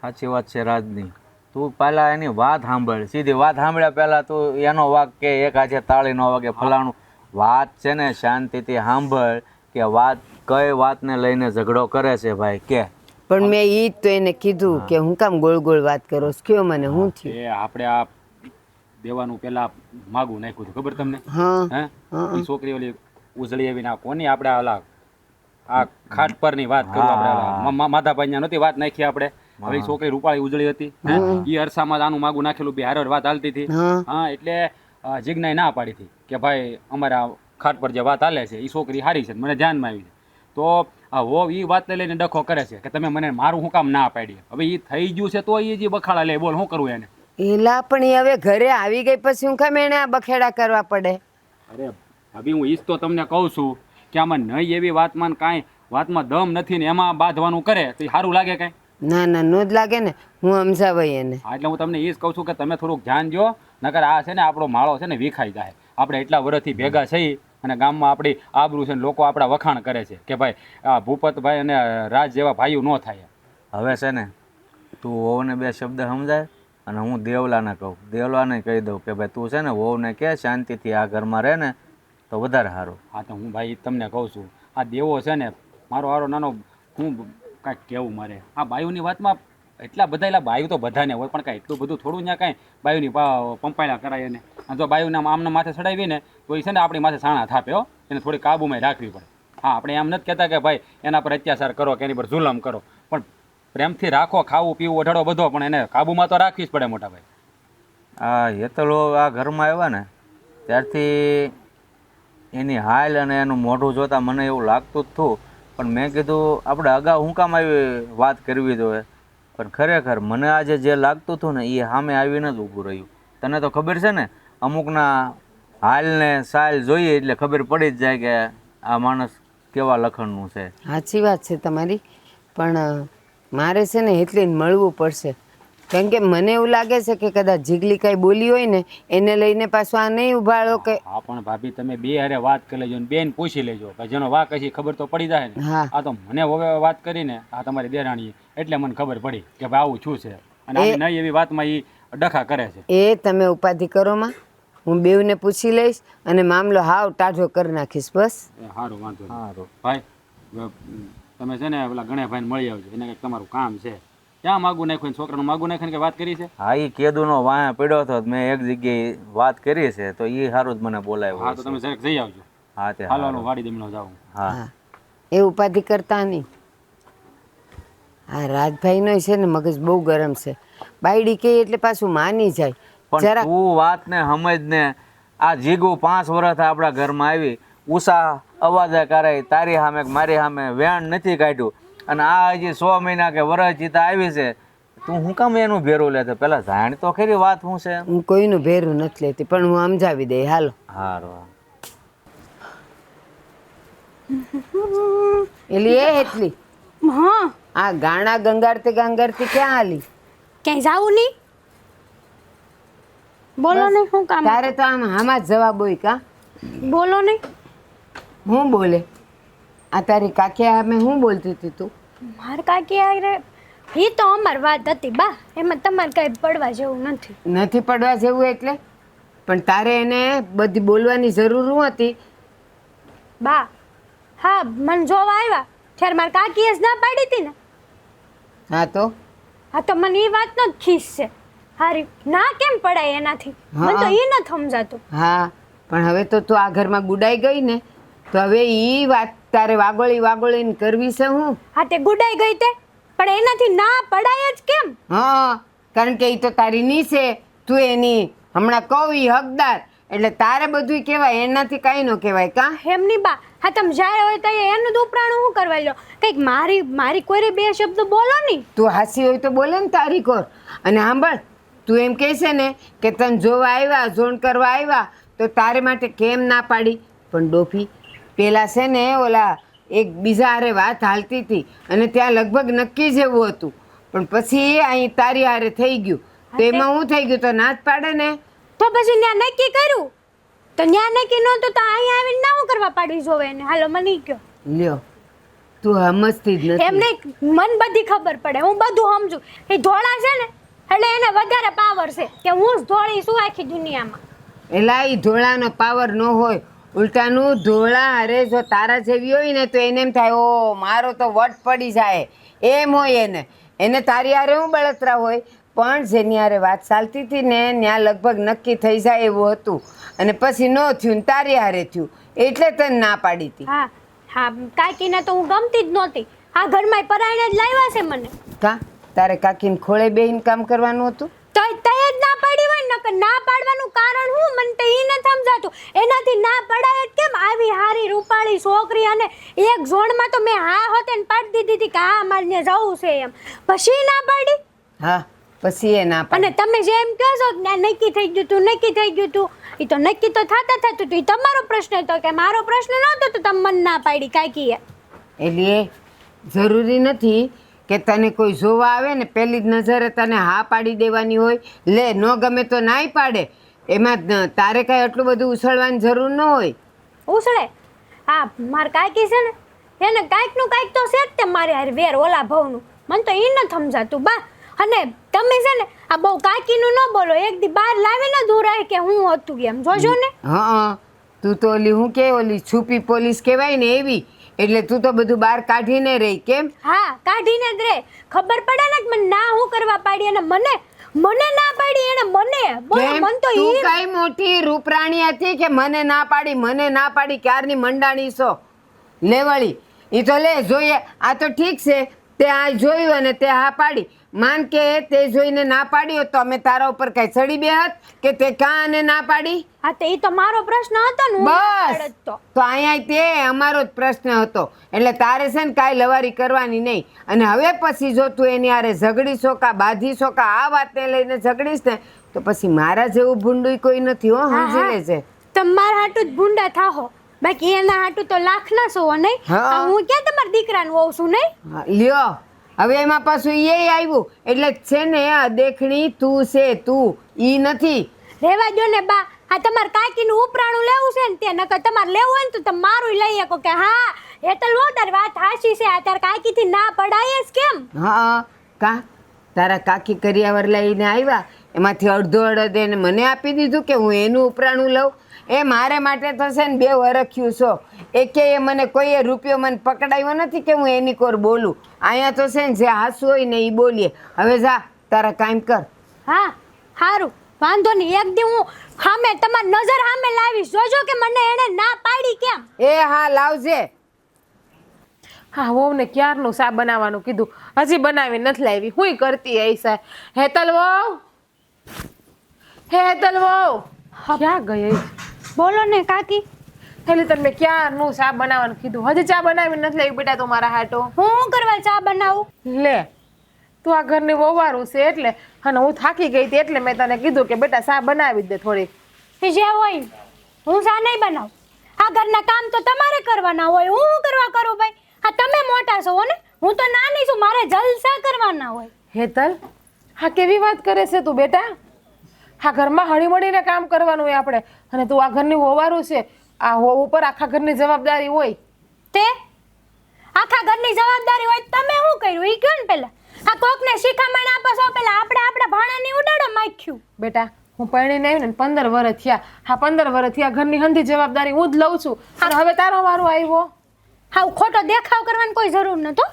સાચી વાત છે રાજની. તું પહેલાં એની વાત સાંભળ, સીધી વાત સાંભળ્યા પહેલાં તું એનો વાક કે એક આજે તાળી ન વાગે ફલાણું. વાત છે ને શાંતિથી સાંભળ કે વાત કઈ વાતને લઈને ઝઘડો કરે છે ભાઈ કે. પણ મેં ઈ જ તો એને કીધું કે હું કામ ગોળ ગોળ વાત કરો છો, કયો મને હું થયું. એ આપણે આ દેવાનું પેલા માગું નાખ્યું હતું ખબર તમને? હા હે, એ છોકરી ઓલી ઉજળી આવીને આ કોની આપણે ઓલા આ ખાટ પરની વાત કરું આપણે માધાભાઈ ત્યાં નહોતી વાત નાખી આપણે. હવે ઈ છોકરી રૂપાળી ઉજળી હતી, એ અરસામાં આનું માગું નાખેલું બે હારે વાત હાલતી હતી. હા, એટલે જીજ્ઞાએ ના પાડી હતી કે ભાઈ અમારા ખાટ પર જે વાત હાલે છે એ છોકરી હારી છે, મને ધ્યાનમાં આવી છે. તો આ વહુ એ વાતને લઈને ડખો કરે છે કે તમે મને મારું શું કામ ના પાડી. હવે એ થઈ ગયું છે તો એ જે બખાડા લે, બોલ શું કરવું એને? એલા પણ એ હવે ઘરે આવી ગઈ પછી હું કામ એને આ બખેડા કરવા પડે? અરે ભાભી, હું ઈજ તો તમને કહું છું કે આમાં નહીં એવી વાતમાં કાંઈ વાતમાં દમ નથી ને એમાં બાંધવાનું કરે તો એ સારું લાગે કાંઈ? ના ના, નો જ લાગે ને. હું સમજાવાય એને. હા, એટલે હું તમને એ જ કહું છું કે તમે થોડુંક ધ્યાન દો, નકર આ છે ને આપણો માળો છે ને વિખાઈ જાય. આપણે એટલા વર્ષથી ભેગા થઈ અને ગામમાં આપણી આબરૂ છે ને લોકો આપણા વખાણ કરે છે કે ભાઈ આ ભૂપતભાઈ અને રાજ જેવા ભાઈઓ ન થાય. હવે છે ને તું વહુને બે શબ્દ સમજાય અને હું દેવલાને કહું, દેવલાને કહી દઉં કે ભાઈ તું છે ને વહુને કે શાંતિથી આ ઘરમાં રહે ને તો વધારે સારું. હા, તો હું ભાઈ તમને કહું છું, આ દેવો છે ને મારો હારો નાનો, હું કાંઈક કહેવું મારે આ બાયુની વાતમાં એટલા બધા એલા બાયુ તો બધાને હોય, પણ કાંઈ એટલું બધું થોડું ત્યાં કાંઈ બાયુની પંપાયલા કરાય એને. અને જો બાયુના આમના માથે ચડાવી ને તો એ છે ને આપણી માથે સાણા થાપે હો, એને થોડી કાબુમાં રાખવી પડે. હા, આપણે એમ નથી કહેતા કે ભાઈ એના પર અત્યાચાર કરો કે એની પર જુલમ કરો, પણ પ્રેમથી રાખો, ખાવું પીવું ઓઢાડો બધો, પણ એને કાબુમાં તો રાખવી જ પડે મોટા ભાઈ. આ હેતલો આ ઘરમાં આવ્યા ને ત્યારથી એની હાલ અને એનું મોઢું જોતાં મને એવું લાગતું જ હતું, પણ મેં કીધું આપણે અગાઉ હું કામ આવી વાત કરવી જોઈએ. પણ ખરેખર મને આજે જે લાગતું હતું ને એ સામે આવીને જ ઊભું રહ્યું. તને તો ખબર છે ને અમુકના હાલને સાલ જોઈએ એટલે ખબર પડી જ જાય કે આ માણસ કેવા લખણનું છે. સાચી વાત છે તમારી, પણ મારે છે ને એટલીને મળવું પડશે. કારણ કે મને એવું લાગે છે કે કદાચ જીગલી કાંઈ બોલી હોય ને એને લઈને પાછું આ નહીં ઉભાડો કે. હા, પણ ભાભી તમે બે હારે વાત કરી લેજો ને બેન પૂછી લેજો કે જેનો વાક હશે ખબર તો પડી જાય ને. હા, આ તો મને હવે વાત કરીને આ તમારી દેરાણીએ એટલે મને ખબર પડી કે ભાઈ આવું શું છે, અને આવી નહીં એવી વાતમાં એ ડખા કરે છે. એ તમે ઉપાધિ કરો માં, હું બેવને પૂછી લઈશ અને મામલો હાવ ટાઢો કરી નાખીશ બસ. સારું, વાંધો નહીં. ભાઈ તમે છે ને પેલા ગણેશભાઈને મળી આવજો, એને કંઈક તમારું કામ છે. ક્યાં માગું નાખ્યું, છોકરાનું માગું નાખ્યું કે વાત કરી છે? હા, એ કેદુનો વાયા પડ્યો હતો, મેં એક જગ્યાએ વાત કરી છે તો એ સારું જ મને બોલાવ્યો. હા, તો તમે જરાક જઈ આવજો. હા, તે હાલો વાડી દમણો જાઉં. હા, એ ઉપાધિ કરતા નહીં. હા, રાજભાઈનો છે ને મગજ બહુ ગરમ છે. બાયડી કહે એટલે પાછું માની જાય. પણ તું વાતને સમજ ને. આ જીગું 5 વર્ષ આપણા ઘરમાં આવી, ઉષા અવાજે કરે તારી સામે કે મારી સામે વેણ નથી કાઢ્યું અને આ હજી 6 મહિના કે વર્ષ જીતા આવી છે તું હું કામ એનું ભેરું લેતો પેલા જાણ તો ખરી વાત શું છે હું કોઈનું ભેરું નથી લેતી પણ હું સમજાવી દઈ હાલો હારું એલી એ એટલી હા આ ગાણા ગંગારતી ક્યાં હાલી ક્યાંય જાવું નહીં બોલો ને શું કામ તારે તો આમાં જ જવાબ હોય કા બોલો ને હું બોલે આ તારી કાકી અમે હું બોલતી હતી તું માર કાકી આરે એ તો અમાર વાત હતી બા એમાં તમારે કઈ પડવા જેવું નથી નથી પડવા જેવું એટલે પણ તારે એને બધી બોલવાની જરૂર શું હતી બા હા મને જોવા આવ્યા ત્યારે મારી કાકીએ જ ના પાડી હતી ને હા તો હા તો મને એ વાતનો જ ખીસ છે હારી ના કેમ પડાય એનાથી મને તો એ નથી સમજાતું હા પણ હવે તો તું આ ઘરમાં ગુડાઈ ગઈ ને તો હવે ઈ વાત તારે વાગોળીને કરવી છે હું હા તે ગુડાઈ ગઈ તે પણ એનાથી ના પડાય જ કેમ હા કારણ કે એ તો તારી ની છે તું એની હમણાં કહું ઈ હકદાર એટલે તારે બધું કહેવાય એનાથી કાંઈ ન કહેવાય કા એમની બા હા તમે જાય હોય તો એનું દુપરાણું શું કરવા લો કંઈક મારી કોઈને બે શબ્દ બોલો નહીં તું હાસી હોય તો બોલે ને તારી કોર અને સાંભળ તું એમ કહે છે ને કે તને જોવા આવ્યા જોણ કરવા આવ્યા તો તારે માટે કેમ ના પાડી પણ ડોફી પેલા છે ને ઓલા એક બીજા હારે વાત હાલતી હતી અને ત્યાં લગભગ નક્કી જેવું હતું પણ પછી અહીં તારી હારે થઈ ગયું તો એમાં હું થઈ ગયું તો ના જ પાડે ને તો પછી ત્યાં નક્કી કર્યું તો ત્યાં નક્કી નહોતું તો અહીંયા આવીને ના હું કરવા પાડવી જોવે એને હાલો મને ઈ કયો લ્યો તું સમજતી જ નથી એમને મન બધી ખબર પડે હું બધું સમજુ એ ધોળા છે ને એટલે એને વધારે પાવર છે કે હું જ ધોળી છું આખી દુનિયામાં એલા ઈ ધોળાનો પાવર ન હોય ઉલટાનું ધોળા અરે જો તારા જેવી હોય ને તો એને એમ થાય ઓ મારો તો વટ પડી જાય એમ હોય એને તારી હારે હું બળતરા હોય પણ જેની હારે વાત ચાલતી હતી ને ત્યાં લગભગ નક્કી થઈ જાય એવું હતું અને પછી ન થયું ને તારી હારે થયું એટલે તને ના પાડી હતી હા હા કાકીને તો હું ગમતી જ નહોતી આ ઘરમાં પરાયણે જ લાવ્યા છે મને કા તારે કાકીને ખોળે બેહીને કામ કરવાનું હતું તો તે જ ના પાડી હોય ને નકર ના પાડવાનું કારણ હું મને તો ઈ ન સમજાતું એનાથી ના પડાય જ કેમ આવી હારી રૂપાળી છોકરી અને એક ઝોનમાં તો મેં હા હોતે ને પાડી દીધી હતી કે હા મારે ત્યાં જવું છે એમ પછી ના પાડી હા પછી એ ના પાડી અને તમે જેમ કહો છો કે નક્કી થઈ ગયું તું એ તો નક્કી તો થતું હતું એ તમારો પ્રશ્ન હતો કે મારો પ્રશ્ન નહોતો તો તમે મને ના પાડી કાકીએ એટલે જરૂરી નથી કે તને કોઈ જોવા આવે ને પહેલી જ નજરે તને હા પાડી દેવાની હોય લે ન ગમે તો નાય પાડે એમાં તારે કાંઈ આટલું બધું ઉછળવાની જરૂર ન હોય ઉછળે હા માર કાકી છે ને એને કાંઈકનું કાંઈક તો છે જ તે મારે હારે વેર ઓલા ભાવનું મને તો એ ન સમજાતું બા અને તમે છે ને આ બહુ કાકીનું ન બોલો એક દી બહાર લાવીને દૂર રહે કે હું હતું એમ જોજો ને હા તું તો ઓલી ઓલી છુપી પોલીસ કહેવાય ને એવી એટલે તું તો બધું બહાર કાઢીને રહી કેમ હા કાઢીને જ રે ખબર પડે ને કે મને ના હું કરવા પાડી અને મને ના પાડી એને મને બોલો કેમ? મન તો તું ઈ કઈ મોટી રૂપરાણી હતી કે મને ના પાડી ક્યારની મંડાણી છો લેવળી ઈ તો લે જોઈએ આ તો ઠીક છે તે આ જોયું અને તે હા પાડી માન કે તે જોઈને ના પાડ્યો તો અમે તારા ઉપર કઈ ચડી બેહત કે તે કાં અને ના પાડી હા તો ઈ તો મારો પ્રશ્ન હતો ને હું ના બસ પાડત તો તો અહીંયા તે અમારો જ પ્રશ્ન હતો એટલે તારે છે ને કાંઈ લવારી કરવાની નહીં અને હવે પછી જો તું એની હારે ઝઘડીશો કા બાંધીશો કા આ વાતને લઈને ઝઘડીશ ને તો પછી મારા જેવું ભૂંડું કોઈ નથી હો સમજી લેજે તમારા હાટું જ ભૂંડા થાહો બાકી એના હાટું તો લાખ ના સો નહીં હા. આ હું ક્યાં તમારા દીકરાનું વહુ છું નહીં હા, લ્યો હવે એમાં પાછું એ આવ્યું એટલે છે ને દેખણી તું છે તું ઈ નથી રેવા દો ને બા આ તમારે કાકીનું ઉપરાણું લેવું છે ને તે નકર તમારે લેવું હોય ને તો તમે મારું લઈ શકો કે હા હેતલ હો તારી વાત હાચી છે આ તાર કાકીથી ના પડાય જ કેમ હા કા તારા કાકી કરિયાવર લઈને આવ્યા એમાંથી અડધો અડધ એને મને આપી દીધું કે હું એનું ઉપરાણું લઉં એ મારે માટે તો છે ને 2 વરખ્યું છો એકેય મને કોઈએ રૂપિયો મને પકડાયો નથી કે હું એની કોર બોલું અહીંયા તો છે ને જે હાસુ હોય ને એ બોલીએ હવે જા તારા કામ કર હા હારું વાંધો નહીં એક દી હું સામે તમારી નજર સામે લાવીશ જોજો કે મને એને ના પાડી કેમ એ હા લાવજે હા વહુને ક્યારનું શા બનાવવાનું કીધું હજી બનાવી નથી લાવી હુંય કરતી ऐसा હેતલ વહુ હેતલ વહુ ક્યાં ગઈ બોલો ને કાકી એટલે તને ક્યારનું ચા બનાવવાનું કીધું, હજી ચા બનાવી નથી લાવી બેટા તું મારા હાટો. હું કરવા ચા બનાવું? લે તું આ ઘરની વહુવારું છે એટલે, અને હું થાકી ગઈ હતી એટલે મેં તને કીધું કે બેટા ચા બનાવી જ દે થોડીક. એ જે હોય હું ચા નહીં બનાવું. આ ઘરના કામ તો તમારે કરવાના હોય, હું શું કરવા કરું ભાઈ? આ તમે મોટા છો ને, હું તો નાની છું, મારે જલસા કરવાના હોય. હેતલ, હા કેવી વાત કરે છે તું બેટા? આ ઘરમાં હળીમળીને કામ કરવાનું હોય આપણે, અને તું આ ઘરની વહુવારું છે, આ વહુ ઉપર આખા ઘરની જવાબદારી હોય. તે આખા ઘરની જવાબદારી હોય તમે શું કર્યું ઈ કયો ને પેલા? આ કોકને શિખામણ આપો છો પેલા આપણે આપણા ભાણાની ઉડાડો માખ્યું. બેટા હું પરણીને આવી ને 15 વર્ષ થયા, હા 15 વર્ષ થયા ઘરની હંધી જવાબદારી હું જ લઉં છું, અને હવે તારો વારો આવ્યો. હાવ ખોટો દેખાવ કરવાની કોઈ જરૂર નતો.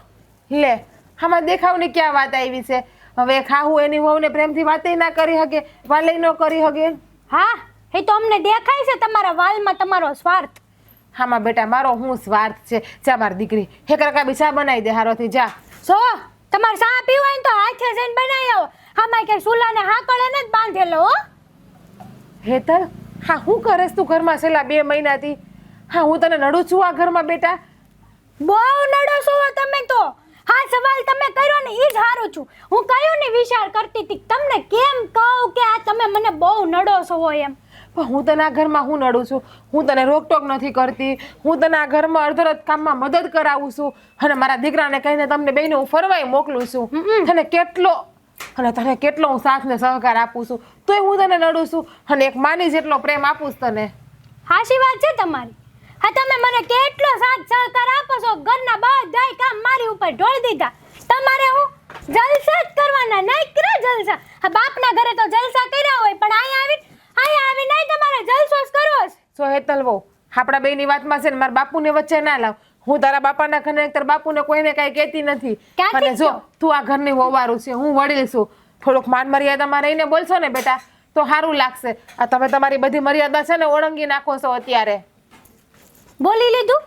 લે આમાં દેખાવની ક્યાં વાત આવી છે? હવે ખાવું એની વહુને પ્રેમથી વાતે ના કરી શકે, વાલે ન કરી શકે. હા એ તો અમને દેખાય છે તમારા વાલમાં તમારો સ્વાર્થ. હામાં બેટા મારો હું સ્વાર્થ છે? જા મારી દીકરી હે કરકા બી ચા બનાવી દે હારોથી જા. સો તમારે ચા પીવા હોય ને તો હાથે જઈને બનાવી આવો. આમાં કે સુલાને હાકળે ને જ બાંધેલો હો. હેતલ, હા હું કરેશ તું ઘરમાં છેલ્લા 2 મહિનાથી? હા હું તને નડું છું આ ઘરમાં બેટા? બહુ નડો છો તમે તો. હા સવાલ તમે કર્યો ને ઈ જ હારું છું. હું કયો ને વિચાર કરતી હતી તમને કેમ કહું કે આ તમે મને બહુ નડો છો હોય એમ. પણ હું તને આ ઘરમાં હું નડું છું? હું તને રોકટોક નથી કરતી, હું તને આ ઘરમાં અડધરત કામમાં મદદ કરાવું છું, અને મારા દીકરાને કહીને તમને બેને હું ફરવાય મોકલું છું. તને કેટલો હું સાથ ને સહકાર આપું છું, તોય હું તને નડું છું, અને એક માની જેટલો પ્રેમ આપું છું તને. હાચી વાત છે તમારી. હા તમે મને કેટલો સાથ સહકાર આપો છો, ઘરના બધાય કામ મારી ઉપર ઢોળી દીધા. તમારે હું જલસા જ કરવાના, નહીં કરે જલસા. હા બાપના ઘરે તો જલસા કર્યા હોય, પણ અહીંયા આવી નહીં તમારે જલસો જ કરવો છે. સો હેતલ વહુ, આપણા બેની વાતમાં છે ને મારા બાપુને વચ્ચે ના લાવ. હું તારા બાપાના ઘરે તારા બાપુને કોઈને કાંઈ કહેતી નથી. ક્યાંથી અને જો તું આ ઘરની વહુવારું છે, હું વડીલ છું, થોડુંક માન મર્યાદામાં રહીને બોલશો ને બેટા તો સારું લાગશે. આ તમે તમારી બધી મર્યાદા છે ને ઓળંગી નાખો છો અત્યારે. બોલી લીધું?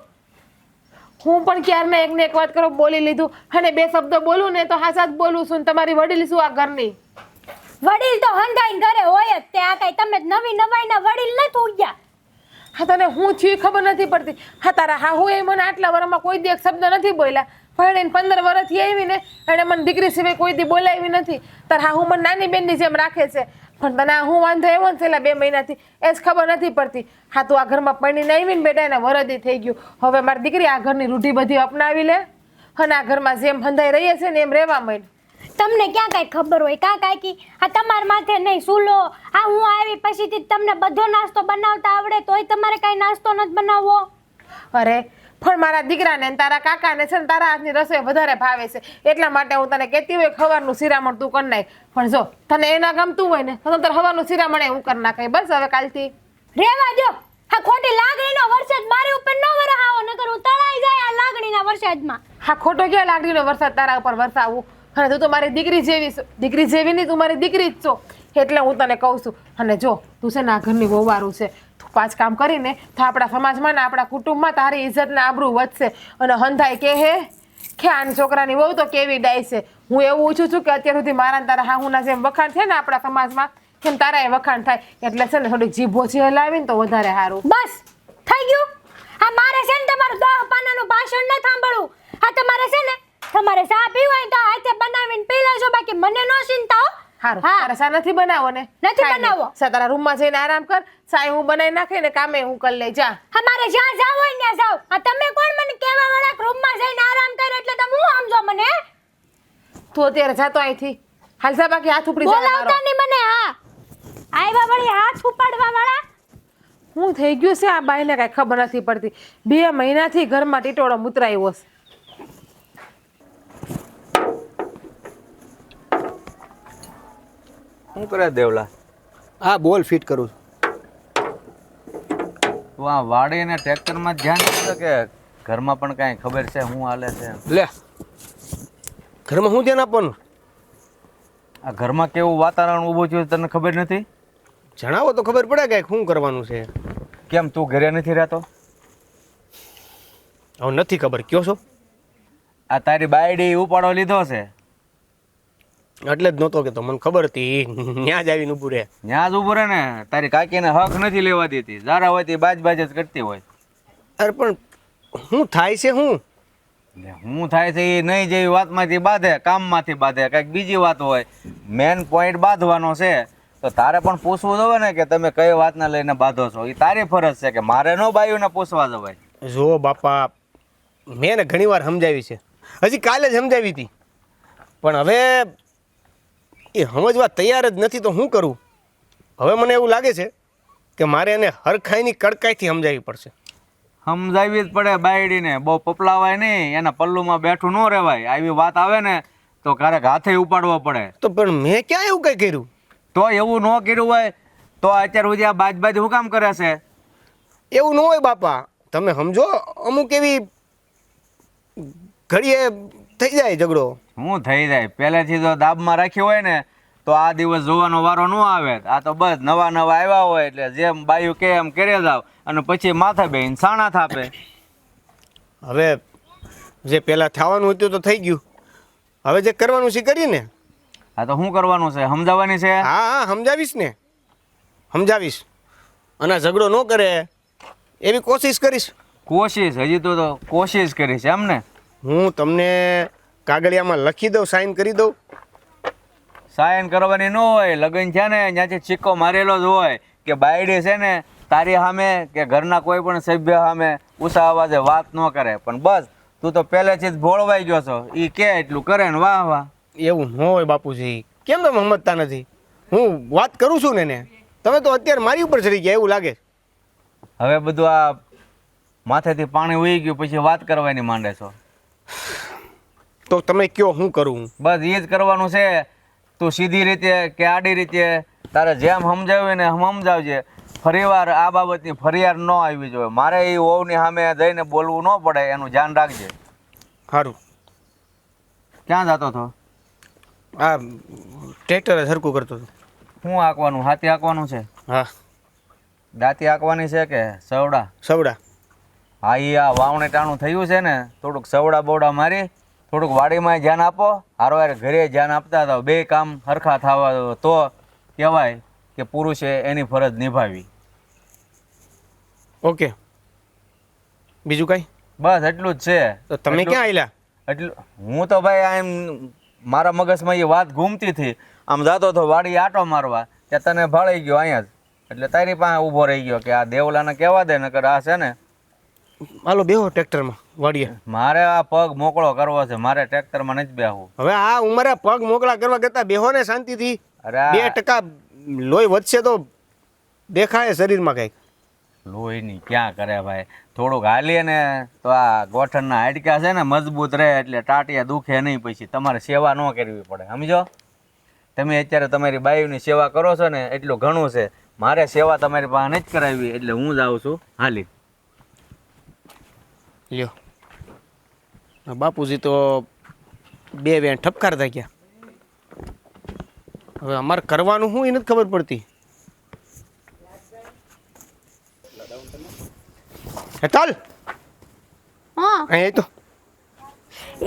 હું પણ ક્યારના એકને એક વાત કરો બોલી લીધું, અને 2 શબ્દ બોલું ને તો હાસા જ બોલું છું, તમારી વડીલ છું આ ઘરની. વડીલ તો હંધાઈને ઘરે હોય જ તે. આ કઈ તમે નવી નવાઈના વડીલ નથી ઉગ્યા. હા તને હું છું એ ખબર નથી પડતી. હા તારા હાહુ એ મને આટલા વર્ષમાં કોઈ દી એક શબ્દ નથી બોલ્યા. પરણીને 15 વર્ષથી આવી ને એને મને દીકરી સિવાય કોઈ દી બોલાવી નથી. તારા હાહુ મને નાની બેનની જેમ રાખે છે, પણ તને હું વાંધો એવો ને છેલ્લા 2 મહિનાથી એ જ ખબર નથી પડતી. હા તું આ ઘરમાં પરણીને આવી ને બેટા એને વરદી થઈ ગયું. હવે મારી દીકરી આ ઘરની રૂઢી બધી અપનાવી લે, અને આ ઘરમાં જેમ હંધાઈ રહીએ છે ને એમ રહેવા માંડ. તમને ક્યાં કાંઈ ખબર હોય કાકી? આ તમારા માથે નહીં સૂલો. આ હું આવી પછીથી તમને બધો નાસ્તો બનાવતા આવડે તોય તમારે કાંઈ નાસ્તો નથી બનાવવો? અરે પણ મારા દીકરાને તારા કાકાને છે ને તારા હાથની રસોઈ વધારે ભાવે છે, એટલા માટે હું તને કહેતી હોય ખવારનું શિરામણ તું કરી નાખ. પણ જો તને એના ગમતું હોય ને તો તારે હવાનું શિરામણ હું કરી નાખાય. બસ હવે કાલથી રેવા દો. આ ખોટી લાગણીનો વરસાદ મારી ઉપર ન વરહાવો, નકર હું તળાઈ જાય આ લાગણીના વરસાદમાં. હા ખોટો ક્યાં લાગણીનો વરસાદ તારા ઉપર વરસાવું? અને તું તો મારી દીકરી જેવી છો. દીકરી જેવી નહીં, તું મારી દીકરી જ છો, એટલે હું તને કહું છું. અને જો તું છે ને આ ઘરની વહુવારું છે, તું 5 કામ કરીને તો આપણા સમાજમાં ને આપણા કુટુંબમાં તારી ઇજ્જત ને આબરૂ વધશે. અને હંધાય કે હે કે આની છોકરાની વહુ તો કેવી ડાય છે. હું એવું ઈચ્છું છું કે અત્યાર સુધી મારા તારા હાહુના જેમ વખાણ છે ને આપણા સમાજમાં, કેમ તારા એ વખાણ થાય. એટલે છે ને થોડીક જીભ ઓછી હલાવીને તો વધારે સારું. બસ થઈ ગયું. આ મારે છે ને તમારું 10 પાનાનું ભાષણ ન સાંભળવું. આ તમારે છે ને તમારે ચા પીવી હોય તો હાથે બનાવીને પી લેજો, બાકી મને ન ચિંતા હો. હારું તારે ચા નથી બનાવો ને? નથી બનાવો. સા તારા રૂમમાં જઈને આરામ કર, ચા હું બનાવી નાખી ને કામે હું કરી લઈ જા. અમારે જ્યાં જાવ હોય ત્યાં જાવ. આ તમે કોણ મને કહેવા વાળા રૂમમાં જઈને આરામ કર એટલે તમે હું સમજો મને? તું અત્યારે જાતો અહીંથી હાલ જા, બાકી હાથ ઉપડી જાય મારો. બોલાવતા નહીં મને. હા આવ્યા વળી હાથ ઉપાડવા વાળા. હું થઈ ગયું છે આ બાઈને કાંઈ ખબર નથી પડતી. 2 મહિનાથી ઘરમાં ટીટોળો મુતરાયો છે. શું કરે દેવલા? હા બોલ, ફિટ કરું તું આ વાડી અને ટ્રેક્ટરમાં જ ધ્યાન આપે કે ઘરમાં પણ કાંઈ ખબર છે શું હાલે છે? લે ઘરમાં શું ધ્યાન આપવાનું? આ ઘરમાં કેવું વાતાવરણ ઊભું થયું તને ખબર નથી? જણાવો તો ખબર પડે કે શું કરવાનું છે. કેમ તું ઘરે નથી રહેતો? હવે નથી ખબર, કયો છો? આ તારી બાયડી ઉપાડો લીધો છે એટલે જ નહોતો કે તો મને ખબર હતી ત્યાં જ આવીને ઊભું રહે. ત્યાં જ ઊભું રહે ને. તારી કાકીને હક નથી લેવા દેતી, જારા હોય તે બાજ જ કરતી હોય. અરે પણ શું થાય છે શું એટલે હું થાય છે એ નહીં જેવી વાતમાંથી બાંધે, કામમાંથી બાંધે, કંઈક બીજી વાત હોય. મેન પોઈન્ટ બાંધવાનો છે તો તારે પણ પૂછવું જોઈએ ને કે તમે કઈ વાતને લઈને બાંધો છો. એ તારી ફરજ છે કે મારે ન બાયુને પૂછવા જવાય. જો બાપા, મેં ને ઘણી વાર સમજાવી છે, હજી કાલે જ સમજાવી હતી, પણ હવે એ સમજવા તૈયાર જ નથી. તો શું કરું? હવે મને એવું લાગે છે કે મારે એને હરખાઈની કડકાઈથી સમજાવવી પડશે. સમજાવવી જ પડે બાયડીને, બહુ પપલાવાય નહીં, એના પલ્લુમાં બેઠું ન રહેવાય. આવી વાત આવે ને તો ક્યારેક હાથે ઉપાડવો પડે. તો પણ મેં ક્યાં એવું કંઈ કર્યું? તો એવું ન કર્યું હોય તો અત્યાર સુધી આ બાજ શું કામ કરે છે? એવું ન હોય બાપા, તમે સમજો. અમુક એવી ઘડીએ થઈ જાય ઝઘડો. શું થઈ જાય? પહેલેથી જો દાબમાં રાખ્યું હોય ને તો આ દિવસ જોવાનો વારો ન આવે. આ તો બસ નવા નવા આવ્યા હોય એટલે જેમ બાયું કે એમ કરી જાવ અને પછી માથે બેહીને સાણા થાપે. હવે જે પહેલાં થવાનું હતું તો થઈ ગયું, હવે જે કરવાનું છે કરીએ ને. હા તો શું કરવાનું છે? સમજાવવાની છે? હા હા, સમજાવીશ ને, સમજાવીશ. અને આ ઝઘડો ન કરે એવી કોશિશ કરીશ. કોશિશ? હજી તો કોશિશ કરી છે એમ ને? હું તમને કાગળિયામાં લખી દઉં, સાઈન કરી દઉં. સાયન કરવાની ન હોય. લગ્ન છે ને ત્યાંથી સિક્કો મારેલો જ હોય કે બાયડી છે ને તારી સામે કે ઘરના કોઈ પણ સભ્ય સામે ઊંચા અવાજે વાત ન કરે. પણ બસ તું તો પહેલેથી જ ભોળવાઈ ગયો છો. એ કે એટલું કરે ને વાહ વાહ. એવું ન હોય બાપુજી, કેમ તમે સમજતા નથી? હું વાત કરું છું ને એને, તમે તો અત્યારે મારી ઉપર ચડી ગયા એવું લાગે. હવે બધું આ માથેથી પાણી ઉઈ ગયું પછી વાત કરવાની માંડે છો. તો તમે કયો શું કરું? બસ એ જ કરવાનું છે. તું સીધી રીતે કે આડી રીતે તારે જેમ સમજાવ્યું ને સમજાવજે. ફરીવાર આ બાબતની ફરિયાદ ન આવી જોઈએ. મારે એ વહુની સામે જઈને બોલવું ન પડે એનું ધ્યાન રાખજે. સારું. ક્યાં જતો હતો? આ ટ્રેક્ટર સરખું કરતો હતો. શું હાંકવાનું? હાથી હાંકવાનું છે? હા. દાંતી હાંકવાની છે કે સવડા? સવડા. હા, એ આ વાવણે ટાણું થયું છે ને, થોડુંક સવડા બોવડા મારી થોડુંક વાડીમાં ધ્યાન આપો, હારો ઘરે ધ્યાન આપતા હતા. બે કામ સરખા થવા તો કહેવાય કે પુરુષે એની ફરજ નિભાવી. ઓકે, બીજું કઈ? બસ એટલું જ છે. તો તમે ક્યાં આવેલા? એટલું હું તો ભાઈ એમ મારા મગજમાં એ વાત ઘૂમતી હતી, આમ જતો હતો વાડી આટો મારવા, ત્યાં તને ભાળી ગયો અહીંયા જ. એટલે તારી પાસે ઊભો રહી ગયો કે આ દેવલાને કહેવા દે નકર આ છે ને. હાલો બેહો ટ્રેક્ટરમાં વાડીએ. મારે આ પગ મોકળો કરવો છે, મારે ટ્રેક્ટરમાં નથી બેહવું. હવે આ ઉંમરે પગ મોકળા કરવા કરતા બેહો ને શાંતિથી. અરે 2% લોહી વધશે તો દેખાય શરીરમાં કંઈક. લોહીની ક્યાં કરે ભાઈ, થોડુંક હાલીએ ને તો આ ગોઠણના હાડકા છે ને મજબૂત રહે એટલે ટાટિયા દુખે નહીં. પછી તમારે સેવા ન કરવી પડે, સમજો? તમે અત્યારે તમારી બાયુની સેવા કરો છો ને એટલું ઘણું છે. મારે સેવા તમારી પાસે નથી કરાવી એટલે હું જ આવું છું હાલી. લ્યો, બાપુજી તો 2 વેણ ઠપકારતા ગયા. હવે અમારે કરવાનું શું એ નથી ખબર પડતી. હેતલ, હા અહીં તો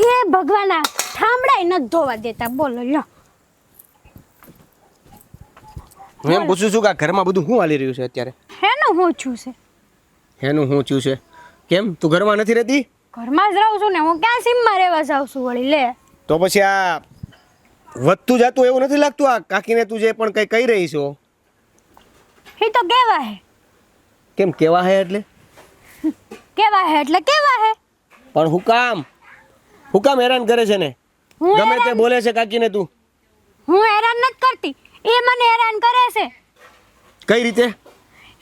એ ભગવાના ઠામડાય નથી ધોવા દેતા. બોલો લ્યો. હું એમ પૂછું છું કે આ ઘરમાં બધું શું હાલી રહ્યું છે અત્યારે? હેનું હું છું છે? એનું શું થયું છે? કેમ તું ઘરમાં નથી રહેતી? ઘરમાં જ રહું છું ને, હું ક્યાં સીમમાં રહેવા જાઉં છું વળી. લે તો પછી આ વધતું જાતું એવું નથી લાગતું? આ કાકીને તું જે પણ કંઈ કહી રહી છો એ તો કેવા હે. કેમ કેવા હે એટલે? કેવા હે એટલે કેવા હે. પણ હું કામ હેરાન કરે છે ને? હું ગમે તે હેરાન- બોલે છે કાકીને તું? હું હેરાન નથી કરતી, એ મને હેરાન કરે છે. કઈ રીતે?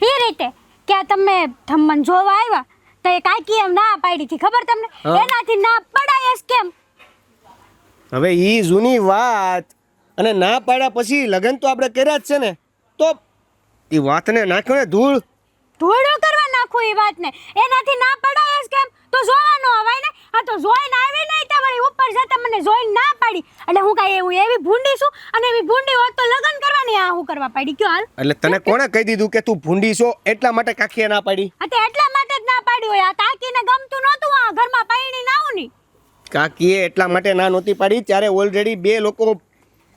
એ રીતે કે આ તમે થમ્મન જોવા આવ્યા તો એ કાકી એમ ના પાડી હતી, ખબર તમને? હા. એનાથી ના પડાય જ કેમ? હવે ઈ જૂની વાત, અને ના પાડ્યા પછી લગ્ન તો આપણે કર્યા જ છે ને, તો એ વાતને નાખ્યો ને ધૂળ. ધોળો કરવા નાખું એ વાતને, એનાથી ના પડાય જ કેમ? તો જોવાનો અવાય ને. આ તો જોઈને આવી નહીં તો વળી ઉપર જતા મને જોઈને ના પાડી. એટલે હું કાંઈ એવું એવી ભૂંડી છું? અને એવી ભૂંડી હોત તો લગ્ન કરવાની આ હું કરવા પાડી? કયો હાલ. એટલે તને કોણે કહી દીધું કે તું ભૂંડી છો એટલા માટે કાકીએ ના પાડી? આ તો એટલા માટે જ ના પાડી હોય. આ કાકીને ગમતું નહોતું આ ઘરમાં પૈણી ના આવું ની. કાકીએ એટલા માટે ના નહોતી પાડી ત્યારે ઓલરેડી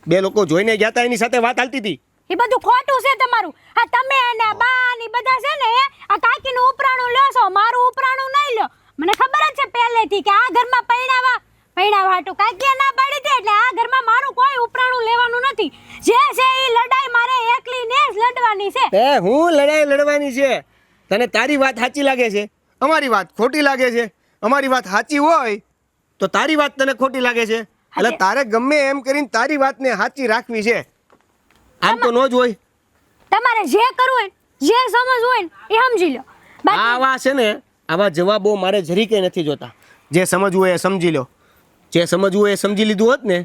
બે લોકો જોઈને ગયા હતા, એની સાથે વાત હાલતી હતી. એ બધું ખોટું છે તમારું. આ તમે અને આ બા ને બધા છે ને આ કાકીનું ઉપરાણું લ્યો છો, મારું ઉપરાણું નહીં લ્યો. મને ખબર જ છે પહેલેથી કે આ ઘરમાં પૈણાવા હાટું કાકીએ ના પાડી દે એટલે આ ઘરમાં મારું કોઈ ઉપરાણું લેવાનું નથી. જે છે એ લડાઈ મારે એકલીને જ લડવાની છે. તે હું લડાઈ લડવાની છે? તને તારી વાત સાચી લાગે છે, અમારી વાત ખોટી લાગે છે. અમારી વાત સાચી હોય તો તારી વાત તને ખોટી લાગે છે. એટલે તારે ગમે એમ કરીને તારી વાતને સાચી રાખવી છે. આમ તો નો જ હોય. તમારે જે કરવું હોય જે સમજવું હોય ને એ સમજી લો. આવા છે ને આવા જવાબો મારે જરીકે નથી જોતા. જે સમજવું હોય એ સમજી લો. જે સમજવું હોય એ સમજી લીધું હોત ને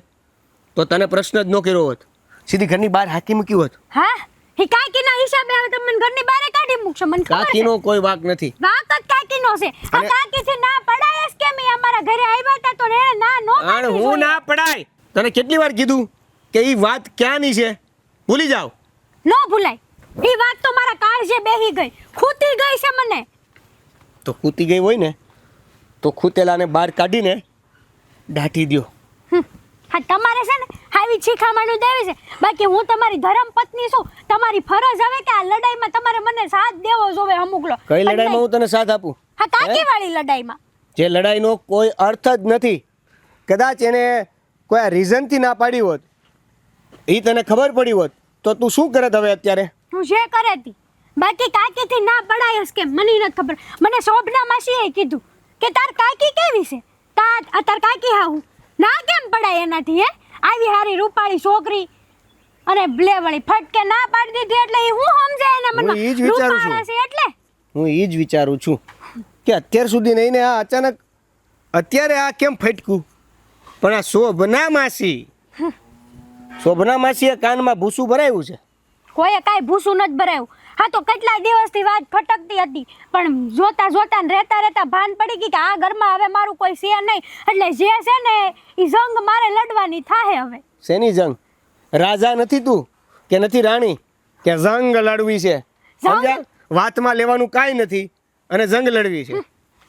તો તને પ્રશ્ન જ ન કર્યો હોત, સીધી ઘરની બહાર હાકી મૂકી હોત. હા એ કાકીના હિસાબે હવે તમે મને ઘરની બહાર કાઢી મૂકશો. મને ખબર છે કાકીનો કોઈ વાંક નથી. વાંક જ કાકીનો છે. આ કાકીથી ના પડાય જ કેમ? એ અમારા ઘરે આવ્યા હતા તો એને ના નો આણ પાડવી હું જોઈએ. ના પડાય. તને કેટલી વાર કીધું કે ઈ વાત ક્યાંની છે? ભૂલી જાવ. નો ભૂલાય. એ વાત તો મારા કાળજે બેહી ગઈ, ખૂતી ગઈ છે મને. તો ખૂતી ગઈ હોય ને તો ખૂતેલાને બહાર કાઢીને દાટી દ્યો. હા તમારે છે ને આવી શીખામણું દેવી છે. બાકી હું તમારી ધર્મ પત્ની છું. તમારી ફરજ હવે કે આ લડાઈમાં તમારે મને સાથ દેવો જોવે અમુક લો. કઈ લડાઈમાં હું તને સાથ આપું? હા કાકી વાળી લડાઈમાં. જે લડાઈનો કોઈ અર્થ જ નથી. કદાચ એને કોઈ રીઝનથી ના પાડી હોત, એ તને ખબર પડી હોત તો તું શું કરત હવે અત્યારે? હું જે કરે તી. બાકી કાકીથી ના પડાય જ કેમ મને નથી ખબર. મને શોભના માસીએ કીધું કે તાર કાકી કેવી છે, તાર કાકી હા હું ના કેમ પડાય એનાથી? હે આવી હારી રૂપાળી છોકરી અને બ્લે વળી ફટકે ના પાડી દીધી એટલે એ હું સમજે એના હું ઈ જ મનમાં વિચારું છું. રૂપાળા છે એટલે હું એ જ વિચારું છું કે અત્યાર સુધી નહીં ને આ અચાનક અત્યારે આ કેમ ફટકું? પણ આ શોભના માસીએ કાનમાં ભૂસું ભરાયું છે. કોઈએ કાંઈ ભૂસું નથી ભરાયું. હા તો કેટલા દિવસથી વાત ખટકતી હતી પણ જોતા ને રહેતા ભાન પડી ગઈ કે આ ઘરમાં હવે મારું કોઈ છે નહીં. એટલે જે છે ને એ જંગ મારે લડવાની થાય હવે. શેની જંગ? રાજા નથી તું કે નથી રાણી કે જંગ લડવી છે? સમજ્યા? વાતમાં લેવાનું કાંઈ નથી અને જંગ લડવી છે.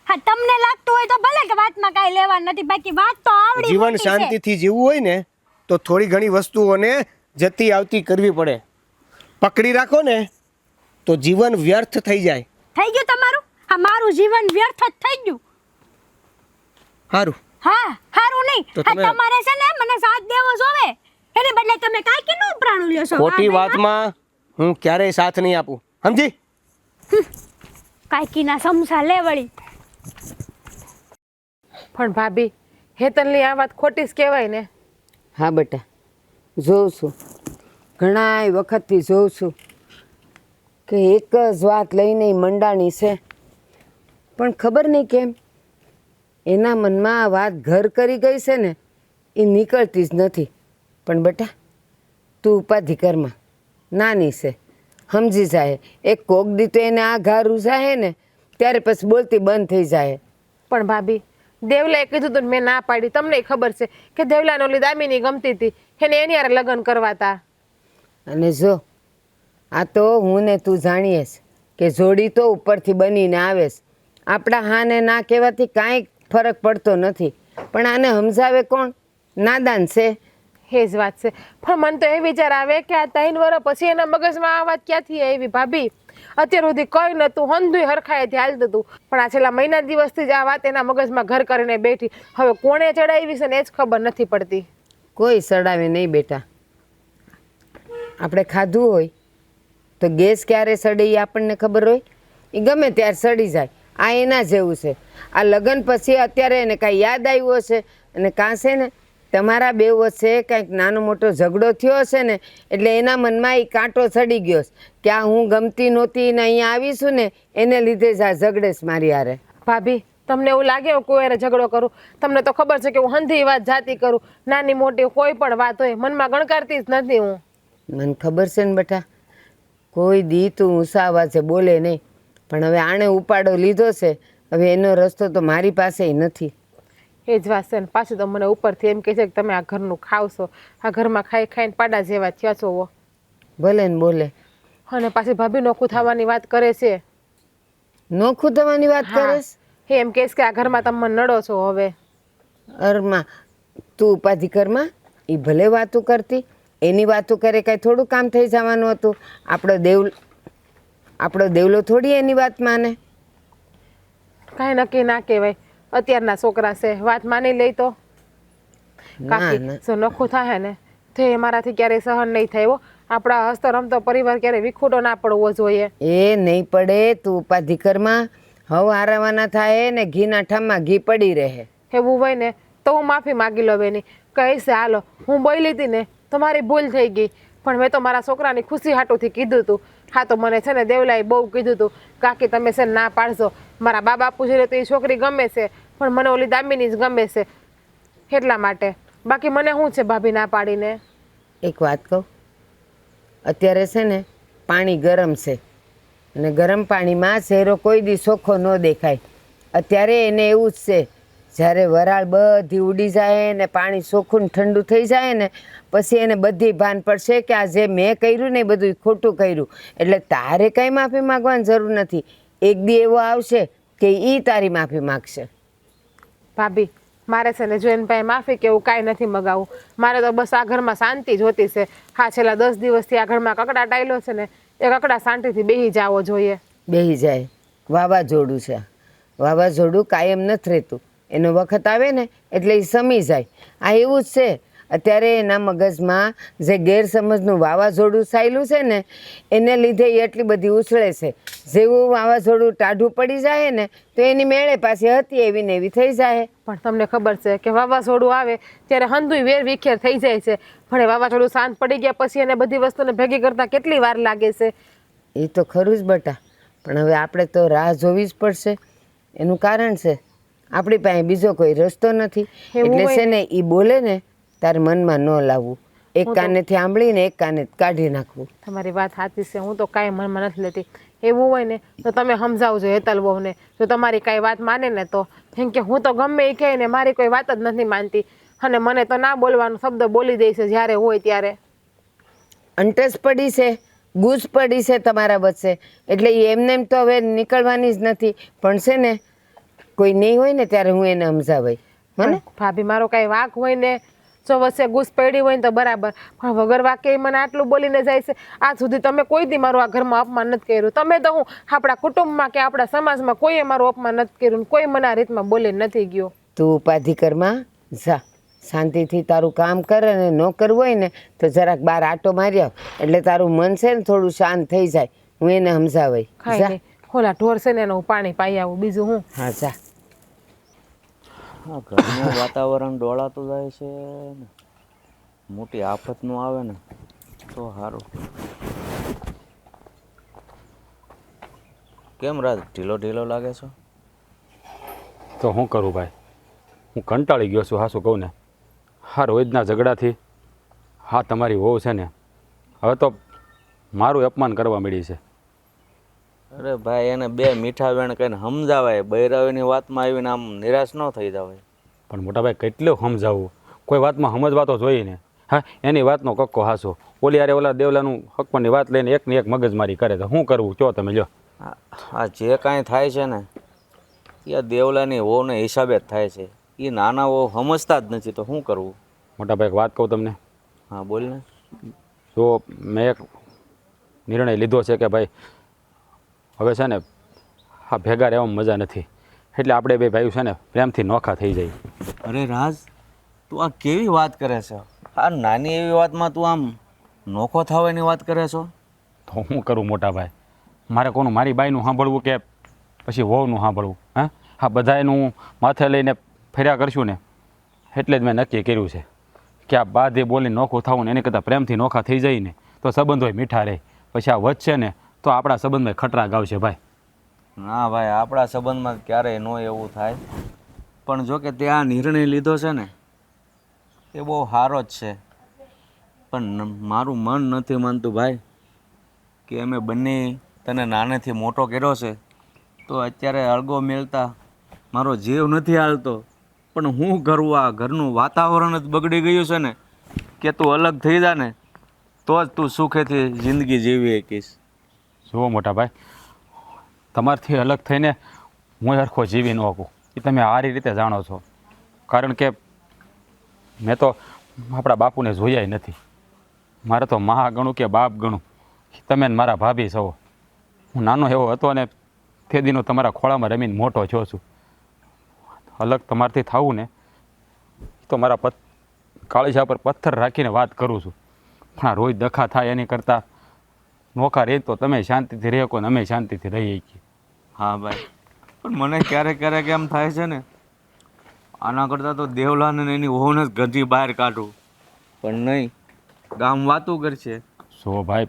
હા તમને લાગતું હોય તો ભલે કે વાતમાં કાંઈ લેવા નથી, બાકી વાત તો આવડી જીવન મોટી છે. શાંતિથી જીવવું હોય ને તો થોડી ઘણી વસ્તુઓને જતી આવતી કરવી પડે. પકડી રાખો ને તો જીવન વ્યર્થ થઈ જાય. થઈ ગયું તમારું? હા મારું જીવન વ્યર્થ જ થઈ ગયું. સારું. હા હારું નહીં. તો હા તમે- તમારે છે ને મને સાથ દેવો જોવે. એને બદલે તમે કાકીનું ઉપરાણું લ્યો છો. ખોટી હા, વાતમાં હું ક્યારેય સાથ નહીં આપું. સમજી? કાકીના સમસા લે વળી. પણ ભાભી હેતલની આ વાત ખોટી જ કહેવાય ને. હા બેટા, જોઉં છું, ઘણા વખતથી જોઉં છું કે એક જ વાત લઈને ઈ મંડાણી છે, પણ ખબર નહીં કેમ એના મનમાં આ વાત ઘર કરી ગઈ છે ને એ નીકળતી જ નથી. પણ બેટા તું ઉપાધિ કરમાં, નાની છે, સમજી જાય. એક કોક દી તો એને આ ઘા રૂઝાય ને ત્યારે પછી બોલતી બંધ થઈ જાય. પણ ભાભી દેવલાએ કીધું તું ને મેં ના પાડી. તમને ખબર છે કે દેવલાને ઓલી દામિની ગમતી હતી, એને એની હારે લગ્ન કરવા હતા. અને જો આ તો હું ને તું જાણીએ છે કે જોડી તો ઉપરથી બનીને આવે છે. આપણા હા ને ના કહેવાથી કાંઈ ફરક પડતો નથી, પણ આને સમજાવે કોણ? નાદાન છે. એ જ વાત છે. પણ મને તો એ વિચાર આવે કે આ 3 વર્ષ પછી એના મગજમાં આ વાત ક્યાંથી આવી ભાભી? અત્યાર સુધી કઈ નતું, હંધુય હરખાયેથી હાલતું હતું, પણ આ છેલ્લા મહિના દિવસથી જ આ વાત એના મગજમાં ઘર કરીને બેઠી. હવે કોણે ચડાવી છે ને એ જ ખબર નથી પડતી. કોઈ સડાવે નહીં બેટા. આપણે ખાધું હોય તો ગેસ ક્યારે સડે એ આપણને ખબર હોય? એ ગમે ત્યારે સડી જાય. આ એના જેવું છે. આ લગ્ન પછી અત્યારે એને કાંઈ યાદ આવ્યું હશે અને કાં છે ને તમારા બે વચ્ચે કાંઈક નાનો મોટો ઝઘડો થયો હશે ને એટલે એના મનમાં એ કાંટો ચડી ગયો છે કે આ હું ગમતી નહોતી ને અહીંયા આવીશું ને એને લીધે જ આ ઝઘડે છે મારી હારે. ભાભી તમને એવું લાગે હું કોઈ હારે ઝઘડો કરું? તમને તો ખબર છે કે હું હંધી વાત જાતી કરું. નાની મોટી કોઈ પણ વાત હોય મનમાં ગણકારતી જ નથી હું. મને ખબર છે ને બેટા, કોઈ દી તું ઊંચા અવાજે બોલે નહીં, પણ હવે આણે ઉપાડો લીધો છે, હવે એનો રસ્તો તો મારી પાસે નથી. એ જ વાત છે ને. પાછું તો મને ઉપરથી એમ કહે છે કે તમે આ ઘરનું ખાવશો, આ ઘરમાં ખાઈ ખાઈને પાડા જેવા થયા છો. ભલે ને બોલે. અને પાછી ભાભી નોખું થવાની વાત કરે છે. નોખું થવાની વાત કરીશ? એમ કહેશ કે આ ઘરમાં તમે મને નડો છો. હવે અરમાં તું ઉપાધિ કરમાં, એ ભલે વાતું કરતી, એની વાતો કરે કાંઈ થોડું કામ થઈ જવાનું હતું? આપણો દેવલો થોડી એની વાત માને. કાંઈ નક્કી ના કહેવાય, અત્યારના છોકરા છે, વાત માની લઈ તો. કાકી જો નખું થાય ને તો એ મારાથી ક્યારેય સહન નહીં થાય હો. આપણા હસતો રમતો પરિવાર ક્યારે વિખૂટો ના પડવો જોઈએ. એ નહીં પડે, તું ઉપાધિ કરમાં. હવે હારવાના થાય ને ઘીના ઠામમાં ઘી પડી રહે. એવું હોય ને તો હું માફી માગી લો બેની, કહીશ હાલો હું બોલી હતી ને તો મારી ભૂલ થઈ ગઈ, પણ મેં તો મારા છોકરાની ખુશી હાટુથી કીધું હતું. હા તો મને છે ને દેવલાએ બહુ કીધું હતું, કાકી તમે છે ને ના પાડશો, મારા બા બાપુ છે તો એ છોકરી ગમે છે, પણ મને ઓલી દામિની જ ગમે છે એટલા માટે. બાકી મને શું છે ભાભી ના પાડીને? એક વાત કહું, અત્યારે છે ને પાણી ગરમ છે અને ગરમ પાણીમાં શેરો કોઈ દી ચોખ્ખો ન દેખાય. અત્યારે એને એવું જ છે, જ્યારે વરાળ બધી ઉડી જાય ને પાણી ચોખ્ખું ને ઠંડુ થઈ જાય ને પછી એને બધી ભાન પડશે કે આ જે મેં કર્યું ને એ બધું ખોટું કર્યું. એટલે તારે કંઈ માફી માગવાની જરૂર નથી. એક દી એવો આવશે કે એ તારી માફી માગશે. ભાભી મારે છે ને જોઈને ભાઈ માફી કેવું કાંઈ નથી મગાવું. મારે તો બસ આ ઘરમાં શાંતિ જોતી છે. હા છેલ્લા 10 દિવસથી આ ઘરમાં કકડાટ આવેલો છે ને એ કકડા શાંતિથી બેસી જાવો જોઈએ. બેસી જાય. વાવાઝોડું છે, વાવાઝોડું કાયમ નથી રહેતું. એનો વખત આવે ને એટલે એ સમી જાય. આ એવું જ છે. અત્યારે એના મગજમાં જે ગેરસમજનું વાવાઝોડું ચાલ્યું છે ને એને લીધે એ એટલી બધી ઉછળે છે. જેવું વાવાઝોડું ટાઢું પડી જાય ને તો એની મેળે પાછી હતી એવી ને એવી થઈ જાય. પણ તમને ખબર છે કે વાવાઝોડું આવે ત્યારે હંધુય વેર વિખેર થઈ જાય છે, પણ એ વાવાઝોડું શાંત પડી ગયા પછી એને બધી વસ્તુને ભેગી કરતા કેટલી વાર લાગે છે. એ તો ખરું જ બટા, પણ હવે આપણે તો રાહ જોવી જ પડશે. એનું કારણ છે આપણી પાસે બીજો કોઈ રસ્તો નથી. એટલે છે ને એ બોલે ને તારે મનમાં ન લાવવું. એક કાનેથી સાંભળીને એક કાને કાઢી નાખવું. તમારી વાત સાચી છે, હું તો કાંઈ મનમાં નથી લેતી. એવું હોય ને તો તમે સમજાવજો હેતલ બહુને, જો તમારી કાંઈ વાત માને ને તો. કેમ કે હું તો ગમે એ કહે ને મારી કોઈ વાત જ નથી માનતી, અને મને તો ના બોલવાનો શબ્દ બોલી દે છે જ્યારે હોય ત્યારે. અંટસ પડી છે, ગૂંચ પડી છે તમારા વચ્ચે, એટલે એ એમને એમ તો હવે નીકળવાની જ નથી. પણ છે ને કોઈ નહીં હોય ને ત્યારે હું એને સમજાવાય. મને ભાભી મારો કાંઈ વાંક હોય ને જો વચ્ચે ગુસ્સ પડી હોય ને તો બરાબર, પણ વગર વાકે મને આટલું બોલીને જાય છે. આજ સુધી તમે કોઈ દી મારું આ ઘરમાં અપમાન નથી કર્યું. તમે તો હું આપણા કુટુંબમાં કે આપણા સમાજમાં કોઈએ મારું અપમાન નથી કર્યું, કોઈ મને આ રીતમાં બોલી નથી ગયો. તું ઉપાધિ કરમાં જા, શાંતિથી તારું કામ કર, અને ન કરવું હોય ને તો જરાક બહાર આટો મારી આવ, એટલે તારું મન છે ને થોડું શાંત થઈ જાય. હું એને સમજાવાય. ખાઈ નહીં ખોલા ઢોર છે ને એનું પાણી પાઈ આવું, બીજું હું. હા જા. હા, ઘરનું વાતાવરણ ડોળાતું જાય છે ને મોટી આફતનું આવે ને તો સારું. કેમ રાજ ઢીલો ઢીલો લાગે છે? તો શું કરું ભાઈ, હું કંટાળી ગયો છું. હાશું કહું ને, હા રોજના ઝઘડાથી હા તમારી વહુ છે ને હવે તો મારું અપમાન કરવા મળી છે. અરે ભાઈ એને બે મીઠા વેણ કહીને સમજાવાય, બૈરાવીની વાતમાં આવીને આમ નિરાશ ન થઈ જવાય. પણ મોટા ભાઈ કેટલું સમજાવવું, કોઈ વાતમાં સમજવા તો જોઈએ ને. હા એની વાતનો કક્કો હાસો, ઓલી યારે ઓલા દેવલાનું હકમાની વાત લઈને એકની એક મગજમારી કરે તો શું કરવું કહો તમે? લ્યો આ જે કાંઈ થાય છે ને એ દેવલાની વહુને હિસાબે જ થાય છે. એ નાના વહુ સમજતા જ નથી તો શું કરવું? મોટા ભાઈ એક વાત કહું તમને. હા બોલ ને. તો મેં એક નિર્ણય લીધો છે કે ભાઈ હવે છે ને હા ભેગા રહેવામાં મજા નથી, એટલે આપણે બે ભાઈઓ છે ને પ્રેમથી નોખા થઈ જાય. અરે રાજ તું આ કેવી વાત કરે છે? આ નાની એવી વાતમાં તું આમ નોખો થવાની વાત કરે છો? તો હું કરું મોટા ભાઈ, મારે કોનું મારી બાઈનું સાંભળવું કે પછી વહુનું સાંભળવું? હા બધાયનું માથે લઈને ફર્યા કરશું ને એટલે જ મેં નક્કી કર્યું છે કે આ બાધે બોલીને નોખું થવું ને એની કરતાં પ્રેમથી નોખા થઈ જાય ને તો સંબંધોય મીઠા રહે. પછી આ વધશે ને તો આપણા સંબંધમાં ખતરાગ આવશે ભાઈ. ના ભાઈ આપણા સંબંધમાં ક્યારેય ન એવું થાય. પણ જો કે તે આ નિર્ણય લીધો છે ને એ બહુ સારો જ છે, પણ મારું મન નથી માનતું ભાઈ કે અમે બંને તને નાનેથી મોટો કર્યો છે તો અત્યારે અળગો મેળતા મારો જીવ નથી હાલતો. પણ હું કરવું, આ ઘરનું વાતાવરણ જ બગડી ગયું છે ને કે તું અલગ થઈ જા ને તો જ તું સુખેથી જિંદગી જીવી શકીશ. જુઓ મોટા ભાઈ, તમારથી અલગ થઈને હું સરખો જીવી ન શકું એ તમે સારી રીતે જાણો છો, કારણ કે મેં તો આપણા બાપુને જોયા નથી. મારે તો મહા ગણું કે બાપ ગણું, તમે ને મારા ભાભી છો. હું નાનો એવો હતો ને તે દીનો તમારા ખોળામાં રમીને મોટો થયો છું. અલગ તમારથી થવું ને તો મારા કાળીજા પર પથ્થર રાખીને વાત કરું છું. પણ આ રોજ દખા થાય એની કરતાં નોખા રહે તો તમે શાંતિથી રહી શકો ને અમે શાંતિથી રહીએ છીએ. હા ભાઈ, પણ મને ક્યારેક ક્યારેક એમ થાય છે ને આના કરતાં તો દેવલાને ને એની વહુને જ ઘરથી બહાર કાઢું. પણ નહીં, ગામ વાતું કરશે. સો ભાઈ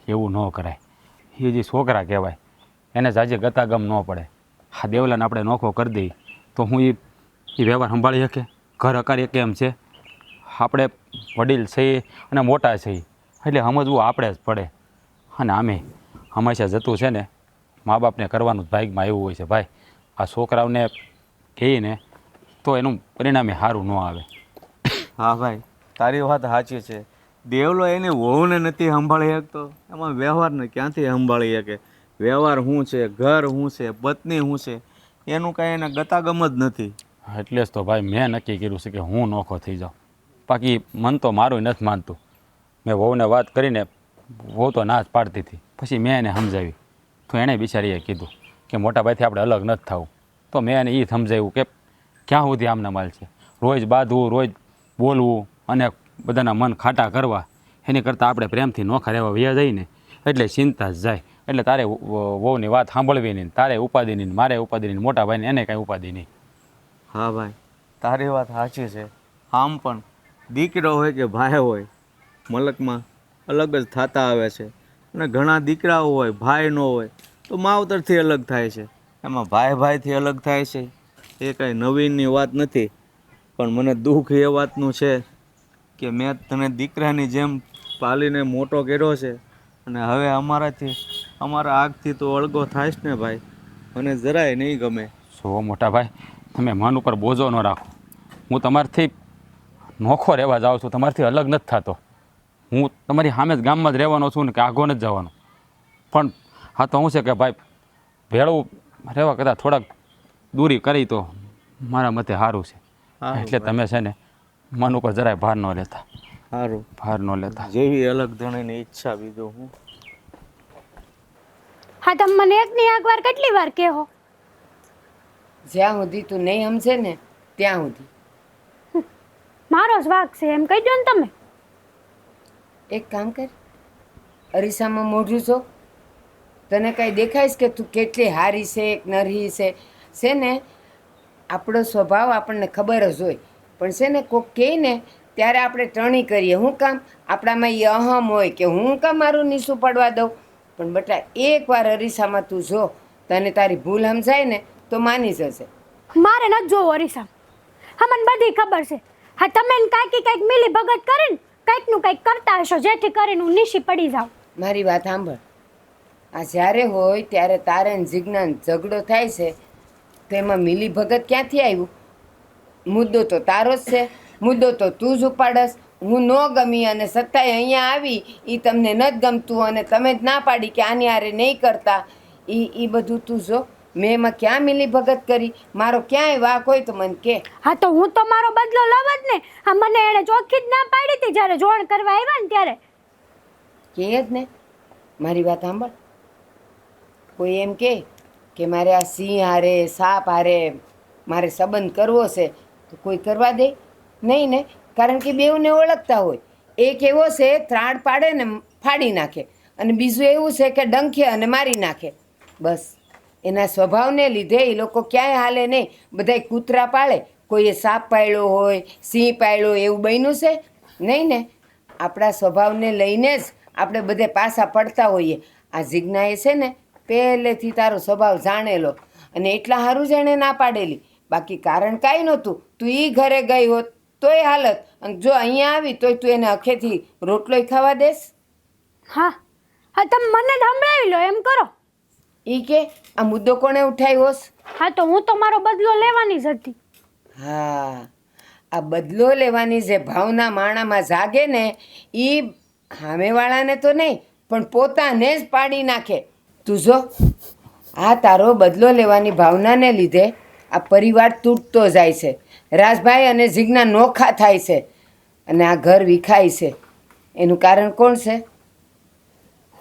એવું ન કરાય. એ જે છોકરા કહેવાય એને જાજે ગતાગમ ન પડે. આ દેવલાને આપણે નોખો કરી દઈએ તો હું એ વ્યવહાર સંભાળી શકે, ઘર અકારી કેમ છે? આપણે વડીલ છીએ અને મોટા છીએ એટલે સમજવું આપણે જ પડે. અને આમે હંમેશા જતું છે ને મા બાપને કરવાનું જ ભાગમાં એવું હોય છે ભાઈ. આ છોકરાઓને કહીને તો એનું પરિણામે સારું ન આવે. હા ભાઈ, તારી વાત સાચી છે. દેવલો એની વહુને નથી સંભાળી શકતો, એમાં વ્યવહારને ક્યાંથી સંભાળી શકે? વ્યવહાર શું છે, ઘર શું છે, પત્ની શું છે, એનું કાંઈ એને ગતાગમ જ નથી. એટલે જ તો ભાઈ મેં નક્કી કર્યું છે કે હું નોખો થઈ જાઉં. બાકી મન તો મારું નથી માનતું. મેં વહુને વાત કરીને વહુ તો ના જ પાડતી હતી. પછી મેં એને સમજાવી તો એણે બિચારીએ કીધું કે મોટા ભાઈથી આપણે અલગ નથી થવું. તો મેં એને એ સમજાવ્યું કે ક્યાં સુધી આમના માલ છે, રોજ બાંધવું, રોજ બોલવું અને બધાના મન ખાટા કરવા એની કરતાં આપણે પ્રેમથી નોખા રહેવા વયા જઈને એટલે ચિંતા જ જાય. એટલે તારે વહુની વાત સાંભળવી નહીં, તારે ઉપાધિ નહીં, મારે ઉપાધિ નહીં, મોટા ભાઈને એને કાંઈ ઉપાધિ નહીં. હા ભાઈ, તારી વાત સાચી છે. આમ પણ દીકરો હોય કે ભાઈ હોય મલકમાં અલગ જ થતા આવે છે. અને ઘણા દીકરાઓ હોય ભાઈ ન હોય તો માવતરથી અલગ થાય છે. એમાં ભાઈથી અલગ થાય છે એ કાંઈ નવીનની વાત નથી. પણ મને દુઃખ એ વાતનું છે કે મેં તને દીકરાની જેમ પાલીને મોટો કર્યો છે અને હવે અમારા આગથી તો અળગો થાયશ ને ભાઈ, મને જરાય નહીં ગમે. સો મોટા ભાઈ તમે મન ઉપર બોજો ન રાખો. હું તમારથી નોખો રહેવા જાઉં છું, તમારથી અલગ નથી થતો. હું તમારી સામે જ ગામમાં જ રહેવાનો છું ને કે આગો નથી જવાનો. પણ હા તો શું છે કે ભાઈ ભેળું રહેવા કરતાં થોડાક દૂરી કરી તો મારા મતે સારું છે. એટલે તમે છે ને મન ઉપર જરાય ભાર ન લેતા. સારું, ભાર ન લેતા. જેવી અલગ ધણીની ઈચ્છા બીજો હું. હા તમે મને એકની એક વાર કેટલી વાર કહો? જ્યાં સુધી તું નહીં સમજે ને ત્યાં સુધી. મારો જ વાક છે એમ કહી દો ને તમે. એક કામ કર, અરીસામાં મોઢું જો, તને કાંઈ દેખાઈશ કે તું કેટલી હારી છે એક નરહી છે ને? આપણો સ્વભાવ આપણને ખબર જ હોય, પણ છે ને કોક કહે ને ત્યારે આપણે ટણી કરીએ. હું કામ આપણામાં એ અહમ હોય કે હું કામ મારું નીસું પડવા દઉં? પણ બટા એકવાર અરીસામાં તું જો, તને તારી ભૂલ સમજાય ને તો માની જશે. મારે નથી જોવું અરીસા, હા મને બધી ખબર છે. હા તમે કાંઈક મિલી ભગત કરીને કંઈકનું કંઈક કરતા હશો જેથી કરીને હું નીશી પડી જાઉં. મારી વાત સાંભળ, આ જ્યારે હોય ત્યારે તારે ને જીજ્ઞાન ઝઘડો થાય છે તો એમાં મિલી ભગત ક્યાંથી આવ્યું? મુદ્દો તો તારો જ છે, મુદ્દો તો તું જ ઉપાડસ. હું ન ગમી અને સત્તાએ અહીંયા આવી એ તમને નથી ગમતું અને તમે જ ના પાડી કે આની હારે નહીં કરતા. એ બધું તું જો, મેં એમાં ક્યાં મિલી ભગત કરી? મારો ક્યાંય વાંક હોય તો મને કે. હા તો હું તો મારો બદલો લવ જ ને. હા મને એણે ચોખ્ખી જ ના પાડી હતી જ્યારે જોણ કરવા આવ્યા ને ત્યારે. કે જ ને, મારી વાત સાંભળ, કોઈ એમ કે મારે આ સિંહ હારે સાપ હારે મારે સંબંધ કરવો છે તો કોઈ કરવા દે નહીં ને? કારણ કે બેઉને ઓળખતા હોય. એક એવો છે ત્રાડ પાડે ને ફાડી નાખે, અને બીજું એવું છે કે ડંખે અને મારી નાખે. બસ એના સ્વભાવને લીધે એ લોકો ક્યાંય હાલે નહીં. બધાય કૂતરા પાળે, કોઈએ સાપ પાળ્યો હોય, સિંહ પાળ્યો, એવું બન્યું છે નહીં ને? આપણા સ્વભાવને લઈને જ આપણે બધે પાછા પડતા હોઈએ. આ જીજ્ઞાએ છે ને પહેલેથી તારો સ્વભાવ જાણેલો અને એટલા સારું જ એણે ના પાડેલી. બાકી કારણ કાંઈ નહોતું. તું એ ઘરે ગઈ હોત તોય હાલત, અને જો અહીંયા આવી તોય તું એને અખેથી રોટલોય ખાવા દેસ? હા હા તમે મને જ સંભળાવી લો એમ કરો. એ કે આ મુદ્દો કોણે ઉઠાવ્યો હોસ? હા તો હું તો મારો બદલો લેવાની જ હતી. હા, આ બદલો લેવાની જે ભાવના માણામાં જાગે ને એ સામેવાળાને તો નહીં પણ પોતાને જ પાડી નાખે. તું જો, આ તારો બદલો લેવાની ભાવનાને લીધે આ પરિવાર તૂટતો જાય છે. રાજભાઈ અને જીજ્ઞા નોખા થાય છે અને આ ઘર વિખાય છે. એનું કારણ કોણ છે?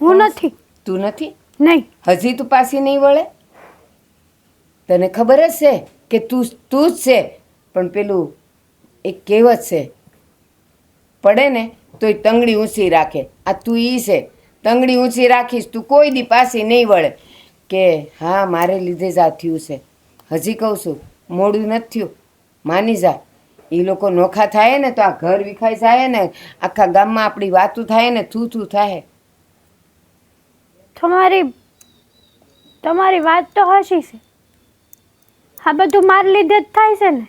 હું નથી. તું નથી? નહીં. હજી તું પાછી નહીં વળે? તને ખબર જ છે કે તું જ છે, પણ પેલું એક કહેવત છે, પડે ને તોય તંગડી ઊંચી રાખે. આ તું ઈ છે, તંગડી ઊંચી રાખીશ, તું કોઈ દી પાછી નહીં વળે કે હા મારે લીધે જ આ થયું છે. હજી કહું છું, મોડું નથી થયું, માની જા. એ લોકો નોખા થાય ને તો આ ઘર વિખાઈ જાય ને, આખા ગામમાં આપણી વાતું થાય ને, થૂ થાય. તમારી વાત તો હસી છે. આ બધું મારા લીધે જ થાય છે ને.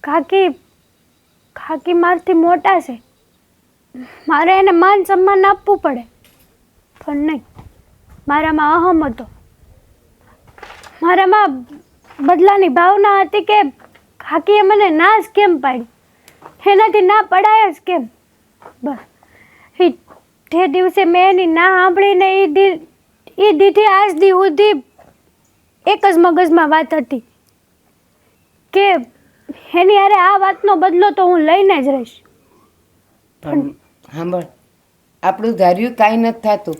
કાકી મારથી મોટા છે, મારે એને માન સન્માન આપવું પડે, પણ નહીં. મારામાં અહમ હતો, મારામાં બદલાની ભાવના હતી કે કાકીએ મને ના જ કેમ પાડી, એનાથી ના પડાય જ કેમ. બસ તે દિવસે મેં એની ના સાંભળીને એ દીધી આજ દી સુધી એક જ મગજમાં વાત હતી કે એની હારે આ વાતનો બદલો તો હું લઈને જ રહીશ. પણ સાંભળ, આપણું ધાર્યું કાંઈ નથી થતું.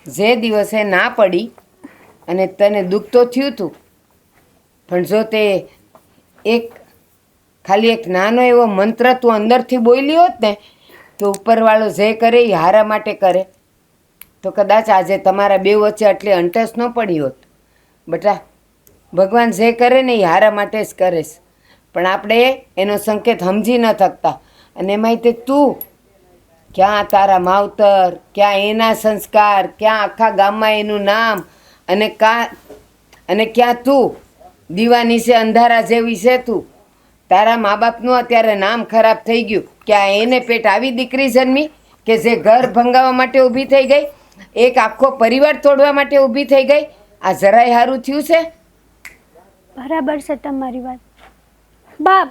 જે દિવસે ના પડી અને તને દુઃખ તો થયું તું, પણ જો તે ખાલી એક નાનો એવો મંત્ર તું અંદરથી બોલી હોત ને તો ઉપરવાળો જે કરે એ હારા માટે કરે, તો કદાચ આજે તમારા બે વચ્ચે આટલી અંટસ ન પડી હોત. બટા, ભગવાન જે કરે ને એ હારા માટે જ કરે છે, પણ આપણે એનો સંકેત સમજી ન શકતા. અને એમાંય તે તું, ક્યાં તારા માવતર, ક્યાં એના સંસ્કાર, ક્યાં આખા ગામમાં એનું નામ, અને ક્યાં તું દીવાની છે, અંધારા જેવી છે તું. તારા મા બાપનું અત્યારે નામ ખરાબ થઈ ગયું કે આ એને પેટ આવી દીકરી જન્મી કે જે ઘર ભંગાવવા માટે ઊભી થઈ ગઈ, એક આખો પરિવાર તોડવા માટે ઊભી થઈ ગઈ. આ જરાય સારું થયું છે? બરાબર છે તમારી વાત. બાપ,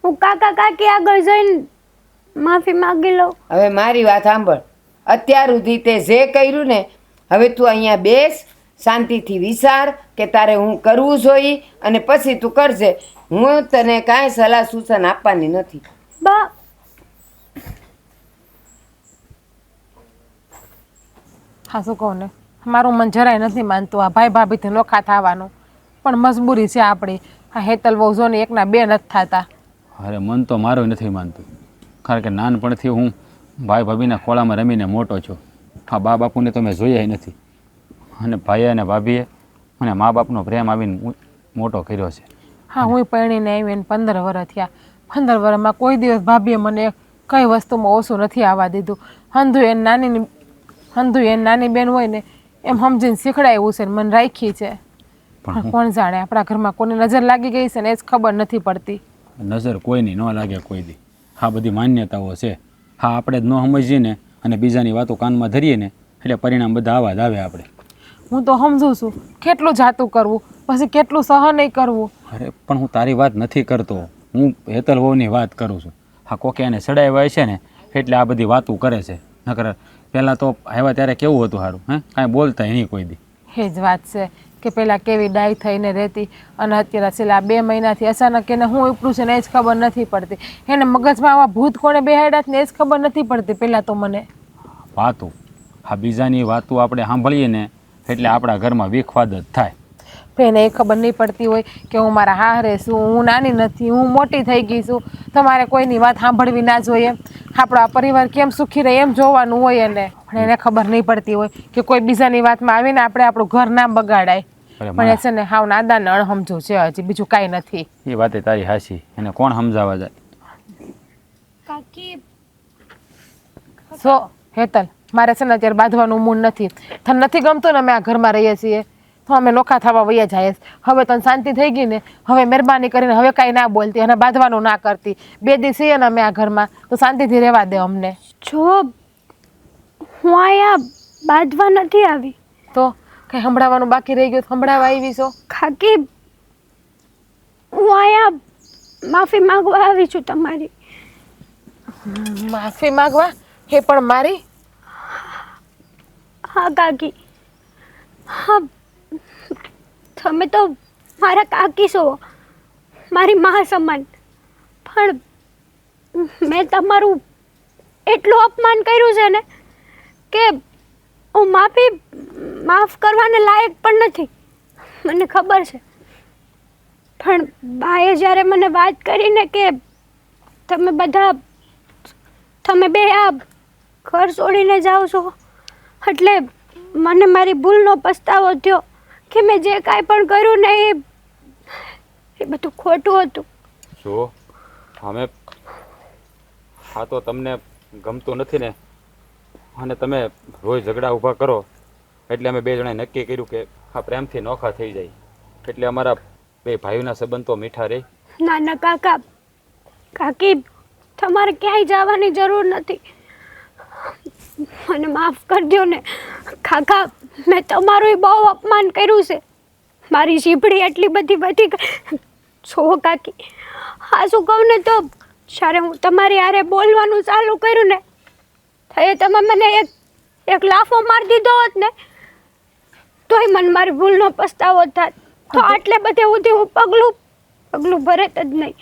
હું કાકી આગળ જઈને માફી માંગી લઉં. હવે મારી વાત સાંભળ, અત્યાર સુધી તે જે કર્યું ને, હવે તું અહીંયા બેસ, શાંતિથી વિચાર કે તારે હું કરવું જોઈએ, અને પછી તું કરજે. હું તને કાંઈ સલાહ સૂચન આપવાની નથી. બા, હા શું કહું ને, મારું મન જરાય નથી માનતું આ ભાઈ ભાભીથી નોખા થવાનું, પણ મજબૂરી છે આપણી. આ હેતલ વહુ જો ને એકના બે નથી થતા. અરે મન તો મારું નથી માનતું, કારણ કે નાનપણથી હું ભાઈ ભાભીના ખોળામાં રમીને મોટો છું. હા, બા બાપુને તો મેં જોયા નથી, અને ભાઈ અને ભાભીએ મને મા બાપનો પ્રેમ આવીને મોટો કર્યો છે. હા, હું પરણીને આવીને 15 વર્ષ થયા. 15 વર્ષમાં કોઈ દિવસ ભાભીએ મને કઈ વસ્તુમાં ઓછું નથી આવવા દીધું. હંધુ એની નાની બેન હોય ને એમ સમજીને શીખડાયું છે ને મને રાખી છે. પણ કોણ જાણે આપણા ઘરમાં કોની નજર લાગી ગઈ છે ને એ જ ખબર નથી પડતી. નજર કોઈની ન લાગે કોઈ દી. હા, બધી માન્યતાઓ છે. હા, આપણે જ ન સમજીએ ને અને બીજાની વાતો કાનમાં ધરીએ ને એટલે પરિણામ બધા આવા જ આવે. આપણે હું તો સમજુ છું કેટલું જાતું કરવું, પછી કેટલું સહન નહીં કરવું. અરે પણ હું તારી વાત નથી કરતો, હું હેતલ વહુની વાત કરું છું. હા, કોકે એને સડાવ્યા છે ને એટલે આ બધી વાતો કરે છે. નકર પહેલાં તો આવ્યા ત્યારે કેવું હતું સારું, હે કાંઈ બોલતા નહીં કોઈ દી. એ જ વાત છે કે પહેલાં કેવી ડાય થઈને રહેતી, અને અત્યારે છેલ્લા 2 મહિનાથી અચાનક એને હું ઉપડું છે ને એ જ ખબર નથી પડતી. એને મગજમાં આવા ભૂત કોણે બેહાડ્યા ને એ જ ખબર નથી પડતી પહેલાં તો મને. વાતું, હા, બીજાની વાતો આપણે સાંભળીએ ને એટલે આપણા ઘરમાં વિખવાદ જ થાય. એને એ ખબર નહીં પડતી હોય કે હું મારા હારે છું, હું નાની નથી, હું મોટી થઈ ગઈ છું, તમારે કોઈની વાત સાંભળવી ના જોઈએ. આપણો આ પરિવાર કેમ સુખી રહે એમ જોવાનું હોય એને. પણ એને ખબર નહીં પડતી હોય કે કોઈ બીજાની વાતમાં આવીને આપણે આપણું ઘર ના બગાડાય. પણ એ છે ને હાવ નાદાન અણસમજુ છે, હજી બીજું કાંઈ નથી. એ વાતે તારી હાચી, એને કોણ સમજાવવા જાય? કાકી સો હેતલ, મારે છે ને અત્યારે બાંધવાનું મૂડ નથી. તને નથી ગમતું ને અમે આ ઘરમાં રહીએ છીએ તો અમે નોખા થવા વયા જાય. હવે તને શાંતિ થઈ ગઈ ને, હવે મહેરબાની કરીને હવે કાંઈ ના બોલતી અને બાંધવાનું ના કરતી. 2 દિવસ છીએ ને અમે આ ઘરમાં તો શાંતિથી રહેવા દે અમને. જો હું અહીંયા બાંધવા નથી આવી. તો કંઈ સંભળાવવાનું બાકી રહી ગયું સંભળાવવા આવી છો? કાકી, હું અહીંયા માફી માંગવા આવી છું તમારી. માફી માંગવા? એ પણ મારી? હા કાકી, હા, તમે તો મારા કાકી છો, મારી મા સમાન, પણ મેં તમારું એટલું અપમાન કર્યું છે ને કે હું માફ કરવાને લાયક પણ નથી, મને ખબર છે. પણ બાએ જ્યારે મને વાત કરીને કે તમે બે આ ઘર છોડીને જાઓ છો, એટલે મને મારી ભૂલનો પસ્તાવો થયો કે મેં જે કાંઈ પણ કર્યું ને એ બધું ખોટું હતું. જો અમે હા તો તમને ગમતું નથી ને, અને તમે રોજ ઝઘડા ઊભા કરો એટલે અમે બે જણાએ નક્કી કર્યું કે આ પ્રેમથી નોખા થઈ જાય, એટલે અમારા બે ભાઈઓના સંબંધ તો મીઠા રહે. ના ના કાકા કાકી, તમારે ક્યાંય જવાની જરૂર નથી. મને માફ કરી દો ને કાકા, મેં તમારું બહુ અપમાન કર્યું છે. મારી જીભડી એટલી બધી વધી ગઈ છો કાકી. હા શું કહું ને, તો જ્યારે હું તમારી હારે બોલવાનું ચાલુ કર્યું ને તો એ તમે મને એક લાફો મારી દીધો હોત ને તોય મને મારી ભૂલનો પસ્તાવો થાત. તો આટલે બધે સુધી હું પગલું ભરત જ નહીં.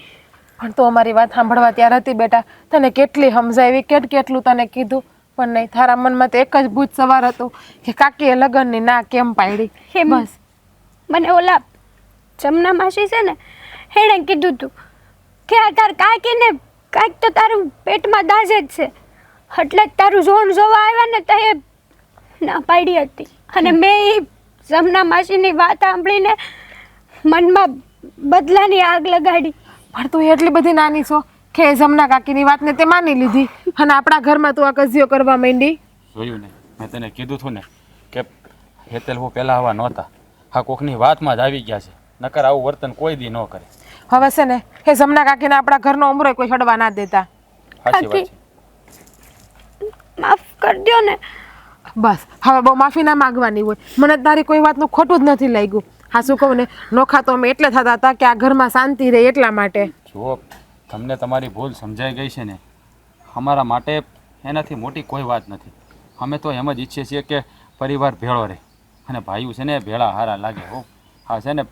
પણ તું અમારી વાત સાંભળવા ત્યાર હતી બેટા, તને કેટલી સમજાવી, કેટલું તને કીધું, પણ નહીં, તારા મનમાં તો એક જ ભૂત સવાર હતું કે કાકીએ લગ્નની ના કેમ પાડી. બસ મને ઓલા જમના માસી છે ને એણે કીધું તું કે આ તાર કાકીને કાંઈક તો તારું પેટમાં દાજે જ છે, એટલે જ તારું જોણ જોવા આવ્યા ને તો એ ના પાડી હતી. અને મેં એ જમના માસીની વાત સાંભળીને મનમાં બદલાની આગ લગાડી. પણ તું એટલી બધી નાની છો કે જમના કાકીની વાતને તે માની લીધી અને આપણા ઘરમાં તું આ કજિયો કરવા માંડી. જોયું ને, મેં તને કીધું હતું ને કે હેતલ હું પહેલાં આવા નહોતા, હા કોકની વાતમાં જ આવી ગયા છે, નકર આવું વર્તન કોઈ દી ન કરે. હવે છે ને એ જમના કાકીને આપણા ઘરનો ઉમરો કોઈ છોડવા ના દેતા. સાચી વાત છે. માફ કરી દો ને. બસ હવે બહુ માફી ના માંગવાની હોય. મને તારી કોઈ વાતનું ખોટું જ નથી લાગ્યું. હા શું કહું ને, નોખા તો અમે એટલે થતા હતા કે આ ઘરમાં શાંતિ રહે એટલા માટે. જો તમને તમારી ભૂલ સમજાઈ ગઈ છે ને, અમારા માટે એનાથી મોટી કોઈ વાત નથી. અમે તો એમ જ ઈચ્છીએ છીએ કે પરિવાર ભેળો રહે અને ભાઈઓ છે ને ભેળા હારા લાગે. હો હા છે ને,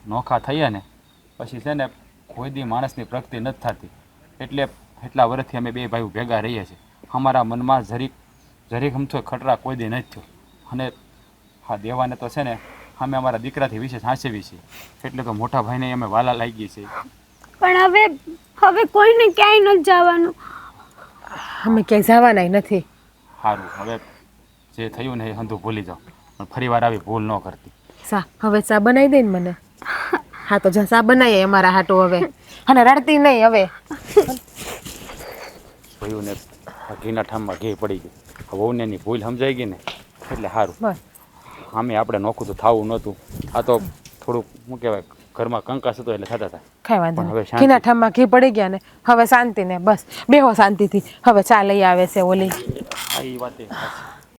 નોખા થઈએ ને પછી છે ને કોઈ દી માણસની પ્રગતિ નથી થતી, એટલે એટલા વર્ષથી અમે બે ભાઈઓ ભેગા રહીએ છીએ. અમારા મનમાં જરીક હમથો ખટરા કોઈ દી નથી થયો. અને હા દેવાને તો છે ને અમે અમારા દીકરાથી વિશેષ હાંસવી છીએ, એટલે તો મોટા ભાઈને અમે વાલા લાગીએ છીએ. પણ હવે કોઈને ક્યાંય નથી જવાનું. અમે ક્યાંય જવાના નથી. સારું, હવે જે થયું ને એ હંધું ભૂલી જાઓ, પણ ફરી વાર આવી ભૂલ ન કરતી. હવે ચા બનાવી દે ને મને. હા તો જા ચા બનાવીએ અમારા હાટો હવે, અને રડતી નહીં હવે. ભયું ને ઘીના ઠામમાં ઘી પડી ગયું. વહુને એની ભૂલ સમજાઈ ગઈ ને એટલે સારું. બસ આમે આપણે નોખું તો થવું નહોતું. આ તો થોડુંક શું કહેવાય, ઘરમાં કંકાસ હતો એટલે થતા હતા. કઈ વાંધો પણ હવે નહીં, ઘીના ઠામમાં ઘી પડી ગયા ને હવે શાંતિ ને બસ બેહો શાંતિથી. હવે ચા લઈ આવે છે ઓલી. હા એ વાત એ સાચી.